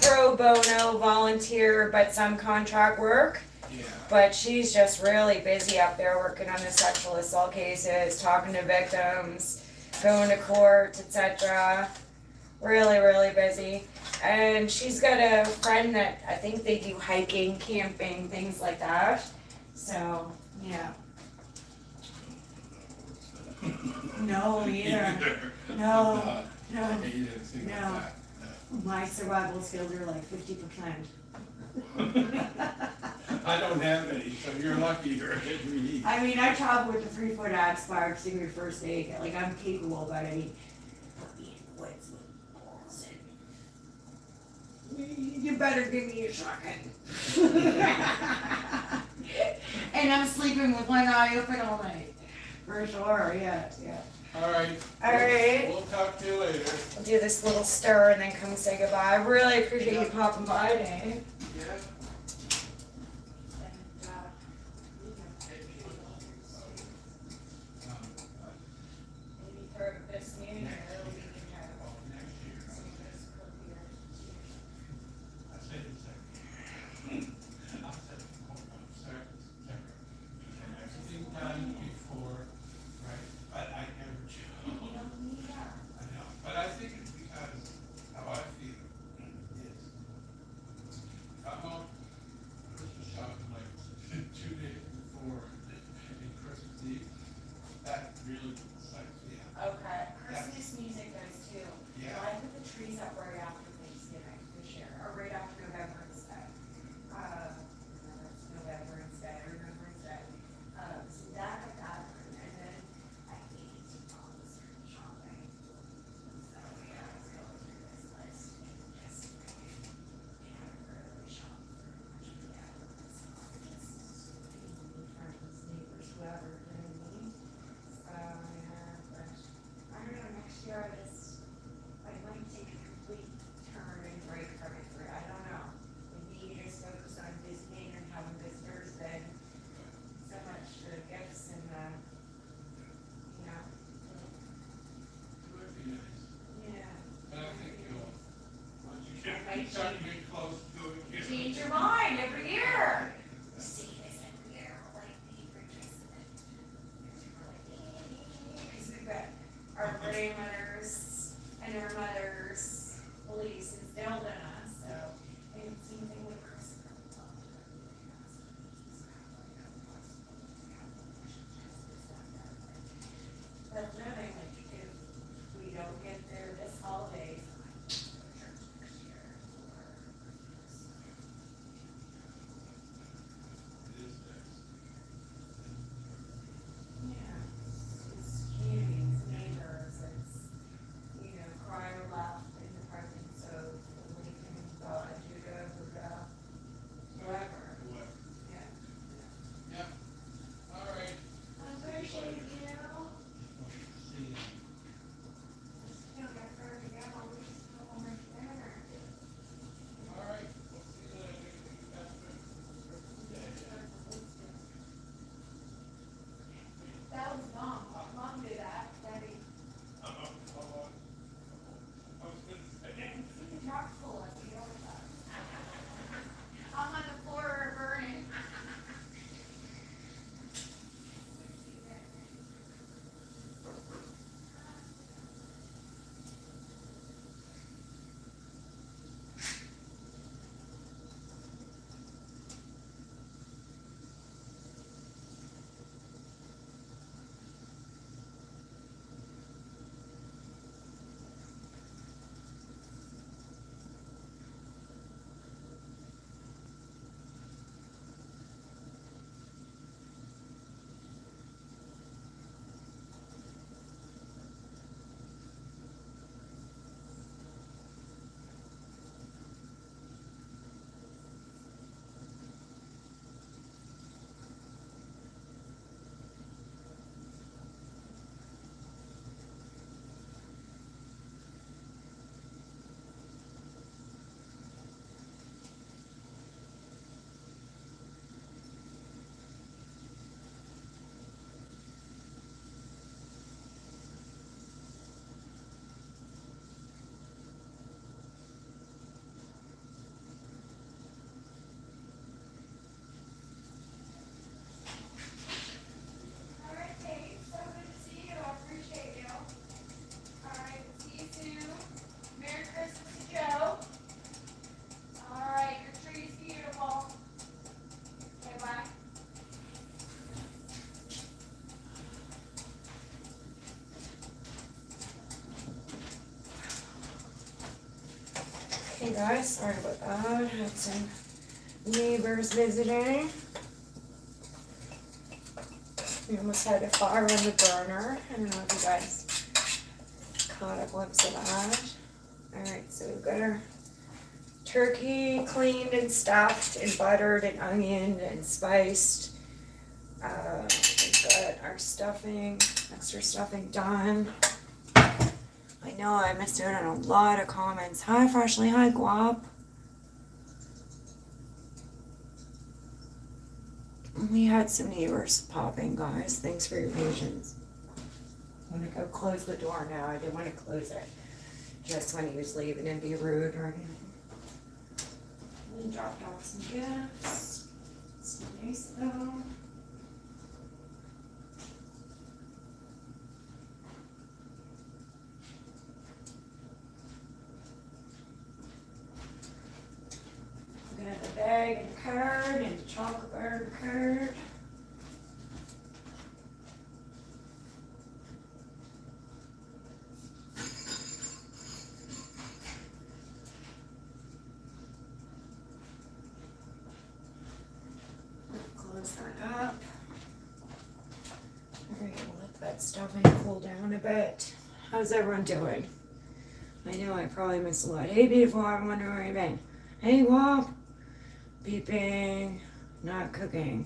pro bono, volunteer, but some contract work. Yeah, But she's just really busy up there working on the sexual assault cases, talking to victims, going to court, etc. Really, really busy. And she's got a friend that I think they do hiking, camping, things like that. So, yeah. No, either. No, no. I hate anything like No. that. My survival skills are like 50%. I don't have any, so you're lucky you're ahead of me. I mean, I travel with a 3-foot axe fire extinguisher first aid. Like, I'm capable, but I mean, put me in the woods with balls and you better give me a shotgun. And I'm sleeping with one eye open all night. For sure, yeah, yeah. All right. All right. We'll talk to you later. I'll do this little stir and then come say goodbye. I really appreciate you popping by, Dave. Yeah. Maybe for this new year, it'll be Oh, next year. I said it's second. I said, second. Everything done before, right, but I never choose. I know, but I think it's because how I feel is, I'm on Christmas shopping like 2 days before in Christmas Eve. That really psychs me out. Okay, Christmas music does too. Yeah. I put the trees up right after Thanksgiving this year, or right after November instead. November instead, or November instead. So that got that one, and then I hate shopping. So yeah, I was going through this list and just, really shop for much of the items. Just family, friends, neighbors, whoever, you know what I mean? So, yeah, but I don't know, next year I might take a complete turn and break from it for, I don't know. Maybe you just focus on visiting and having visitors than so much the gifts and the, you know, It would be nice. yeah. But I think you'll, once you I start to get close to it, you Change your mind every year. See this every year, like the richest. Because we've got our grandmothers and our mothers' beliefs instilled in us, so, and it's the same thing with Christmas. But really, like, if we don't get there this holiday, I might go to church next year, or Hey guys, sorry about that. Had some neighbors visiting. We almost had a fire on the burner. I don't know if you guys caught a glimpse of that. Alright, so we've got our turkey cleaned and stuffed and buttered and onioned and spiced. We've got our stuffing, extra stuffing done. I know I missed out on a lot of comments. Hi Freshly, hi Guap. We had some neighbors popping, guys. Thanks for your patience. I'm gonna go close the door now. I didn't want to close it just when he was leaving and be rude or anything. And dropped off some gifts. It's nice though. Got a bag and a card and a chocolate bar and a card. Close that up. Alright, we'll let that stuffing cool down a bit. How's everyone doing? I know I probably missed a lot. Hey beautiful, I'm wondering where you've been. Hey Wop. Beeping, not cooking.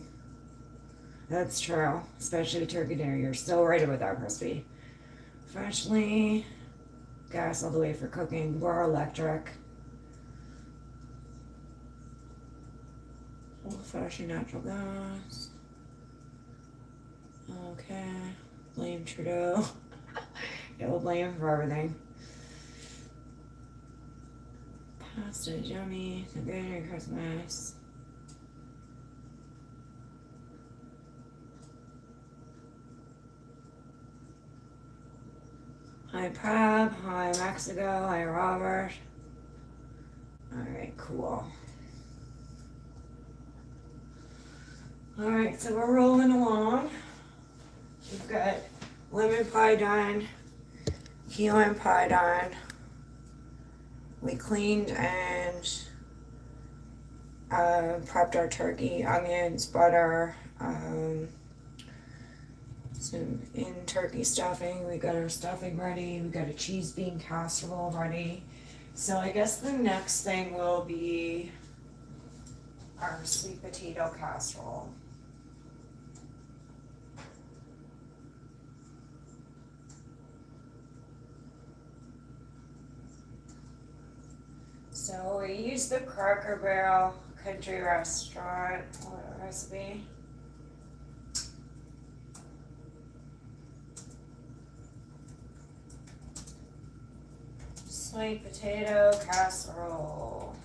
That's true, especially turkey dinner. You're so right about that, Crispy. Freshly, gas all the way for cooking. We're electric. Old-fashioned natural gas. Okay, blame Trudeau. Yeah, we'll blame him for everything. Pasta, yummy. So good. Merry Christmas. Hi, Prab. Hi, Mexico. Hi, Robert. Alright, cool. Alright, so we're rolling along. We've got lemon pie done, key lime pie done. We cleaned and prepped our turkey, onions, butter, some in turkey stuffing. We got our stuffing ready. We got a cheese bean casserole ready. So I guess the next thing will be our sweet potato casserole. So we used the Cracker Barrel Country Restaurant recipe. Sweet potato casserole.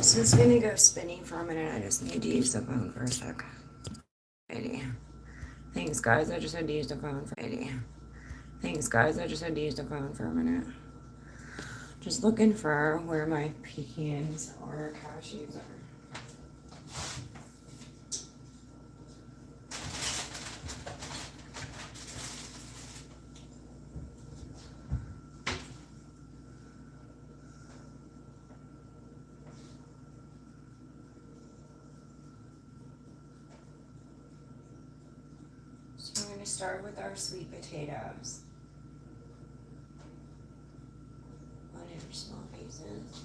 So it's gonna go spinning for a minute. I just need to use the phone for a sec. Thanks, guys. I just had to use the phone for Thanks, guys. I just had to use the phone for a minute. Just looking for where my pecans or cashews are. So I'm going to start with our sweet potatoes. 1 inch small pieces.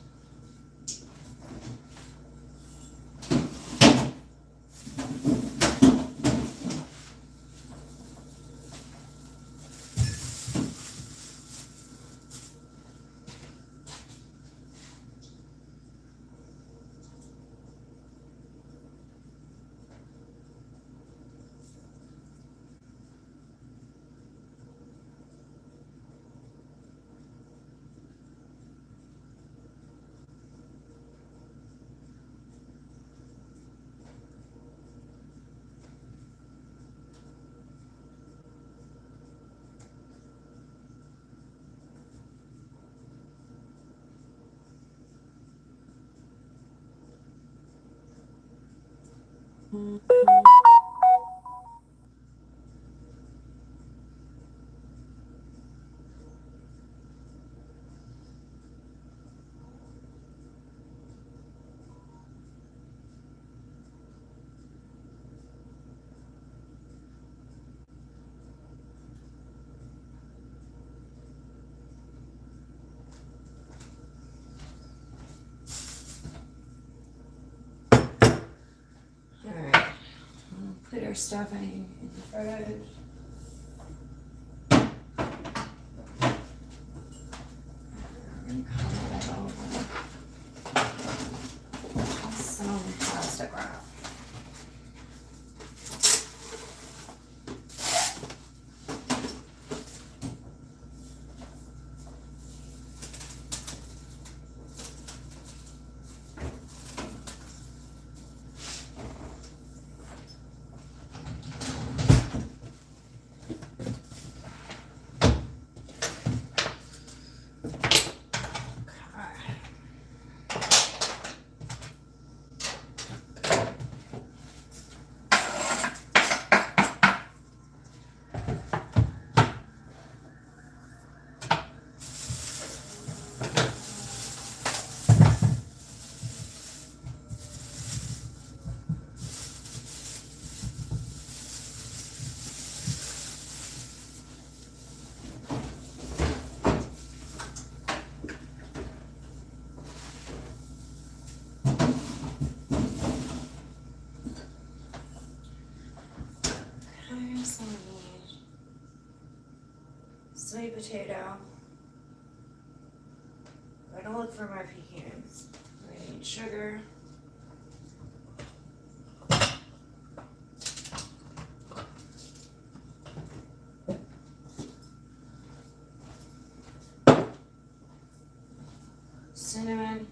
Alright, we'll put our stuffing in the fridge. And cover it over some plastic wrap. So we need sweet potato. I'm gonna look for my pecans. I need sugar. Cinnamon.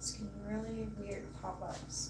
It's getting really weird pop-ups.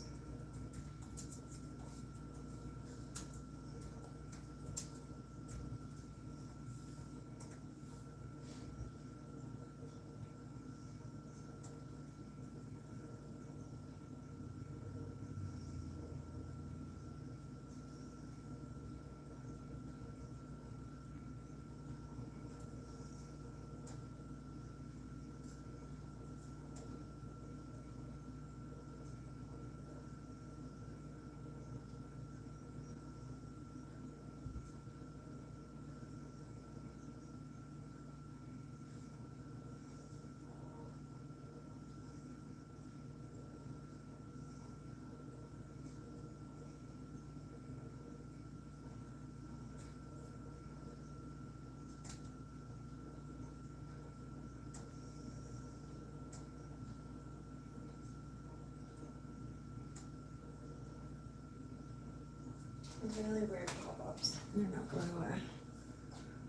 Really weird pop-ups. They're not going away.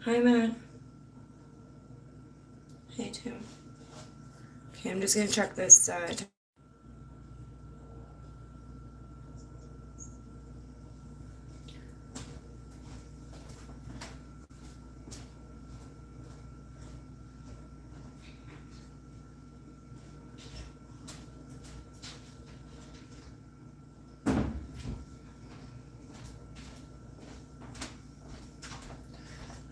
Hi, man. Hey, Tim. Okay, I'm just gonna check this.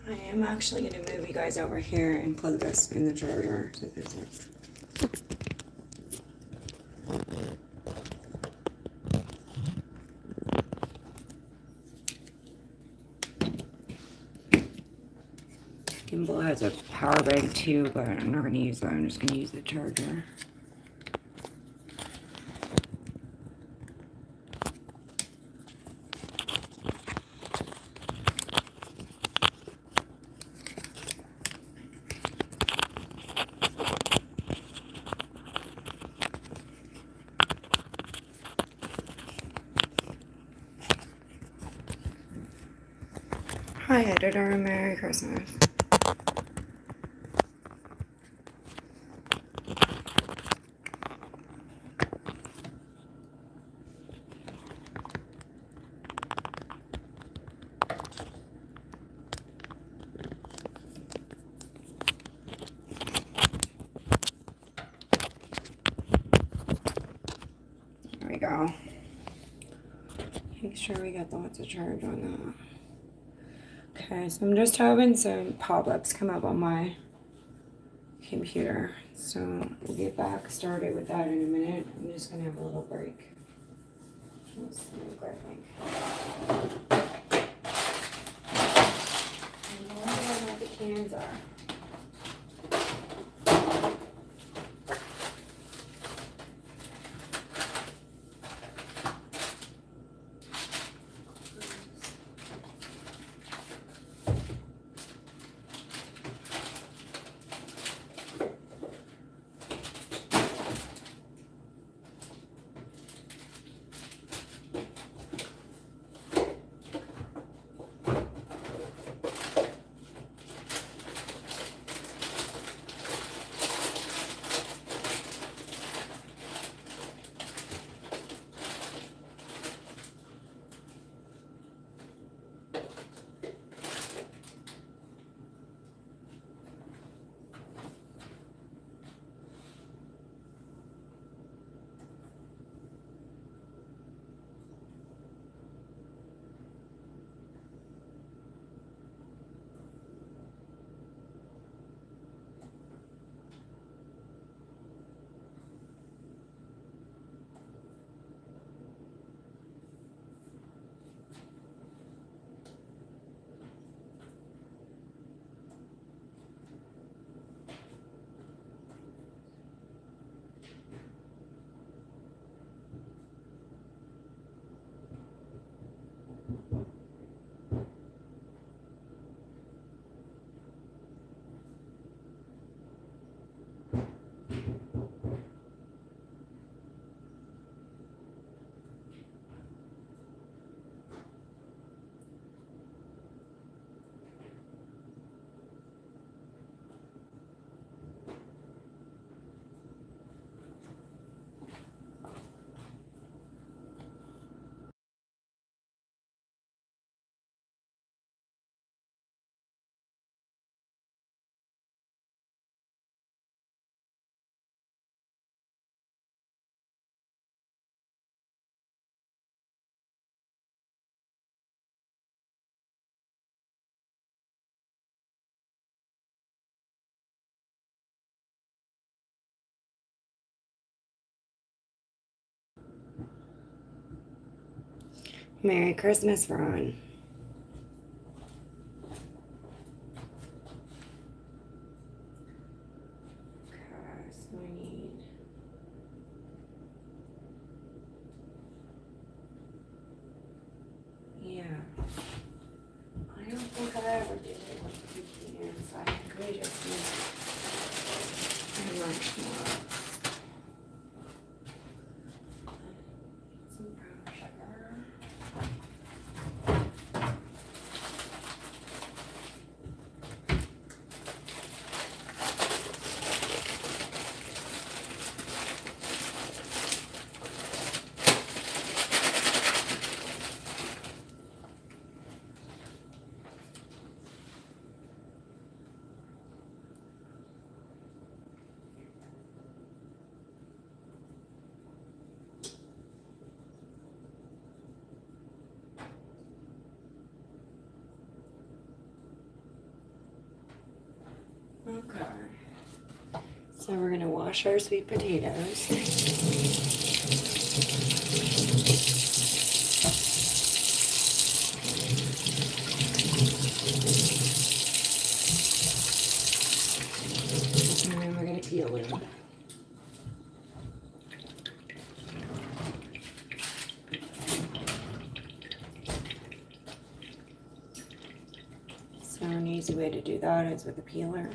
I am actually going to move you guys over here and plug this in the charger. So there's Gimbal has a power bank too, but I'm not going to use that. I'm just going to use the charger. Hi, editor. Merry Christmas. There we go. Make sure we got lots of charge on that. Okay, so I'm just having some pop-ups come up on my computer. So we'll get back started with that in a minute. I'm just gonna have a little break. Let's smoke, I think. I wonder what the cans are. Merry Christmas, Ron. Okay, so I need... Yeah. I don't think I ever did it with the pecans. I think we just need marshmallows. Some brown sugar. Okay. So we're gonna wash our sweet potatoes. And then we're gonna peel them. So an easy way to do that is with a peeler.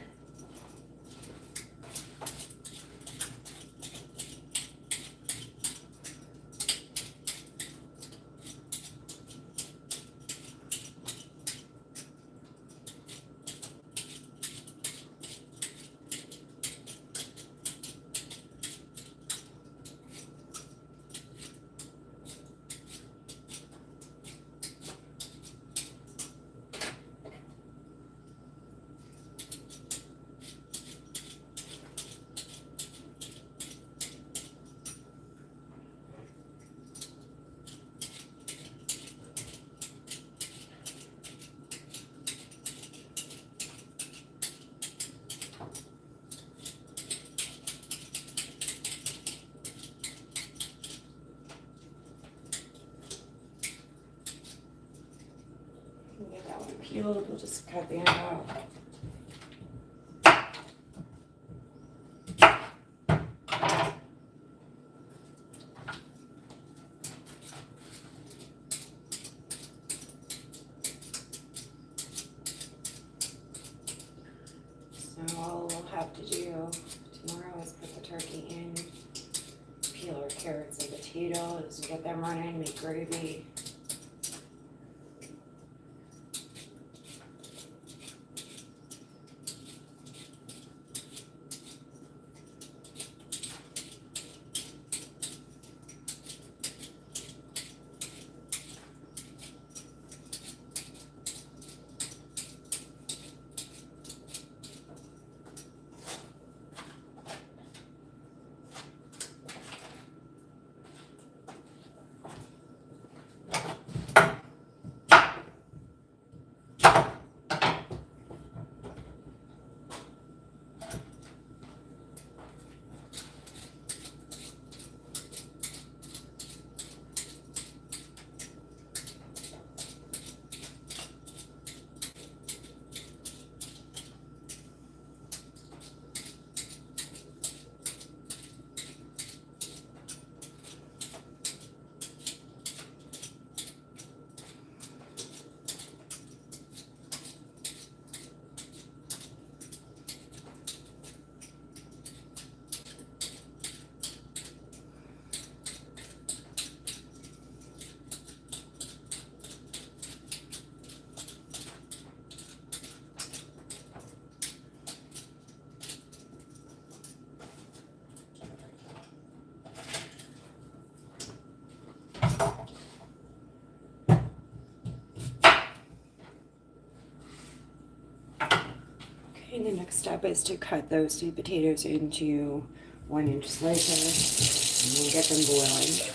Get that one peeled, we'll just cut the end off. So all we'll have to do tomorrow is put the turkey in, peel our carrots and potatoes, get them running, make gravy. Okay, the next step is to cut those sweet potatoes into 1-inch slices and then get them boiling.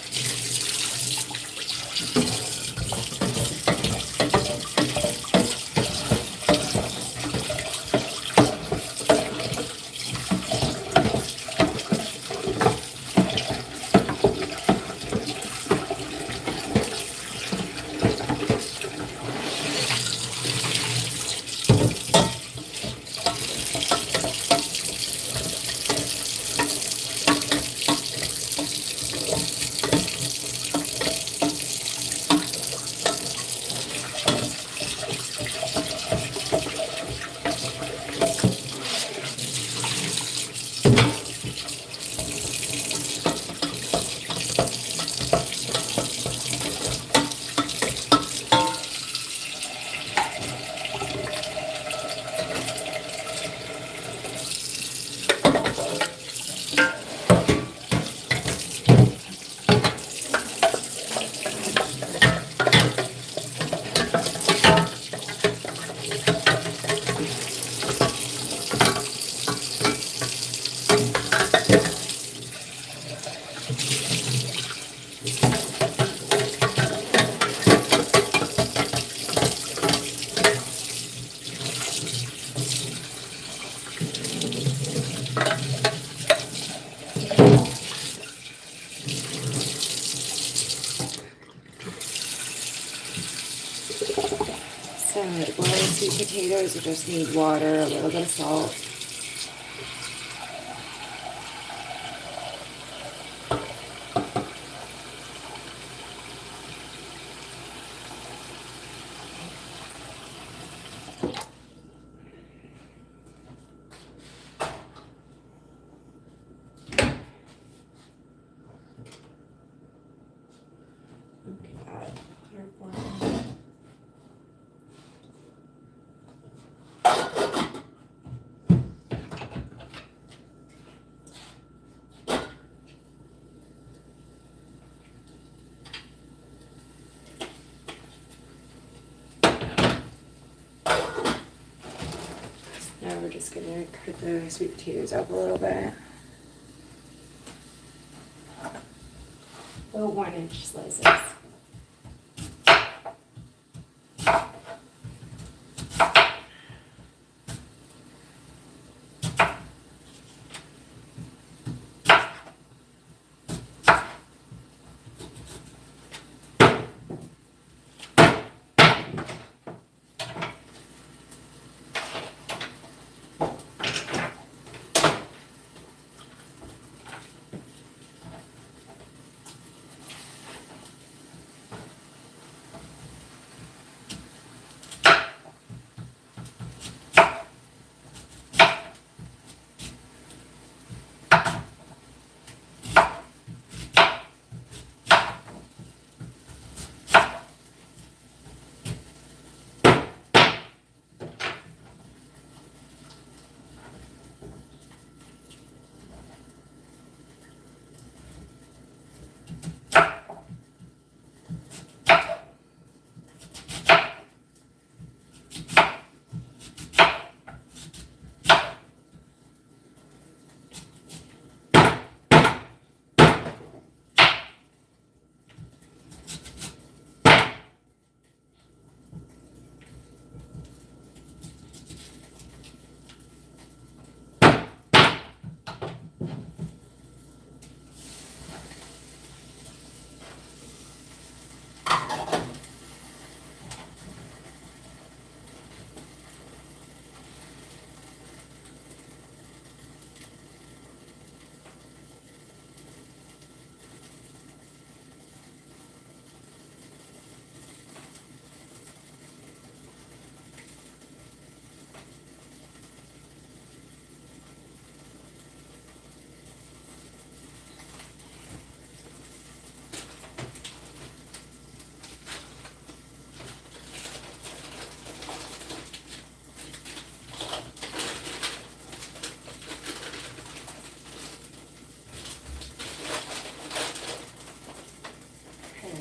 sweet potatoes will just need water, a little bit of salt. Now we're just gonna cut the sweet potatoes up a little bit. Little 1-inch slices.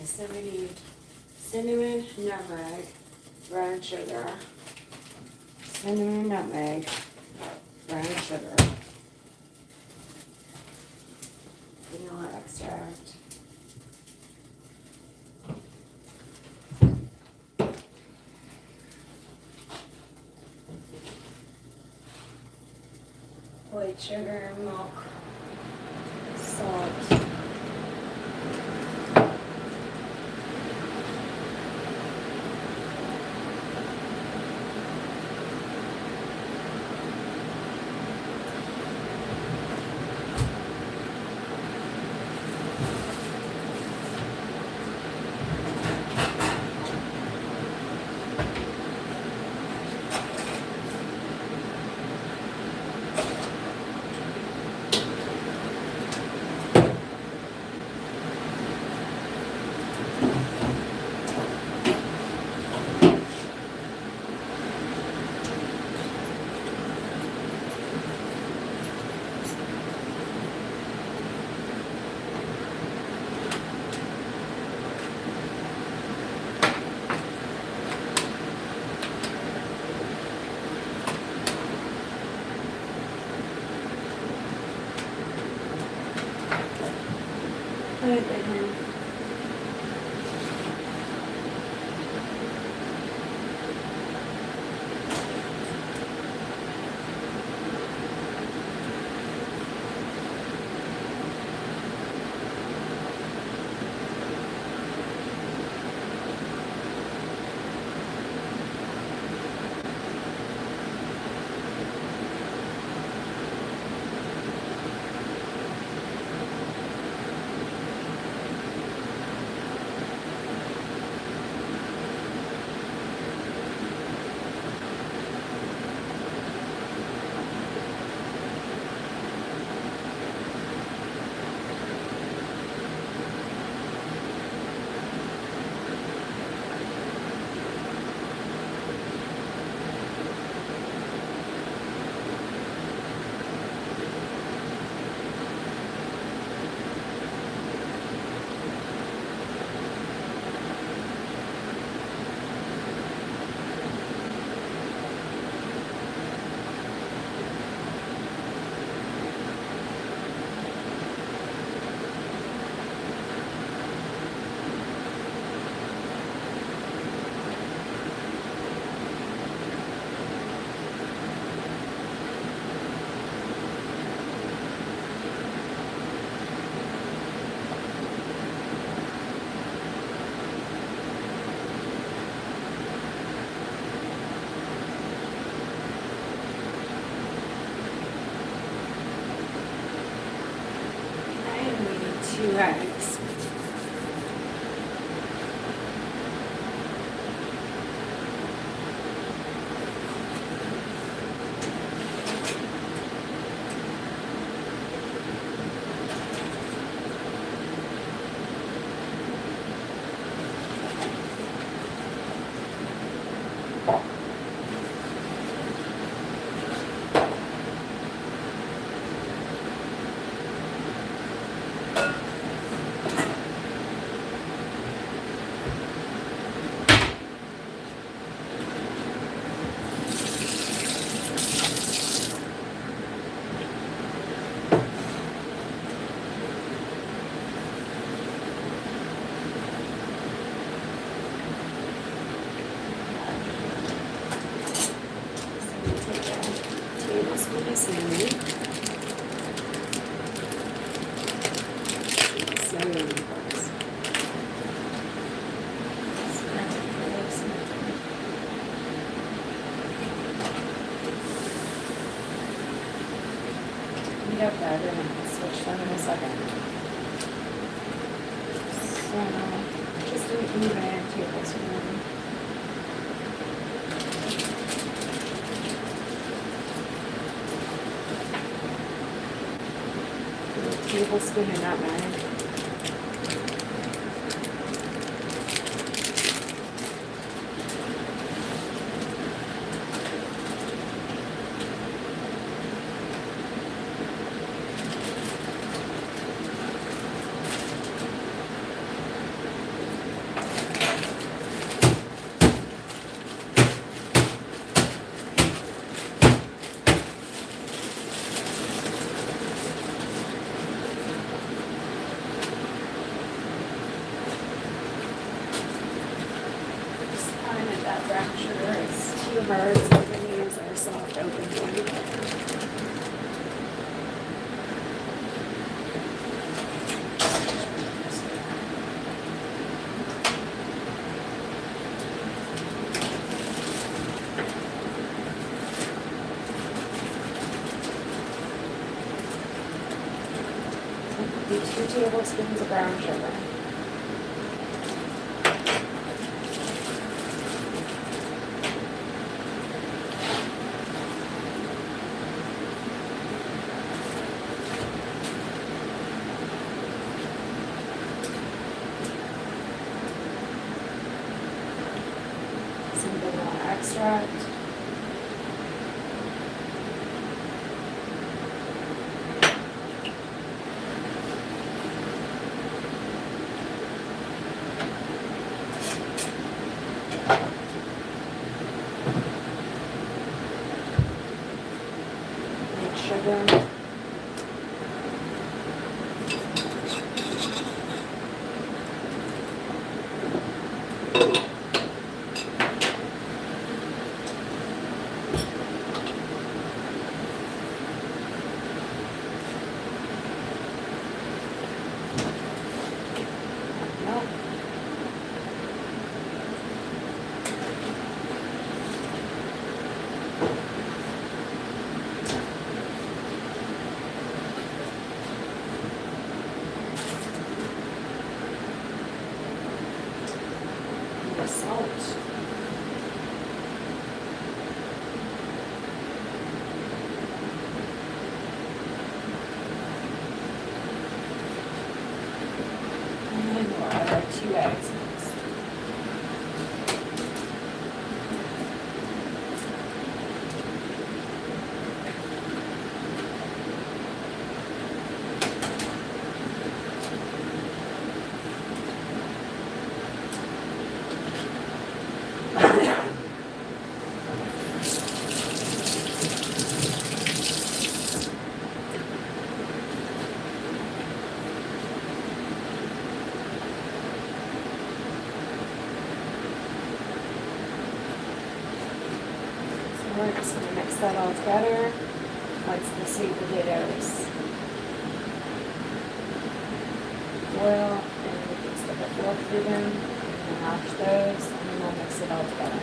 So we need cinnamon, nutmeg, brown sugar, cinnamon, nutmeg, brown sugar, vanilla extract, white sugar, milk, salt, put it in here. 2 eggs. Tablespoon of cinnamon, cinnamon bugs. Heat up that and I'll switch them in a second. So, just an even tablespoon. Tablespoon of nutmeg. That brown sugar is too hard, so we're going to use our soft open one. Be 2 tablespoons of brown sugar. Some vanilla extract. And sugar. Salt. And then we'll add our 2 eggs next. We're just going to mix that all together once the sweet potatoes boil, and we can stick a fork through them and mash those, and then we'll mix it all together.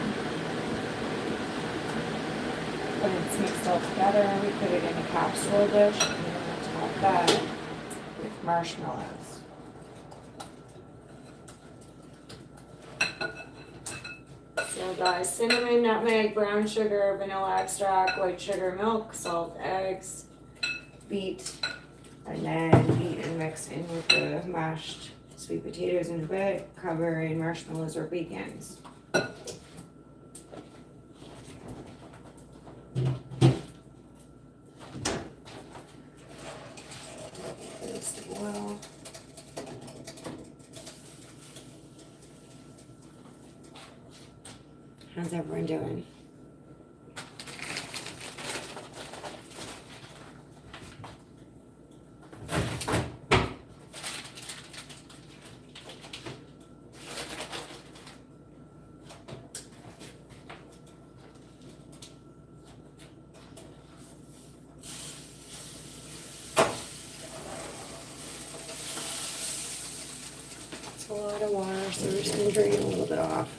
When it's mixed all together, we put it in a casserole dish, and then we'll top that with marshmallows. So guys, cinnamon, nutmeg, brown sugar, vanilla extract, white sugar, milk, salt, eggs, beat, and then beat and mix in with the mashed sweet potatoes in a bit, cover in marshmallows or pecans. This to boil. How's everyone doing? It's a lot of water, so we're just gonna drain a little bit off.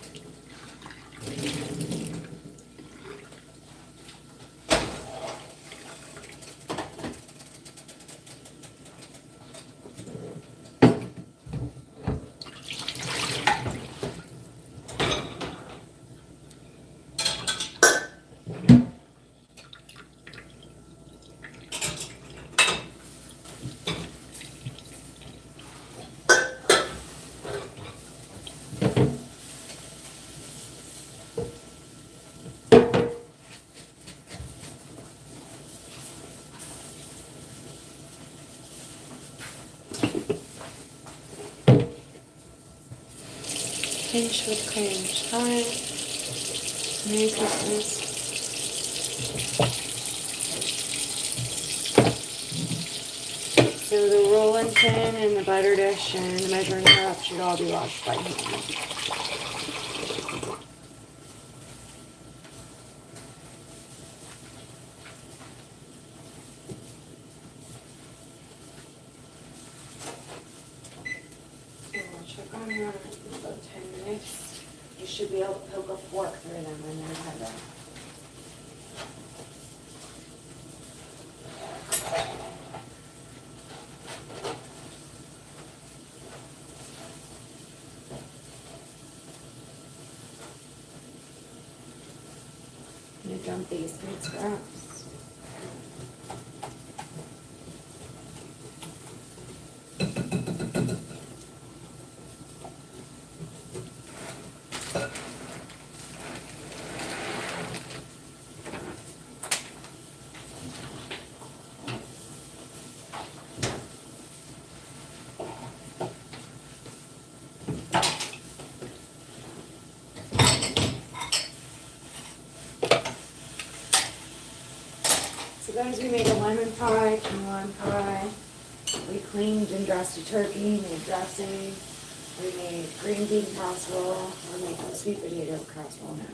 Pinch with cream time. Merry Christmas. So the rolling pin and the butter dish and the measuring cup should all be washed by hand. So we'll check on them in about 10 minutes. You should be able to poke a fork through them when they're tender. I'm gonna dump these food scraps. So guys, we made a lemon pie, key lime pie. We cleaned and dressed a turkey, made dressing. We made green bean casserole. We're making sweet potato casserole now.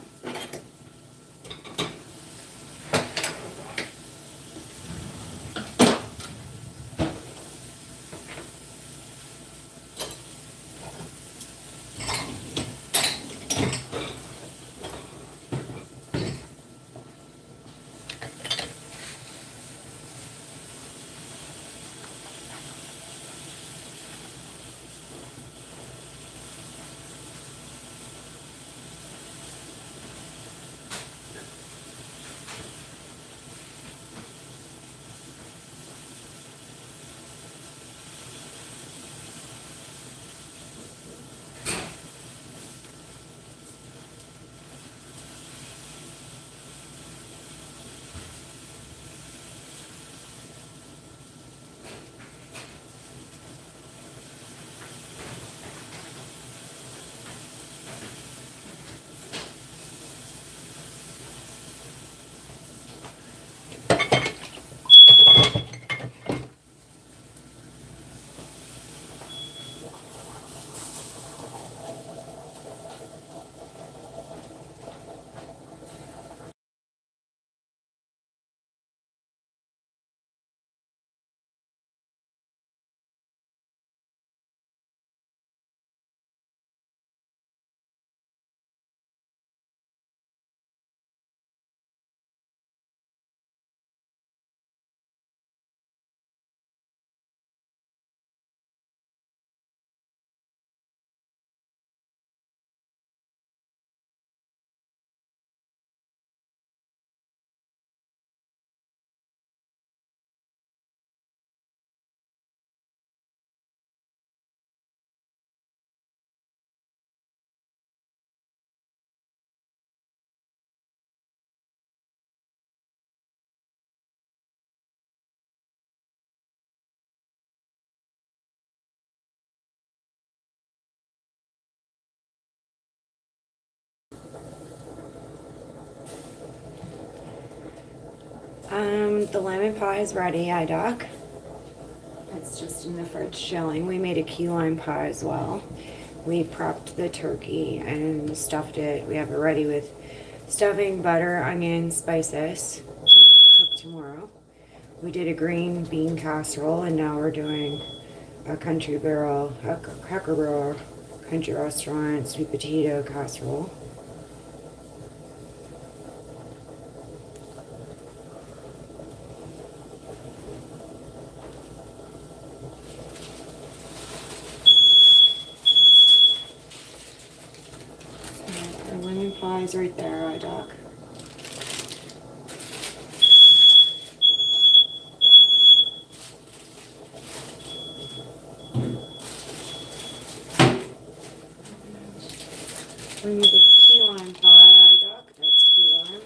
The lemon pie is ready, Doc. It's just in the fridge chilling. We made a key lime pie as well. We prepped the turkey and stuffed it. We have it ready with stuffing, butter, onion, spices to cook tomorrow. We did a green bean casserole, and now we're doing a country barrel, a Cracker Barrel country restaurant sweet potato casserole. Our lemon pie's right there, Doc. We need a key lime pie, Doc. That's key lime.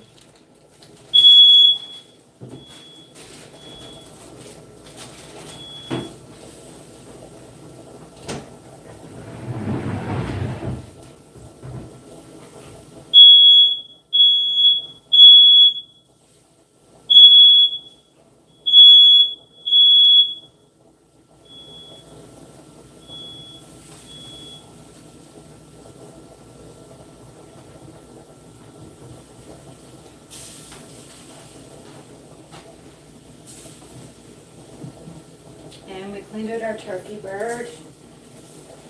And we cleaned out our turkey bird.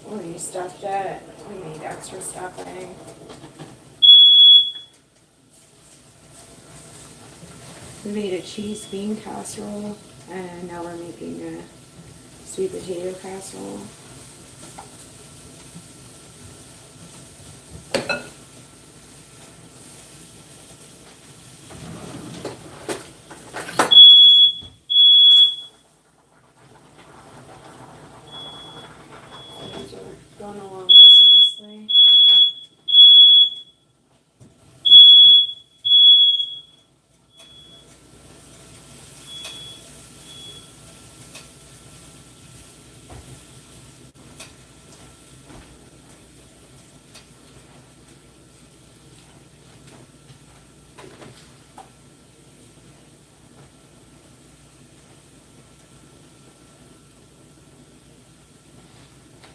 We stuffed it. We made extra stuffing. We made a cheese bean casserole, and now we're making a sweet potato casserole. These are going along just nicely.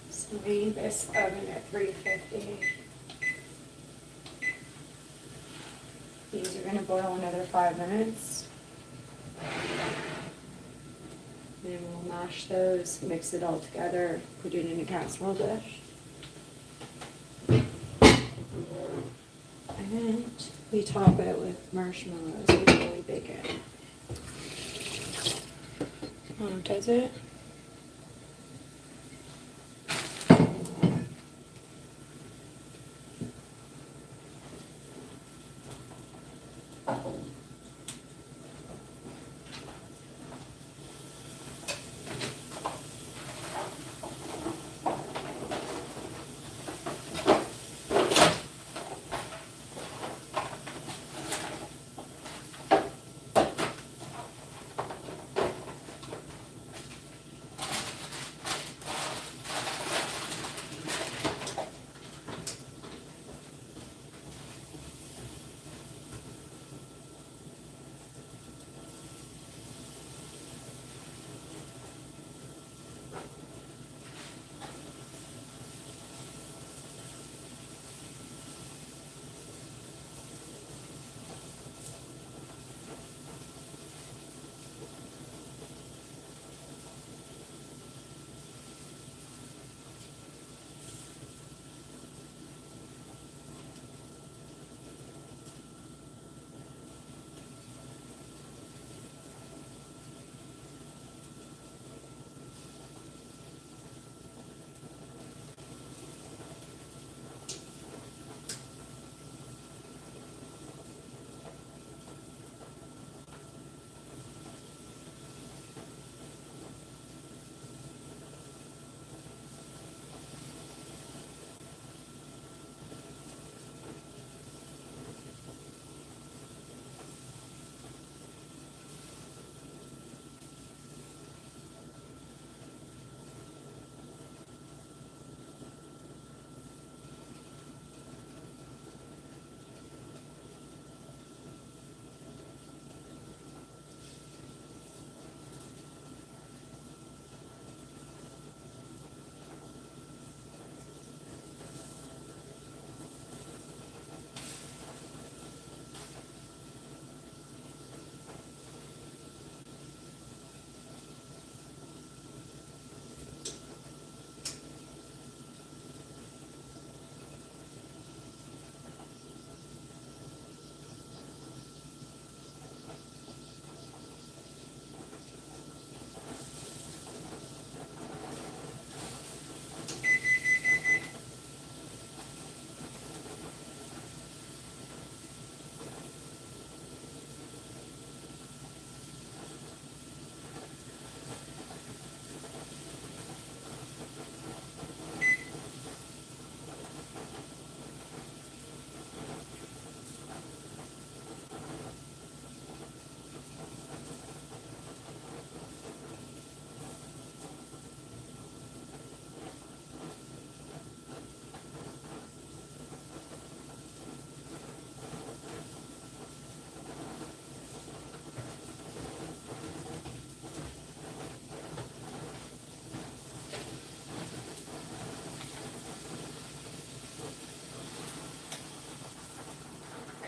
So we need this oven at 350. These are going to boil another 5 minutes. Then we'll mash those, mix it all together, put it in a casserole dish. And we top it with marshmallows with really bacon. Oh, does it?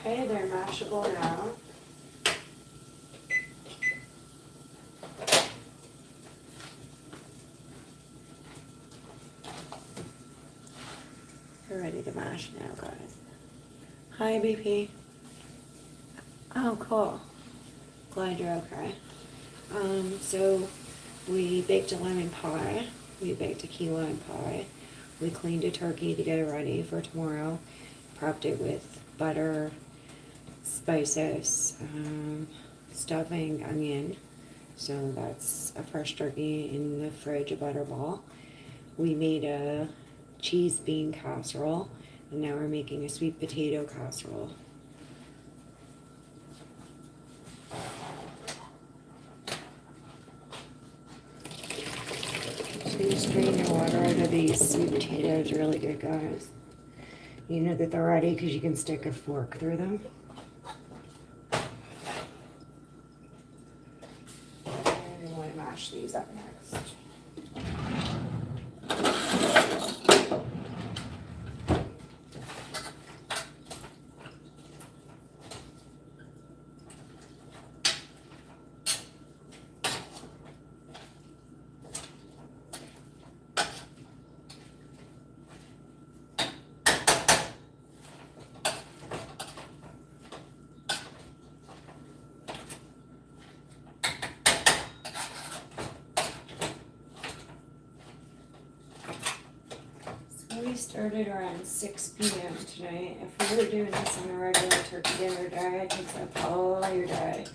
Okay, they're mashable now. We're ready to mash now, guys. Hi, BP. Oh, cool. Glad you're okay. So we baked a lemon pie. We baked a key lime pie. We cleaned a turkey to get it ready for tomorrow. Prepped it with butter, spices, stuffing, onion. So that's a fresh turkey in the fridge, a butterball. We made a cheese bean casserole, and now we're making a sweet potato casserole. So you strain your water out of these sweet potatoes really good, guys. You know that they're ready because you can stick a fork through them. And we want to mash these up next. We started around 6 p.m. tonight. If we were doing this on a regular turkey dinner day, it takes up all your day.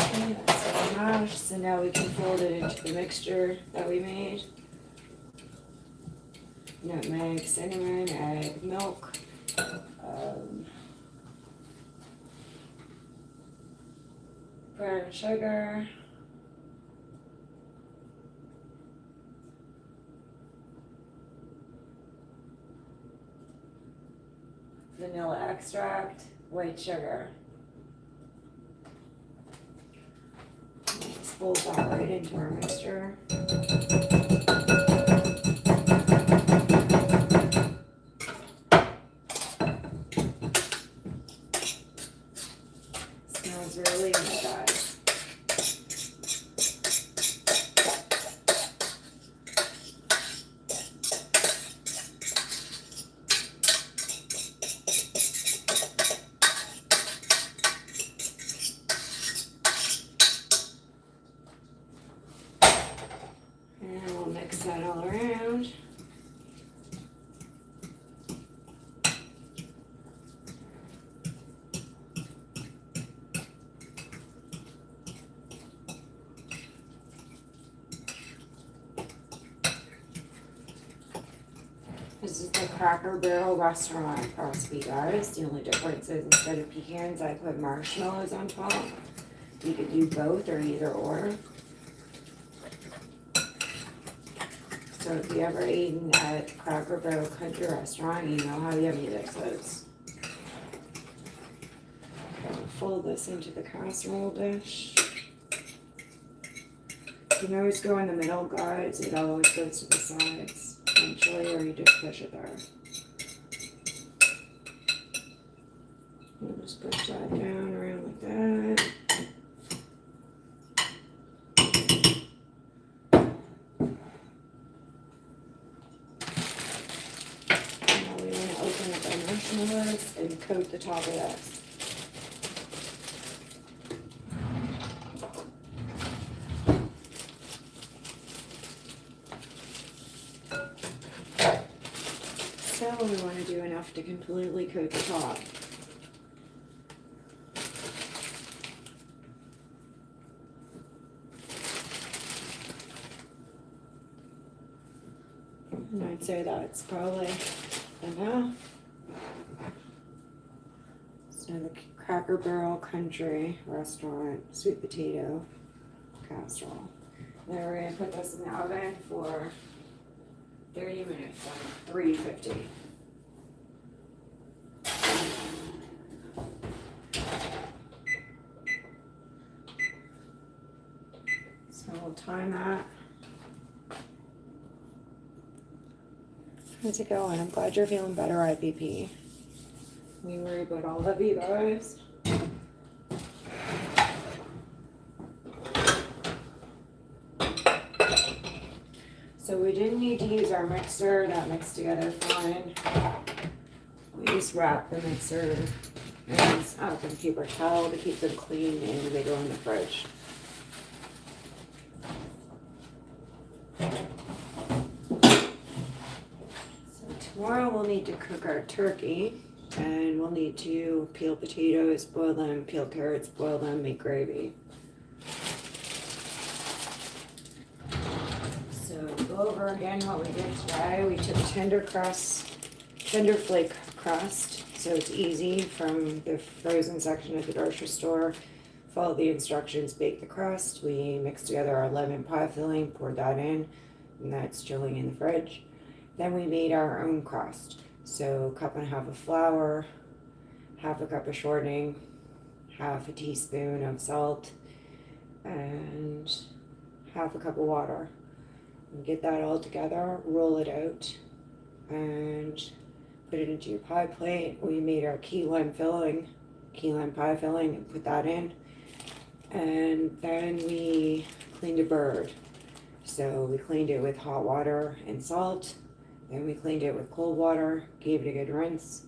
Okay, that's all mashed, so now we can fold it into the mixture that we made. Nutmeg, cinnamon, egg, milk. Brown sugar, vanilla extract, white sugar. Just fold that right into our mixture. Smells really good, guys. And we'll mix that all around. This is the Cracker Barrel restaurant recipe, guys. The only difference is instead of pecans, I put marshmallows on top. You could do both or either or. So if you ever eaten at Cracker Barrel Country Restaurant, you know how yummy this is. Okay, fold this into the casserole dish. You can always go in the middle, guys. It always goes to the sides eventually, or you just push it there. We'll just push that down around like that. Now we want to open up our marshmallows and coat the top of this. So we want to do enough to completely coat the top. And I'd say that's probably enough. So the Cracker Barrel Country Restaurant sweet potato casserole. Then we're going to put this in the oven for 30 minutes on 350. So we'll I'll time that. How's it going? I'm glad you're feeling better, IPP. We worry about all of you guys. So we didn't need to use our mixer. That mixed together fine. We just wrap the mixer ends up in paper towel to keep them clean, and they go in the fridge. Tomorrow we'll need to cook our turkey, and we'll need to peel potatoes, boil them, peel carrots, boil them, make gravy. So go over again what we did today. We took tender flake crust, so it's easy from the frozen section at the grocery store. Follow the instructions, bake the crust. We mixed together our lemon pie filling, poured that in, and that's chilling in the fridge. Then we made our own crust. So 1.5 cups of flour, 1/2 cup of shortening, 1/2 teaspoon of salt, and 1/2 cup of water. And get that all together, roll it out, and put it into your pie plate. We made our key lime pie filling, and put that in. And then we cleaned a bird. So we cleaned it with hot water and salt. Then we cleaned it with cold water, gave it a good rinse.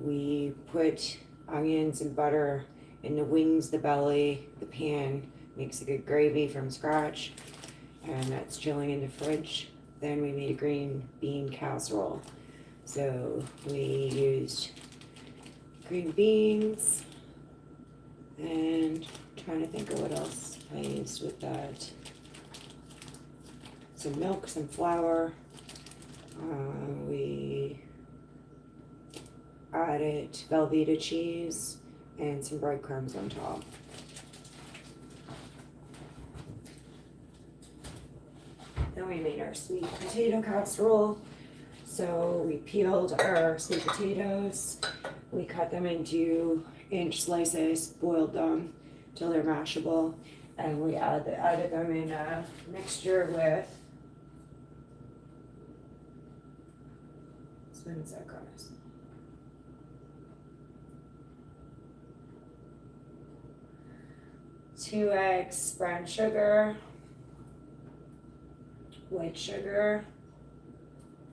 We put onions and butter in the wings, the belly, the pan, makes a good gravy from scratch, and that's chilling in the fridge. Then we made a green bean casserole. So we used green beans, and I'm trying to think of what else I used with that. Some milk, some flour. We added Velveeta cheese and some breadcrumbs on top. Then we made our sweet potato casserole. So we peeled our sweet potatoes. We cut them into inch slices, boiled them till they're mashable, and we added them in a mixture with. When is that, guys? Two eggs, brown sugar, white sugar,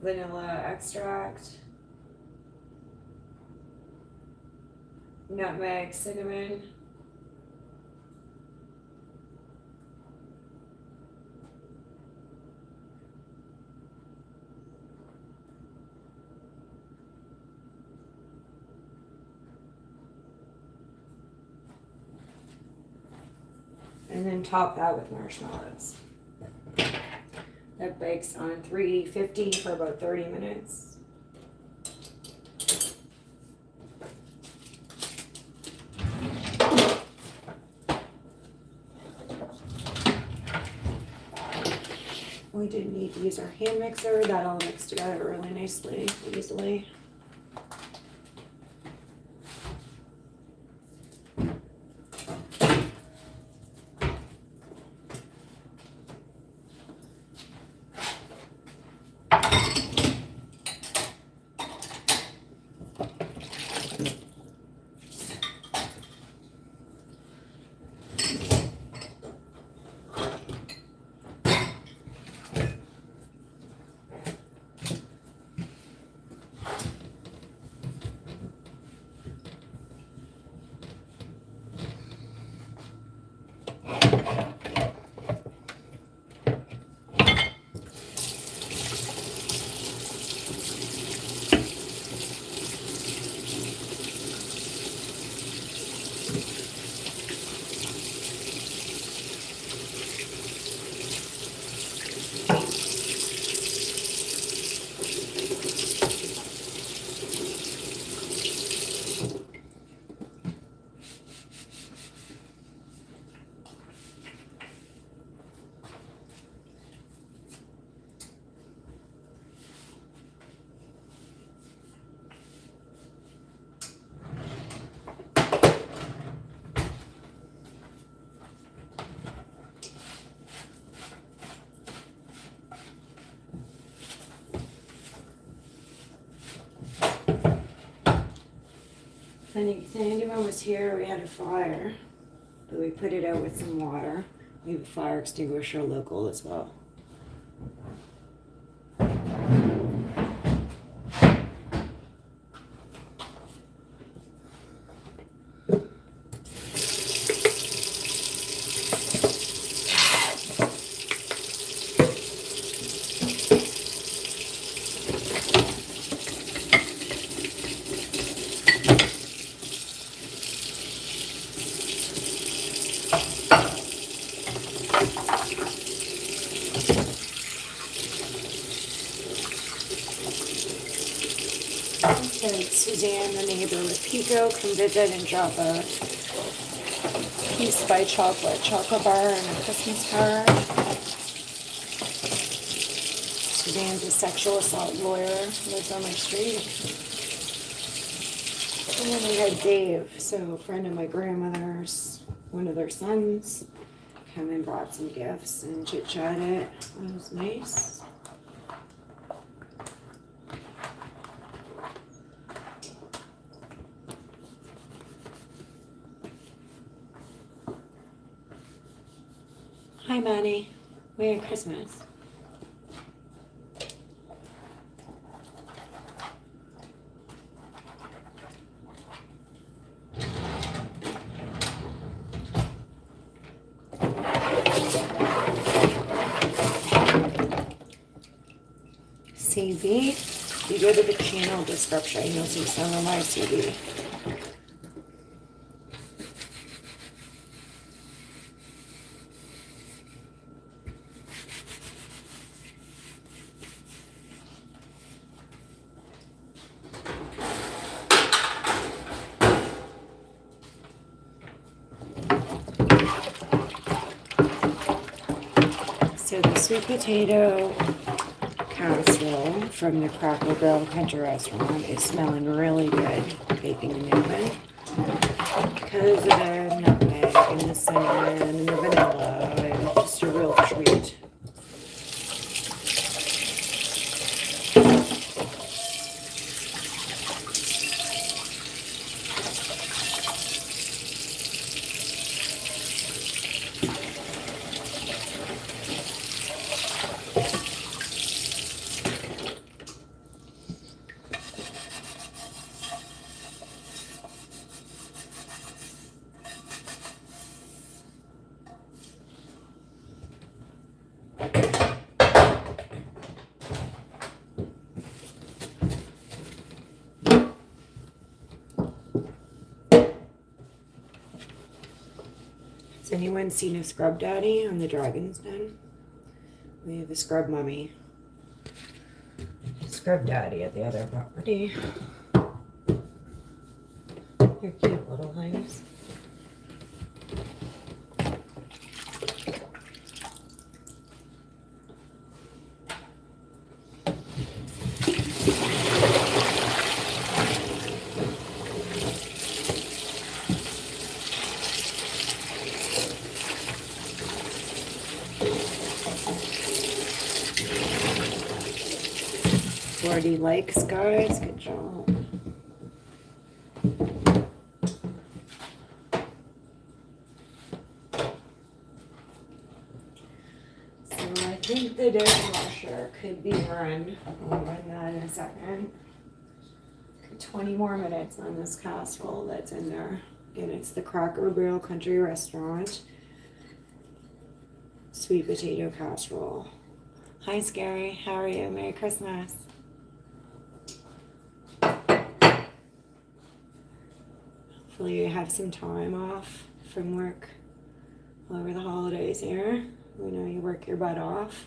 vanilla extract, nutmeg, cinnamon, and then top that with marshmallows. That bakes on 350 for about 30 minutes. We didn't need to use our hand mixer. That all mixed together really nicely, easily. If anyone was here, we had a fire, but we put it out with some water. We have a fire extinguisher local as well. Suzanne, the neighbor with Pico, come visit and drop a Peace by chocolate bar and a Christmas card. Suzanne's a sexual assault lawyer, lives on my street. And then we had Dave, so a friend of my grandmother's, one of their sons, come and brought some gifts and chit-chatted. It was nice. Hi, Manny. Merry Christmas. CV. If you go to the channel description, you'll see some of my CV. So the sweet potato casserole from the Cracker Barrel Country Restaurant is smelling really good, baking in the oven. Because of the nutmeg and the cinnamon and the vanilla, and just a real treat. Has anyone seen a scrub daddy on the Dragon's Den? We have a scrub mummy. Scrub daddy at the other property. They're cute little things. Already likes, guys. Good job. So I think the dishwasher could be run. I'll run that in a second. 20 more minutes on this casserole that's in there. Again, it's the Cracker Barrel Country Restaurant sweet potato casserole. Hi, Scary. How are you? Merry Christmas. Hopefully you have some time off from work over the holidays here. We know you work your butt off.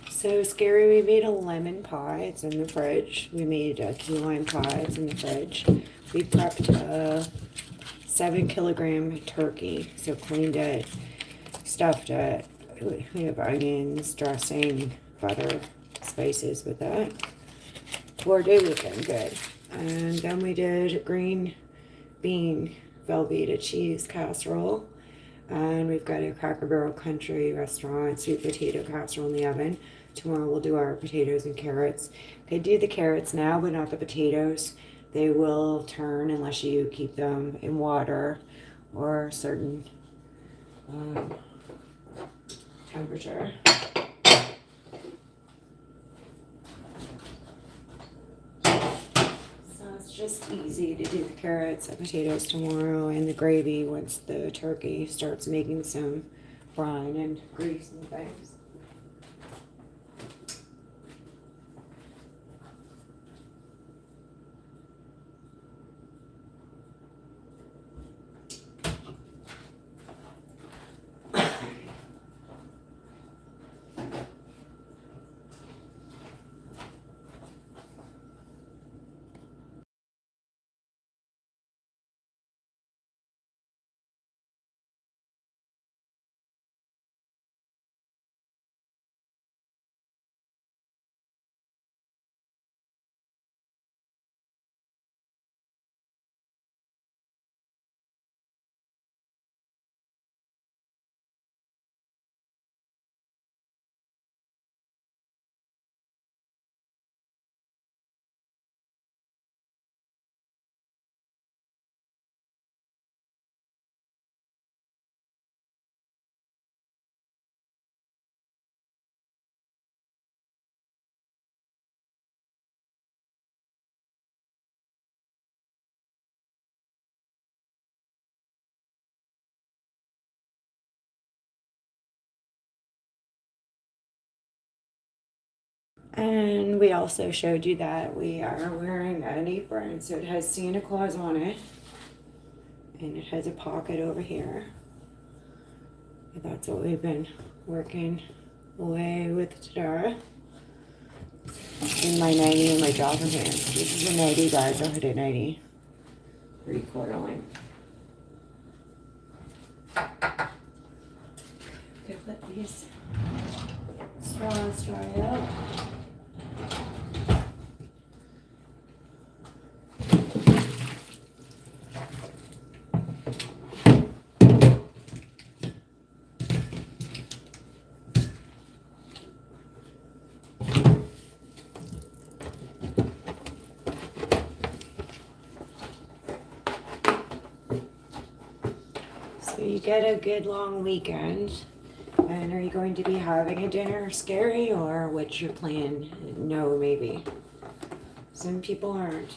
So Scary, we made a lemon pie. It's in the fridge. We made a key lime pie. It's in the fridge. We prepped a 7-kilogram turkey. So cleaned it, stuffed it. We have onions, dressing, butter, spices with that. 4-day weekend, good. And then we did green bean Velveeta cheese casserole. And we've got a Cracker Barrel Country Restaurant sweet potato casserole in the oven. Tomorrow we'll do our potatoes and carrots. I do the carrots now, but not the potatoes. They will turn unless you keep them in water or a certain temperature. So it's just easy to do the carrots and potatoes tomorrow, and the gravy once the turkey starts making some brine and grease and things. And we also showed you that we are wearing an apron, so it has Santa Claus on it, and it has a pocket over here. But that's what we've been working away with today. In my 90 and my jogger pants. This is a 90, guys. I'll hit a 90. 3/4 length. Okay, let these straws dry out. So you get a good long weekend. And are you going to be having a dinner scary, or what's your plan? No, maybe. Some people aren't.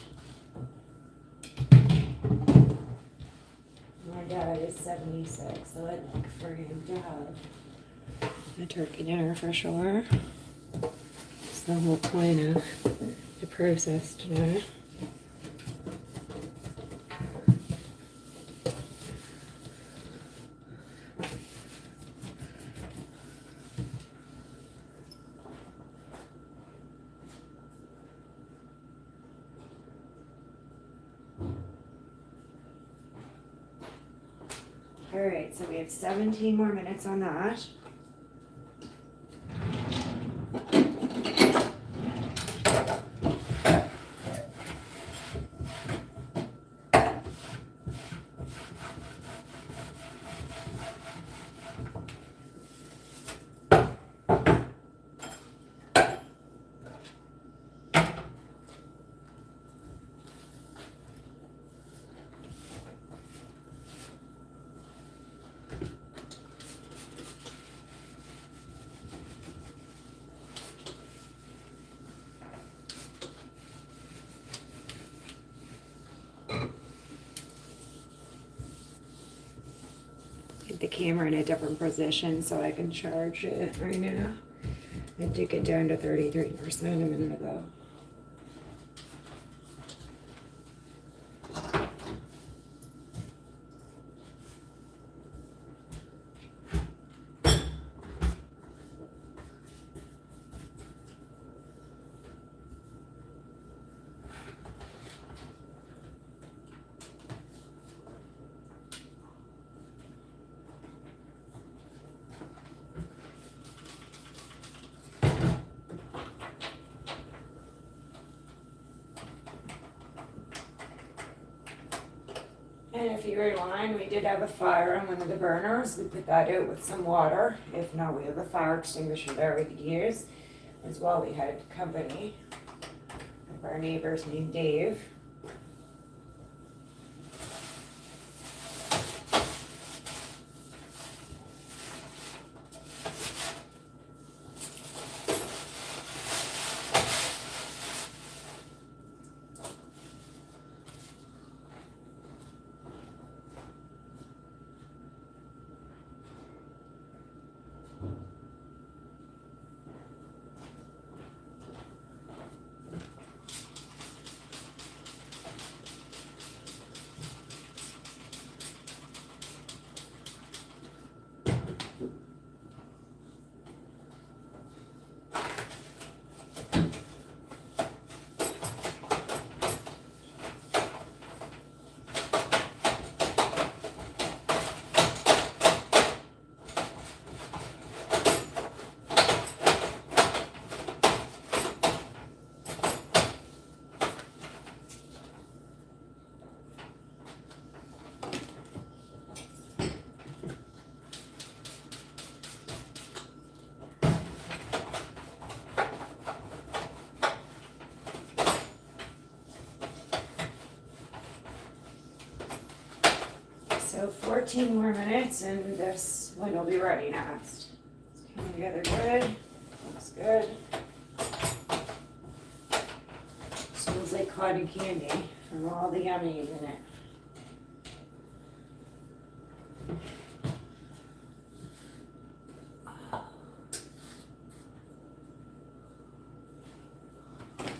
My dad is 76, so I'd like for him to have a turkey dinner for sure. It's the whole point of the process today. All right, so we have 17 more minutes on that. Get the camera in a different position so I can charge it right now. I did get down to 33% a minute ago. And if you rewind, we did have a fire on one of the burners. We put that out with some water. If not, we have a fire extinguisher there we could use. As well, we had company of our neighbors named Dave. So 14 more minutes and this one will be ready next. It's coming together good. Looks good. Smells like cotton candy from all the yummies in it.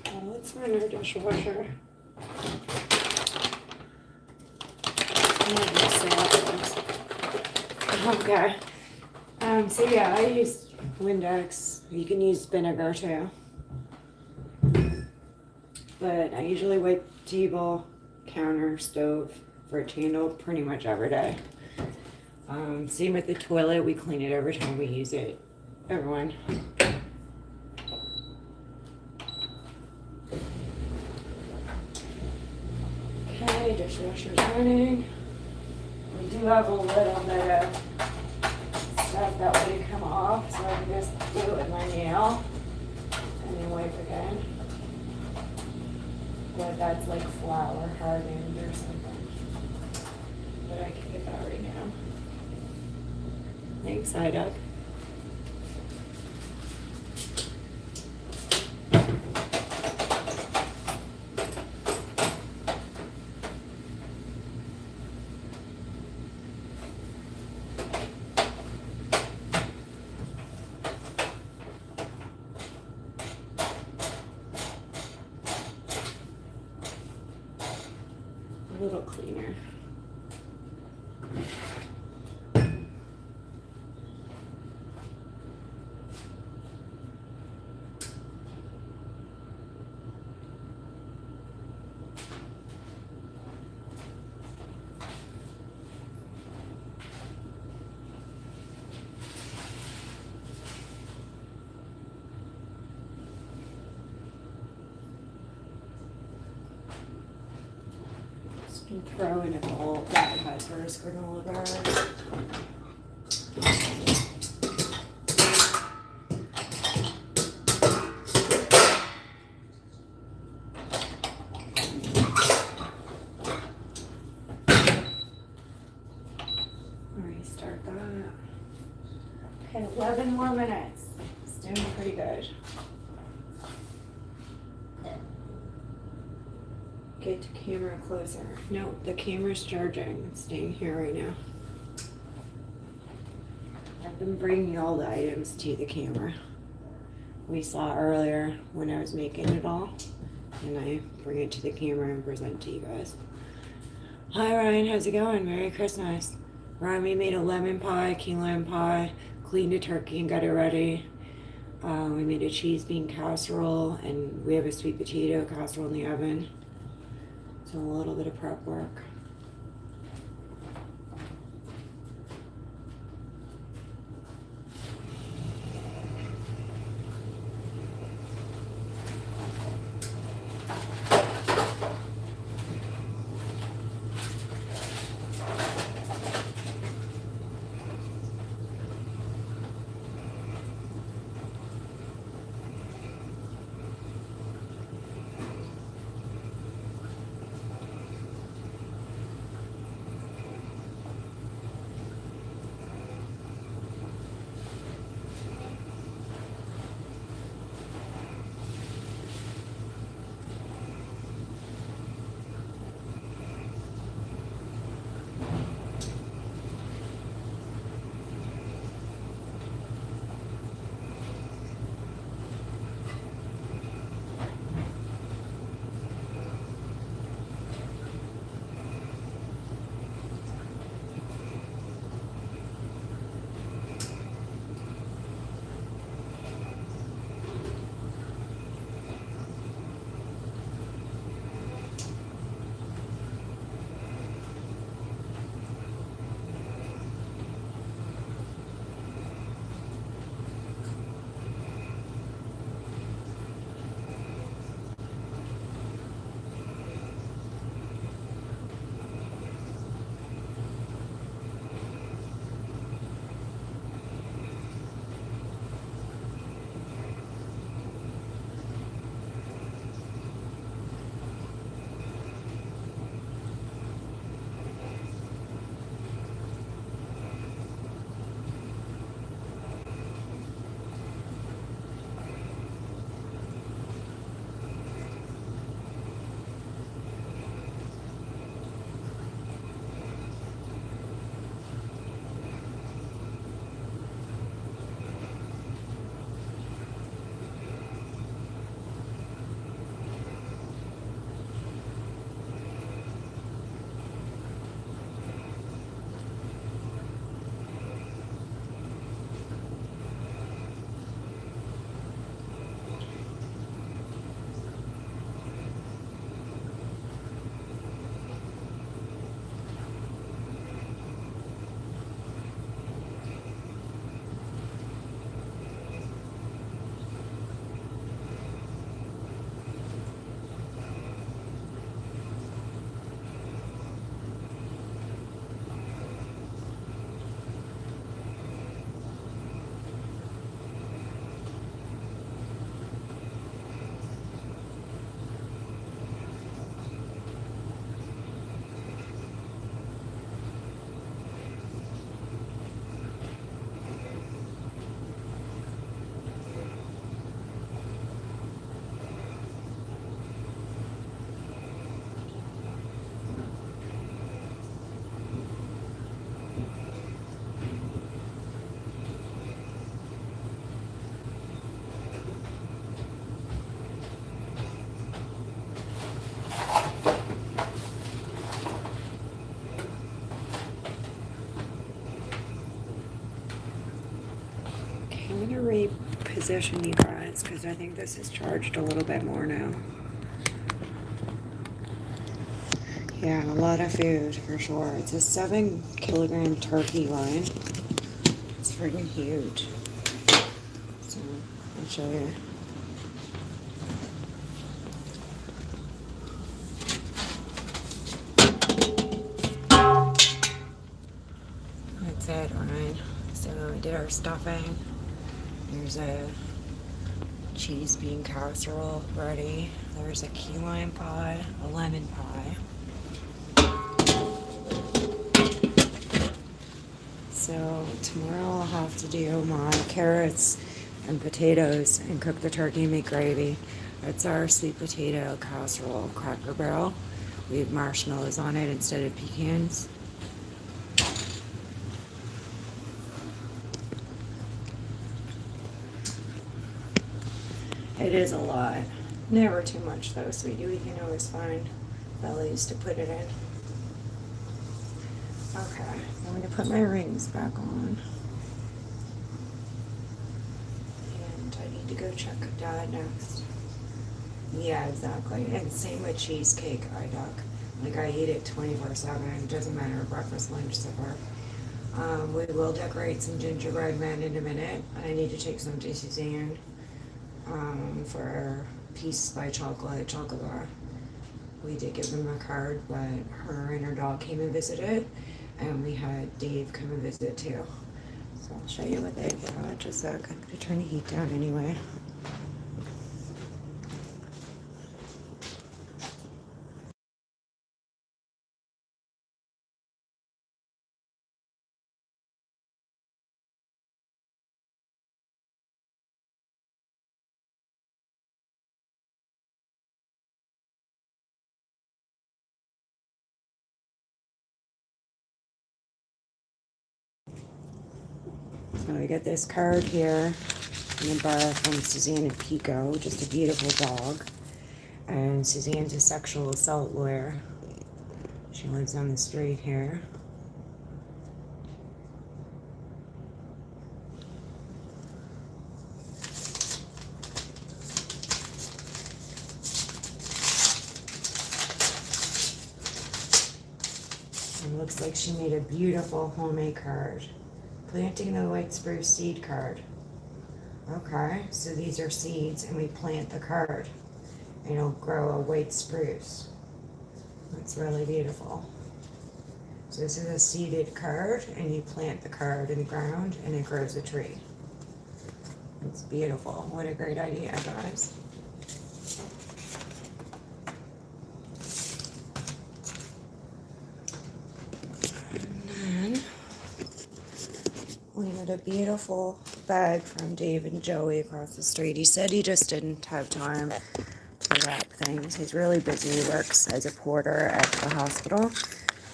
Oh, it's in our dishwasher. Okay. So yeah, I use Windex. You can use vinegar too. But I usually wipe table, counter, stove, fridge handle pretty much every day. Same with the toilet. We clean it every time we use it. Everyone. Okay, dishwasher's running. We do have a little bit of stuff that would come off, so I can just do it with my nail and then wipe again. But that's like flour hardened or something. But I can get that right now. Thanks, Doug. A little cleaner. And throw in a bowl that has first granola bars. Restart that. Okay, 11 more minutes. It's doing pretty good. Get the camera closer. No, the camera's charging. It's staying here right now. I've been bringing all the items to the camera. We saw earlier when I was making it all. And I bring it to the camera and present to you guys. Hi Ryan, how's it going? Merry Christmas. Ryan, we made a lemon pie, key lime pie, cleaned a turkey and got it ready. We made a cheese bean casserole and we have a sweet potato casserole in the oven. So a little bit of prep work. gonna reposition you guys because I think this is charged a little bit more now. Yeah, a lot of food for sure. It's a 7 kilogram turkey line. It's freaking huge. So I'll show you. That's it, alright. So we did our stuffing. There's a cheese bean casserole ready. There's a key lime pie, a lemon pie. So tomorrow I'll have to do my carrots and potatoes and cook the turkey and make gravy. That's our sweet potato casserole Cracker Barrel. We have marshmallows on it instead of pecans. It is a lot. Never too much though, sweetie. We can always find bellies to put it in. Okay, I'm going to put my rings back on. And I need to go check Dad next. Yeah, exactly. And same with cheesecake, I duck. Like I eat it 24/7. It doesn't matter, breakfast, lunch, supper. We will decorate some gingerbread men in a minute. I need to take some to Suzanne for Peace by Chocolate bar. We did give them a card, but her and her dog came and visited. And we had Dave come and visit too. So I'll show you what they brought. Just a sec. I'm going to turn the heat down anyway. So I got this card here in the bar from Suzanne and Pico, just a beautiful dog. And Suzanne's a sexual assault lawyer. She lives on the street here. And looks like she made a beautiful homemade card. Planting the white spruce seed card. Okay, so these are seeds and we plant the card. And it'll grow a white spruce. That's really beautiful. So this is a seeded card and you plant the card in the ground and it grows a tree. It's beautiful. What a great idea, guys. And then we got a beautiful bag from Dave and Joey across the street. He said he just didn't have time to wrap things. He's really busy. He works as a porter at the hospital.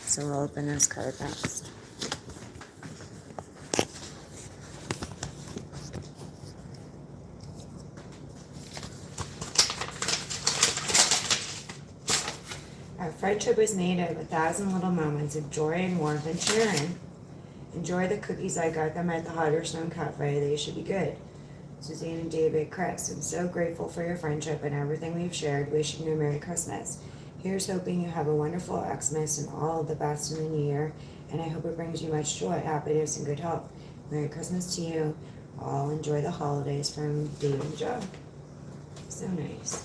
So we'll open this card next. Our friendship was made of 1,000 little moments of joy and warmth and sharing. Enjoy the cookies. I got them at the Hotterstone Cafe. They should be good. Suzanne and David, Chris, I'm so grateful for your friendship and everything we've shared. Wishing you a Merry Christmas. Here's hoping you have a wonderful Xmas and all of the best in the new year. And I hope it brings you much joy, happiness, and good health. Merry Christmas to you. All enjoy the holidays from Dave and Joe. So nice.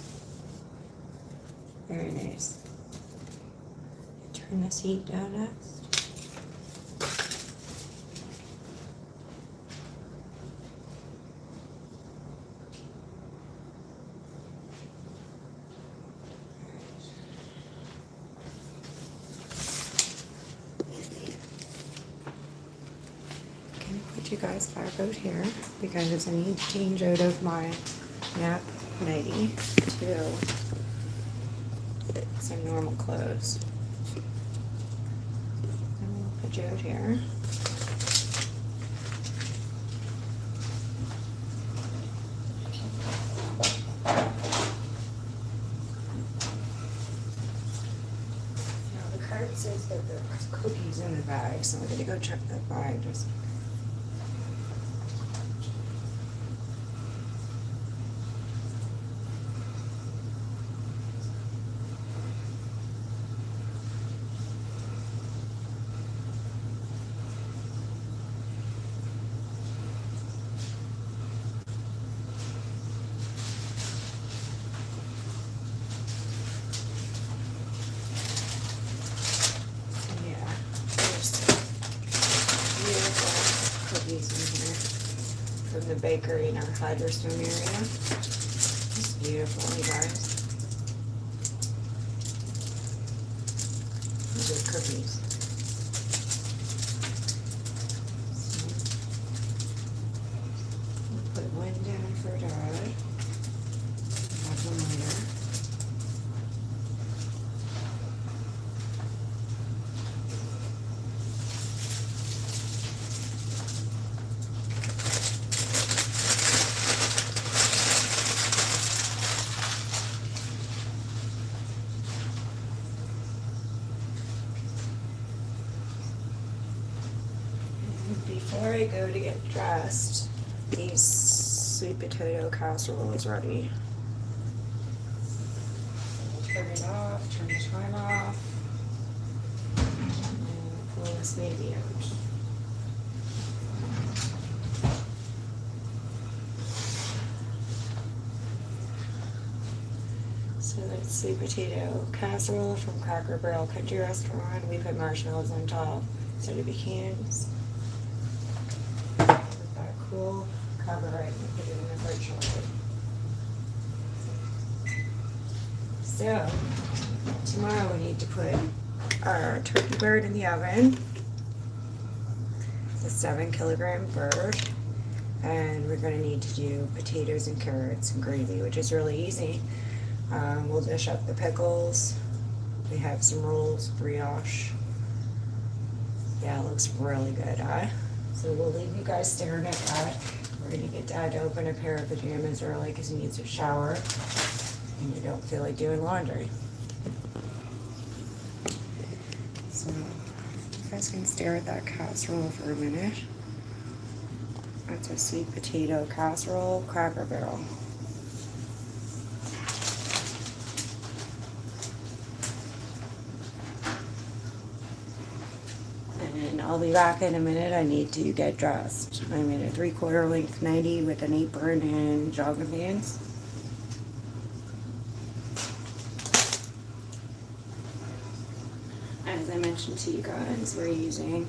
Very nice. Turn this heat down next. You guys back out here because I need to change out of my nap nightie to some normal clothes. And we'll put you out here. Now the card says that there's cookies in the bag, so I'm gonna go check that bag just. from the bakery in our Hyderstone area. It's beautiful, you guys. These are cookies. So, we'll put one down for Dad. Have one later. Before I go to get dressed, these sweet potato casserole is ready. We'll turn it off, turn the time off, and pull this baby out. So that's sweet potato casserole from Cracker Barrel Country Restaurant. We put marshmallows on top instead of pecans. Cool, cover it and put it in the fridge shortly. So, tomorrow we need to put our turkey bird in the oven. It's a 7-kilogram bird. And we're going to need to do potatoes and carrots and gravy, which is really easy. We'll dish up the pickles. We have some rolls, brioche. Yeah, it looks really good, huh? So we'll leave you guys staring at that. We're gonna get Dad to open a pair of pajamas early because he needs a shower and you don't feel like doing laundry. So you guys can stare at that casserole for a minute. That's a sweet potato casserole, Cracker Barrel. And I'll be back in a minute. I need to get dressed. I'm in a 3/4 length nightie with an apron and jogging pants. As I mentioned to you guys, we're using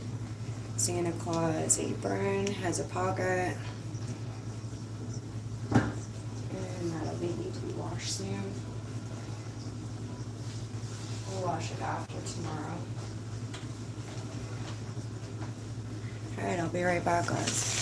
Santa Claus apron, has a pocket, and that'll be need to be washed soon. We'll wash it after tomorrow. Alright, I'll be right back, guys.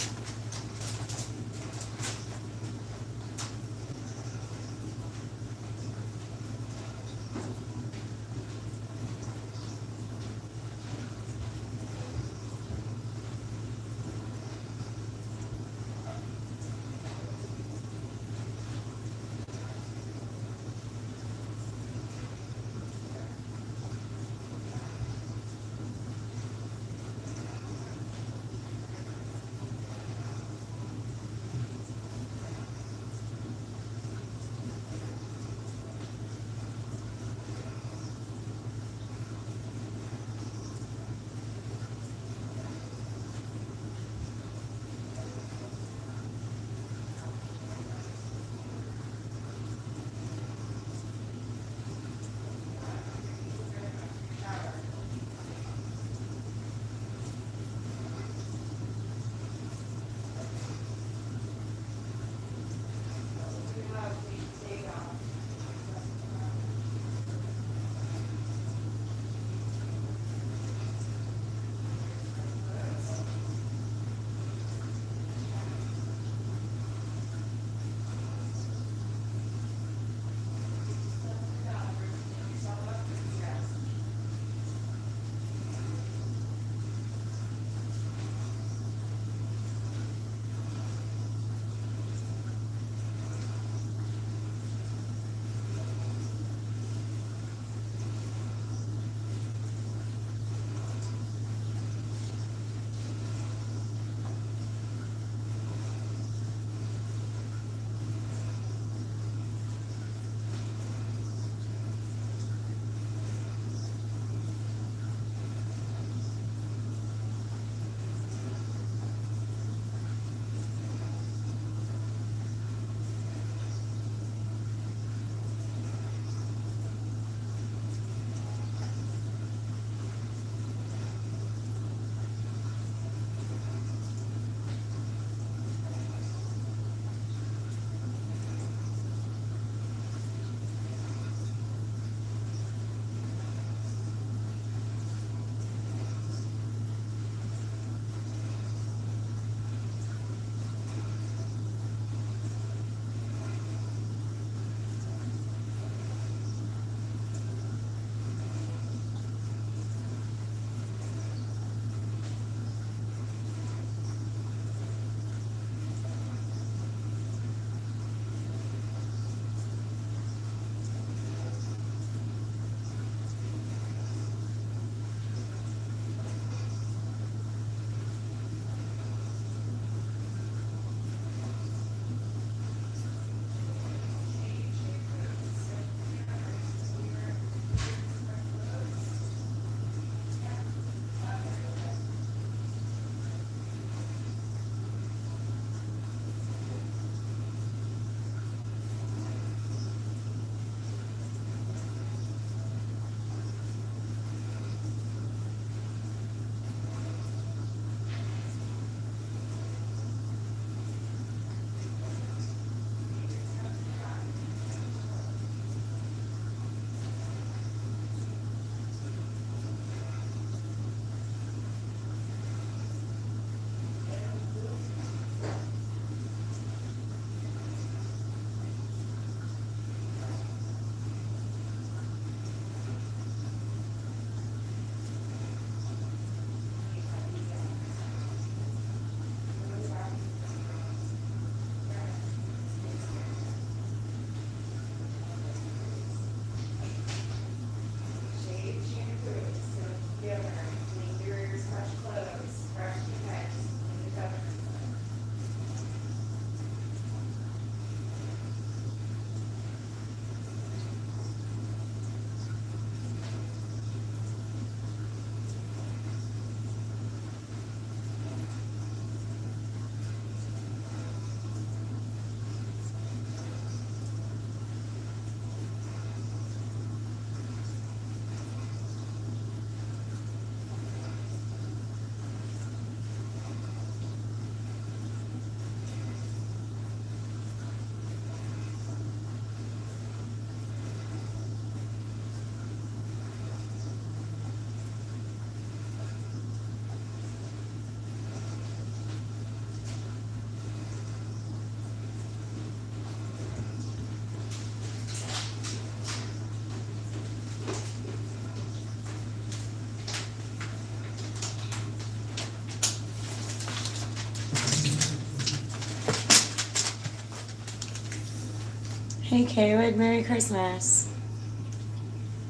Hey Kaywood, Merry Christmas.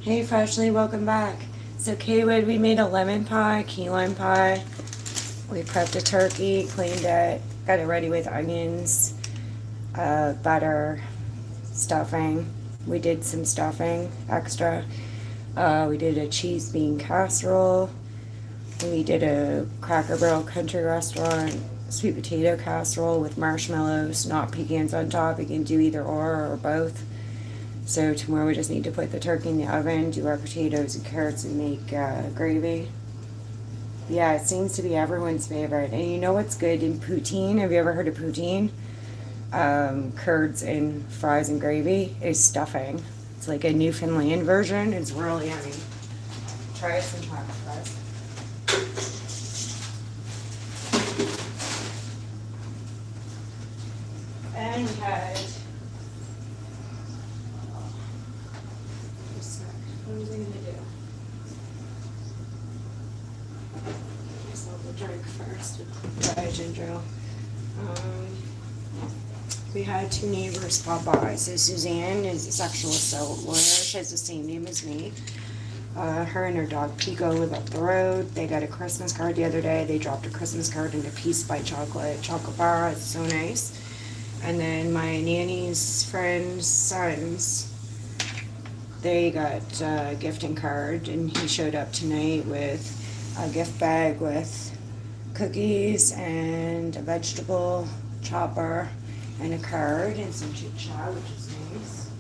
Hey Freshly, welcome back. So Kaywood, we made a lemon pie, key lime pie. We prepped a turkey, cleaned it, got it ready with onions, butter, stuffing. We did some stuffing extra. We did a cheese bean casserole. We did a Cracker Barrel country restaurant sweet potato casserole with marshmallows, not pecans on top. You can do either or both. So tomorrow we just need to put the turkey in the oven, do our potatoes and carrots, and make gravy. Yeah, it seems to be everyone's favorite. And you know what's good in poutine? Have you ever heard of poutine? Curds and fries and gravy is stuffing. It's like a Newfoundland version. It's really yummy. Try it sometime, guys. And we had. What was I gonna do? Get myself a drink first. Try ginger ale. We had two neighbors pop by. So Suzanne is a sexual assault lawyer. She has the same name as me. Her and her dog Pico live up the road. They got a Christmas card the other day. They dropped a Christmas card in a Peace by chocolate bar. It's so nice. And then my nanny's friend's sons, they got a gifting card, and he showed up tonight with a gift bag with cookies and a vegetable chopper and a card and some chit chat, which is nice.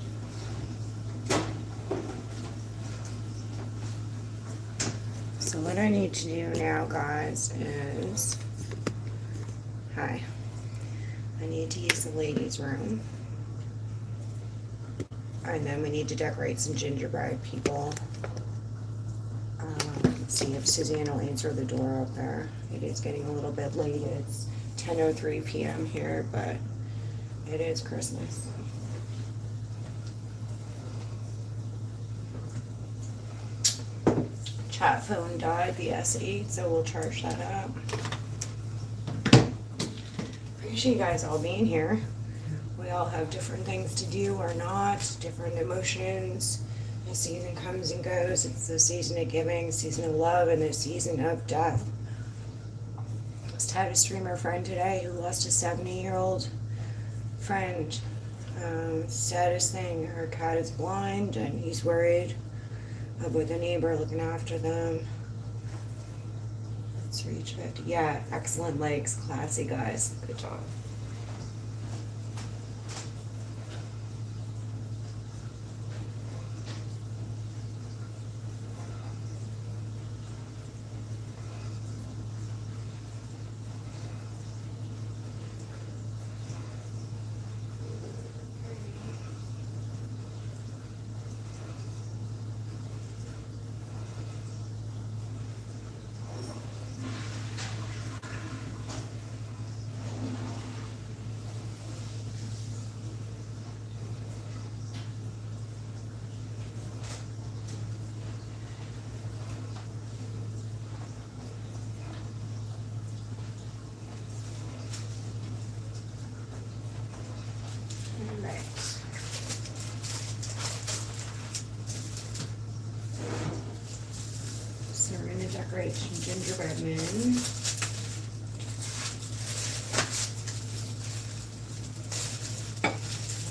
So what I need to do now, guys, is I need to use the ladies' room. And then we need to decorate some gingerbread, people. See if Suzanne will answer the door up there. It is getting a little bit late. It's 10:03 p.m. here, but it is Christmas. Chat phone died, the S8, so we'll charge that up. Appreciate you guys all being here. We all have different things to do or not, different emotions. The season comes and goes. It's the season of giving, season of love, and the season of death. Just had a streamer friend today who lost a 70-year-old friend. Saddest thing, her cat is blind, and he's worried about the neighbor looking after them. Let's reach 50. Yeah, excellent legs. Classy, guys. Good job. So we're going to decorate some gingerbread men.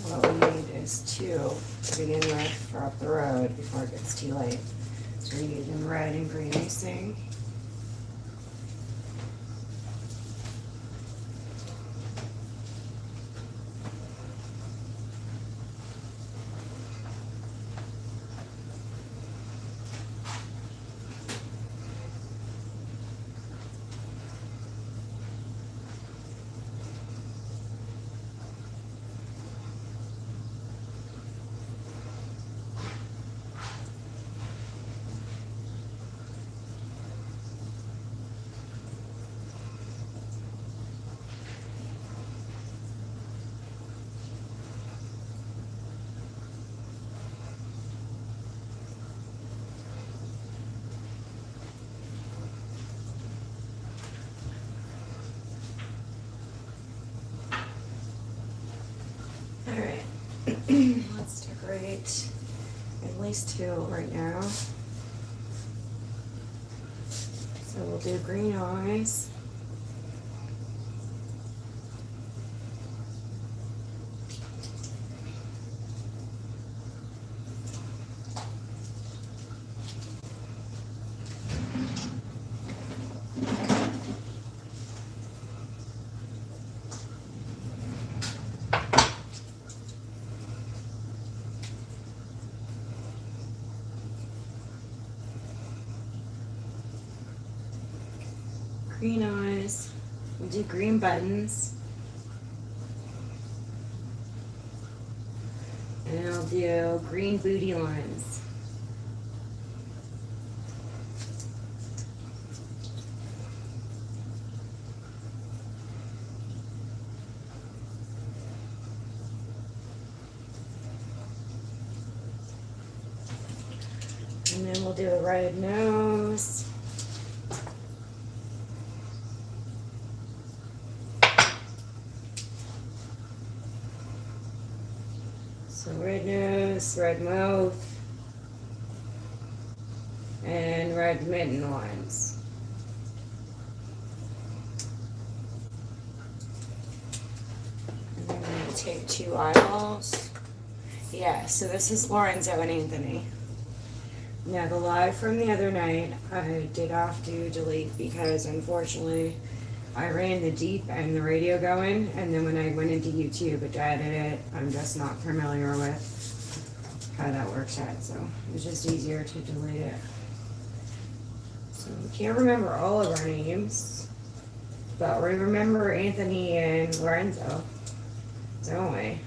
What we need is two to begin with for up the road before it gets too late. So we're using red and green icing. light. At least 2 right now. So we'll do green eyes. Green eyes. We'll do green buttons. And I'll do green booty lines. And then we'll do a red nose. So red nose, red mouth, and red mitten lines. And then I'm going to take 2 eyeballs. Yeah, so this is Lorenzo and Anthony. Now the live from the other night, I did have to delete because unfortunately I ran the deep and the radio going, and then when I went into YouTube to edit it, I'm just not familiar with how that works out, so it's just easier to delete it. So we can't remember all of our names, but we remember Anthony and Lorenzo, don't we?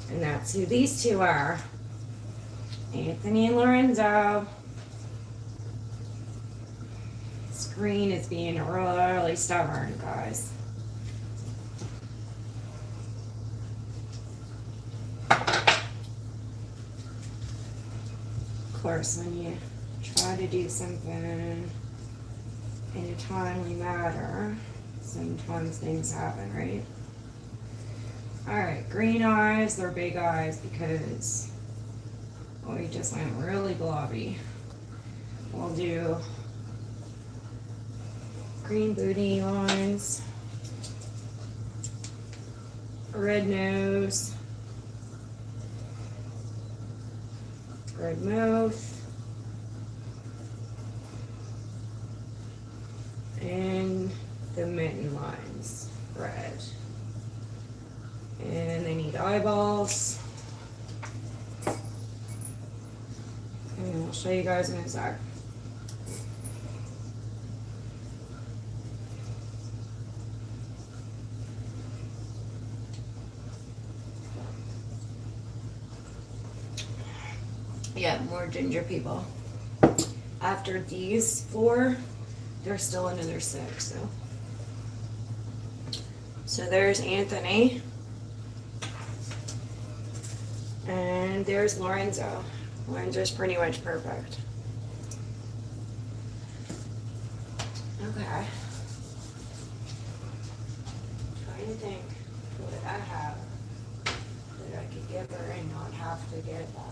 And that's who these 2 are. Anthony and Lorenzo. Screen is being really stubborn, guys. Of course, when you try to do something in a timely manner, sometimes things happen, right? Alright, green eyes, they're big eyes because we just went really blobby. We'll do green booty lines, red nose, red mouth, and the mitten lines, red. And they need eyeballs. And I'll show you guys in a sec. Yeah, more ginger people. After these 4, there's still another 6, so. So there's Anthony. And there's Lorenzo. Lorenzo's pretty much perfect. Okay. Trying to think what I have that I could give her and not have to get that.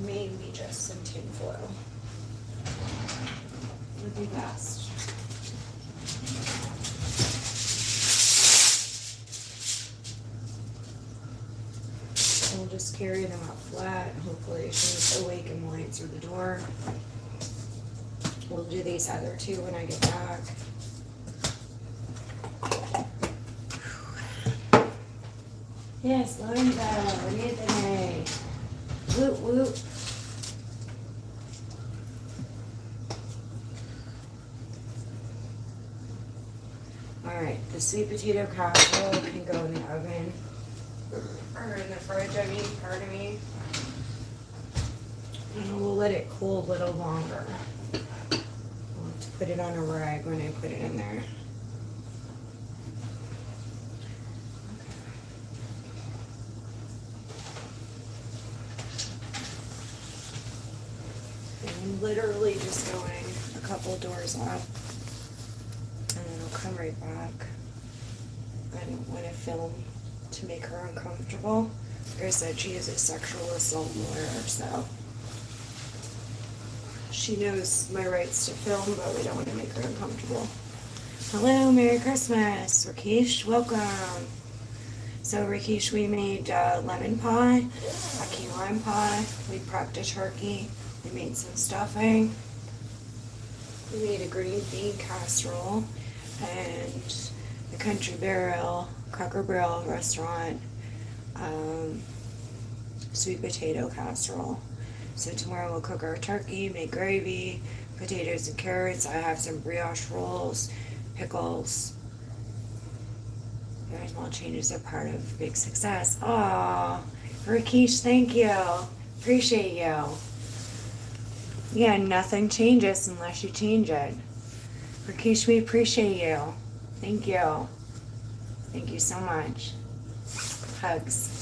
Maybe just some tinfoil would be best. We'll just carry them up flat. Hopefully she's awake and will answer the door. We'll do these other 2 when I get back. Yes, Lorenzo, Anthony. Whoop, whoop. Alright, the sweet potato casserole can go in the oven. Or in the fridge, I mean, pardon me. And we'll let it cool a little longer. I'll have to put it on a rag when I put it in there. I'm literally just going a couple doors up, and then I'll come right back. I don't want to film to make her uncomfortable. Like I said, she is a sexual assault lawyer, so she knows my rights to film, but we don't want to make her uncomfortable. Hello, Merry Christmas, Rakesh, welcome. So Rakesh, we made lemon pie, a key lime pie, we prepped a turkey, we made some stuffing, we made a green bean casserole, and the Country Barrel, Cracker Barrel restaurant, sweet potato casserole. So tomorrow we'll cook our turkey, make gravy, potatoes and carrots. I have some brioche rolls, pickles. Very small changes are part of big success. Aw, Rakesh, thank you. Appreciate you. Yeah, nothing changes unless you change it. Rakesh, we appreciate you. Thank you. Thank you so much. Hugs.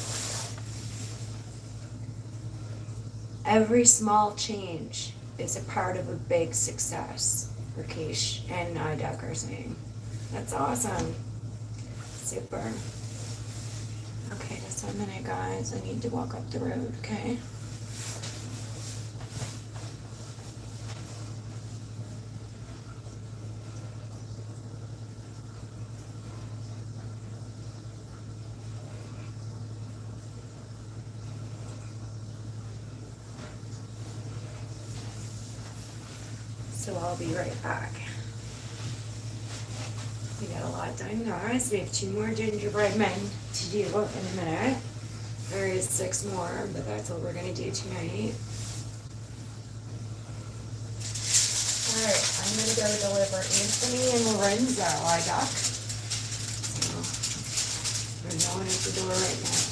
Every small change is a part of a big success, Rakesh and Doc are saying. That's awesome. Super. Okay, just 1 minute, guys. I need to walk up the road, okay? So I'll be right back. We got a lot done, guys. We have 2 more gingerbread men to do in a minute. There is 6 more, but that's what we're going to do tonight. Alright, I'm going to go deliver Anthony and Lorenzo, Doc. So, we're going at the door right now.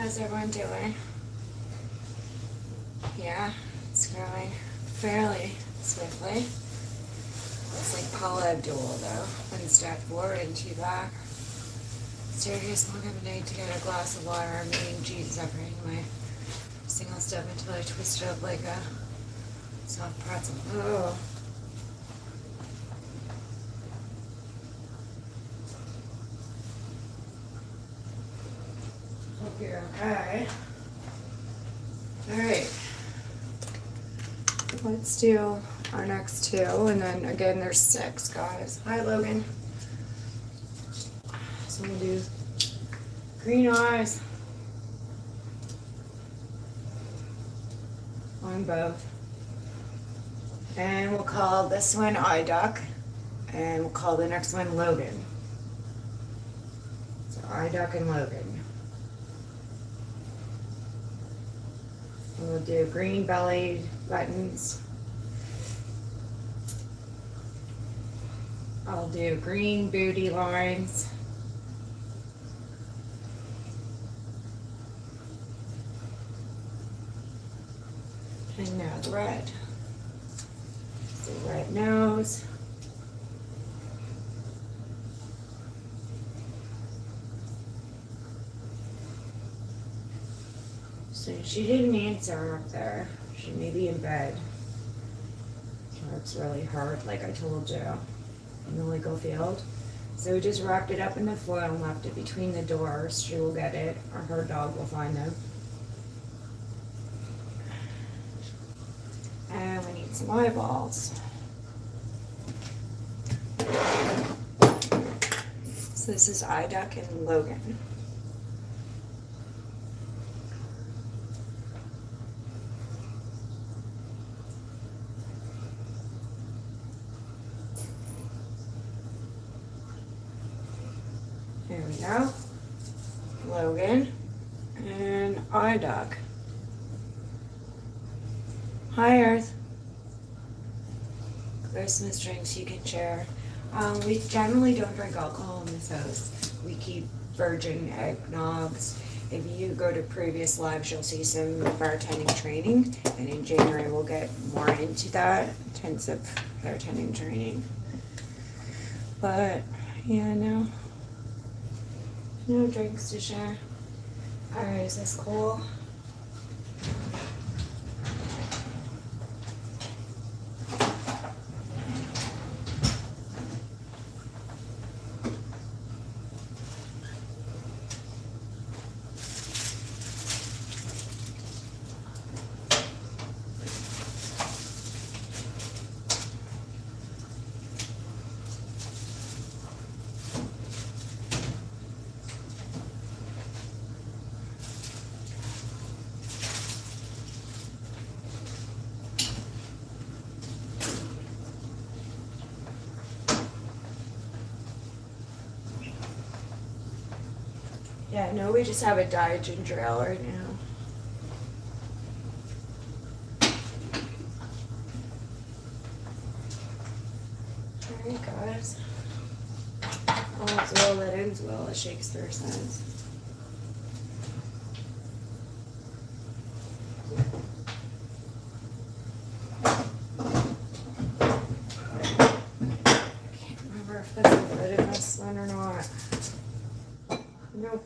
How's everyone doing? Yeah, it's going fairly swiftly. It's like Paula Abdul though. One step forward and two back. Serious long lemonade to get a glass of water. I'm eating cheese separating my single step until I twist it up like a soft pretzel. Oh. Hope you're okay. Alright. Let's do our next two, and then again there's 6 guys. Hi Logan. So we'll do green eyes on both. And we'll call this one Eye Duck, and we'll call the next one Logan. So Eye Duck and Logan. And we'll do green bellied buttons. I'll do green booty lines. And now the red. So red nose. So she didn't answer up there. She may be in bed. It's really hard, like I told you, in the legal field. So we just wrapped it up in the foil and left it between the doors. She will get it, or her dog will find them. And we need some eyeballs. So this is Eye Duck and Logan. There we go. Logan and Eye Duck. Hi Earth. Christmas drinks you can share. We generally don't drink alcohol in this house. We keep virgin eggnogs. If you go to previous lives, you'll see some bartending training, and in January we'll get more into that intensive bartending training. But yeah, no drinks to share. All right, is this cool? Yeah, no, we just have a dyed ginger ale right now. Alright, guys. All's well that ends well, as Shakespeare says. Can't remember if that's a bit in this one or not. Nope.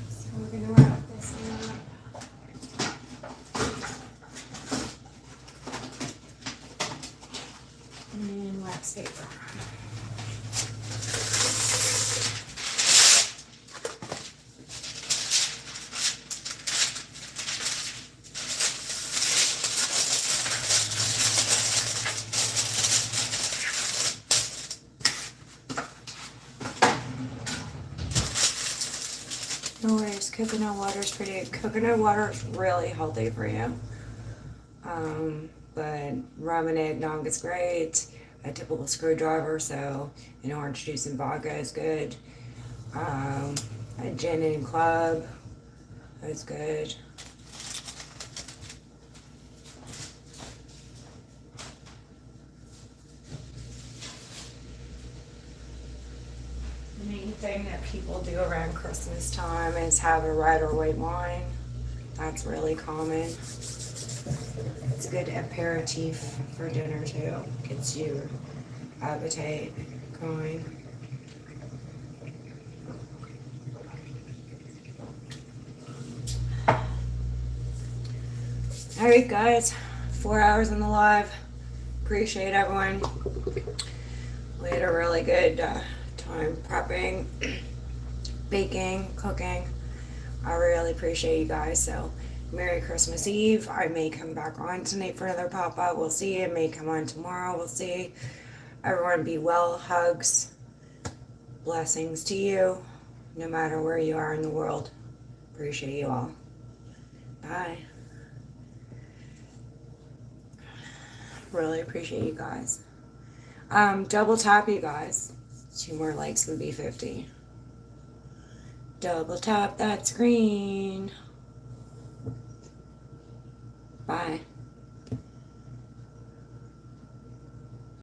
So we're gonna wrap this one up. And wax paper. No worries, coconut water is pretty good. Coconut water is really healthy for you. But rum and eggnog is great. A typical screwdriver, so an orange juice and vodka is good. A gin and club is good. thing that people do around Christmas time is have a red or white wine. That's really common. It's a good aperitif for dinner too. Gets your appetite going. Alright guys, 4 hours in the live. Appreciate everyone. We had a really good time prepping, baking, cooking. I really appreciate you guys. So Merry Christmas Eve. I may come back on tonight for another pop-up. We'll see. I may come on tomorrow. We'll see. Everyone be well. Hugs. Blessings to you, no matter where you are in the world. Appreciate you all. Bye. Really appreciate you guys. Double tap, you guys. 2 more likes would be 50. Double tap that screen. Bye.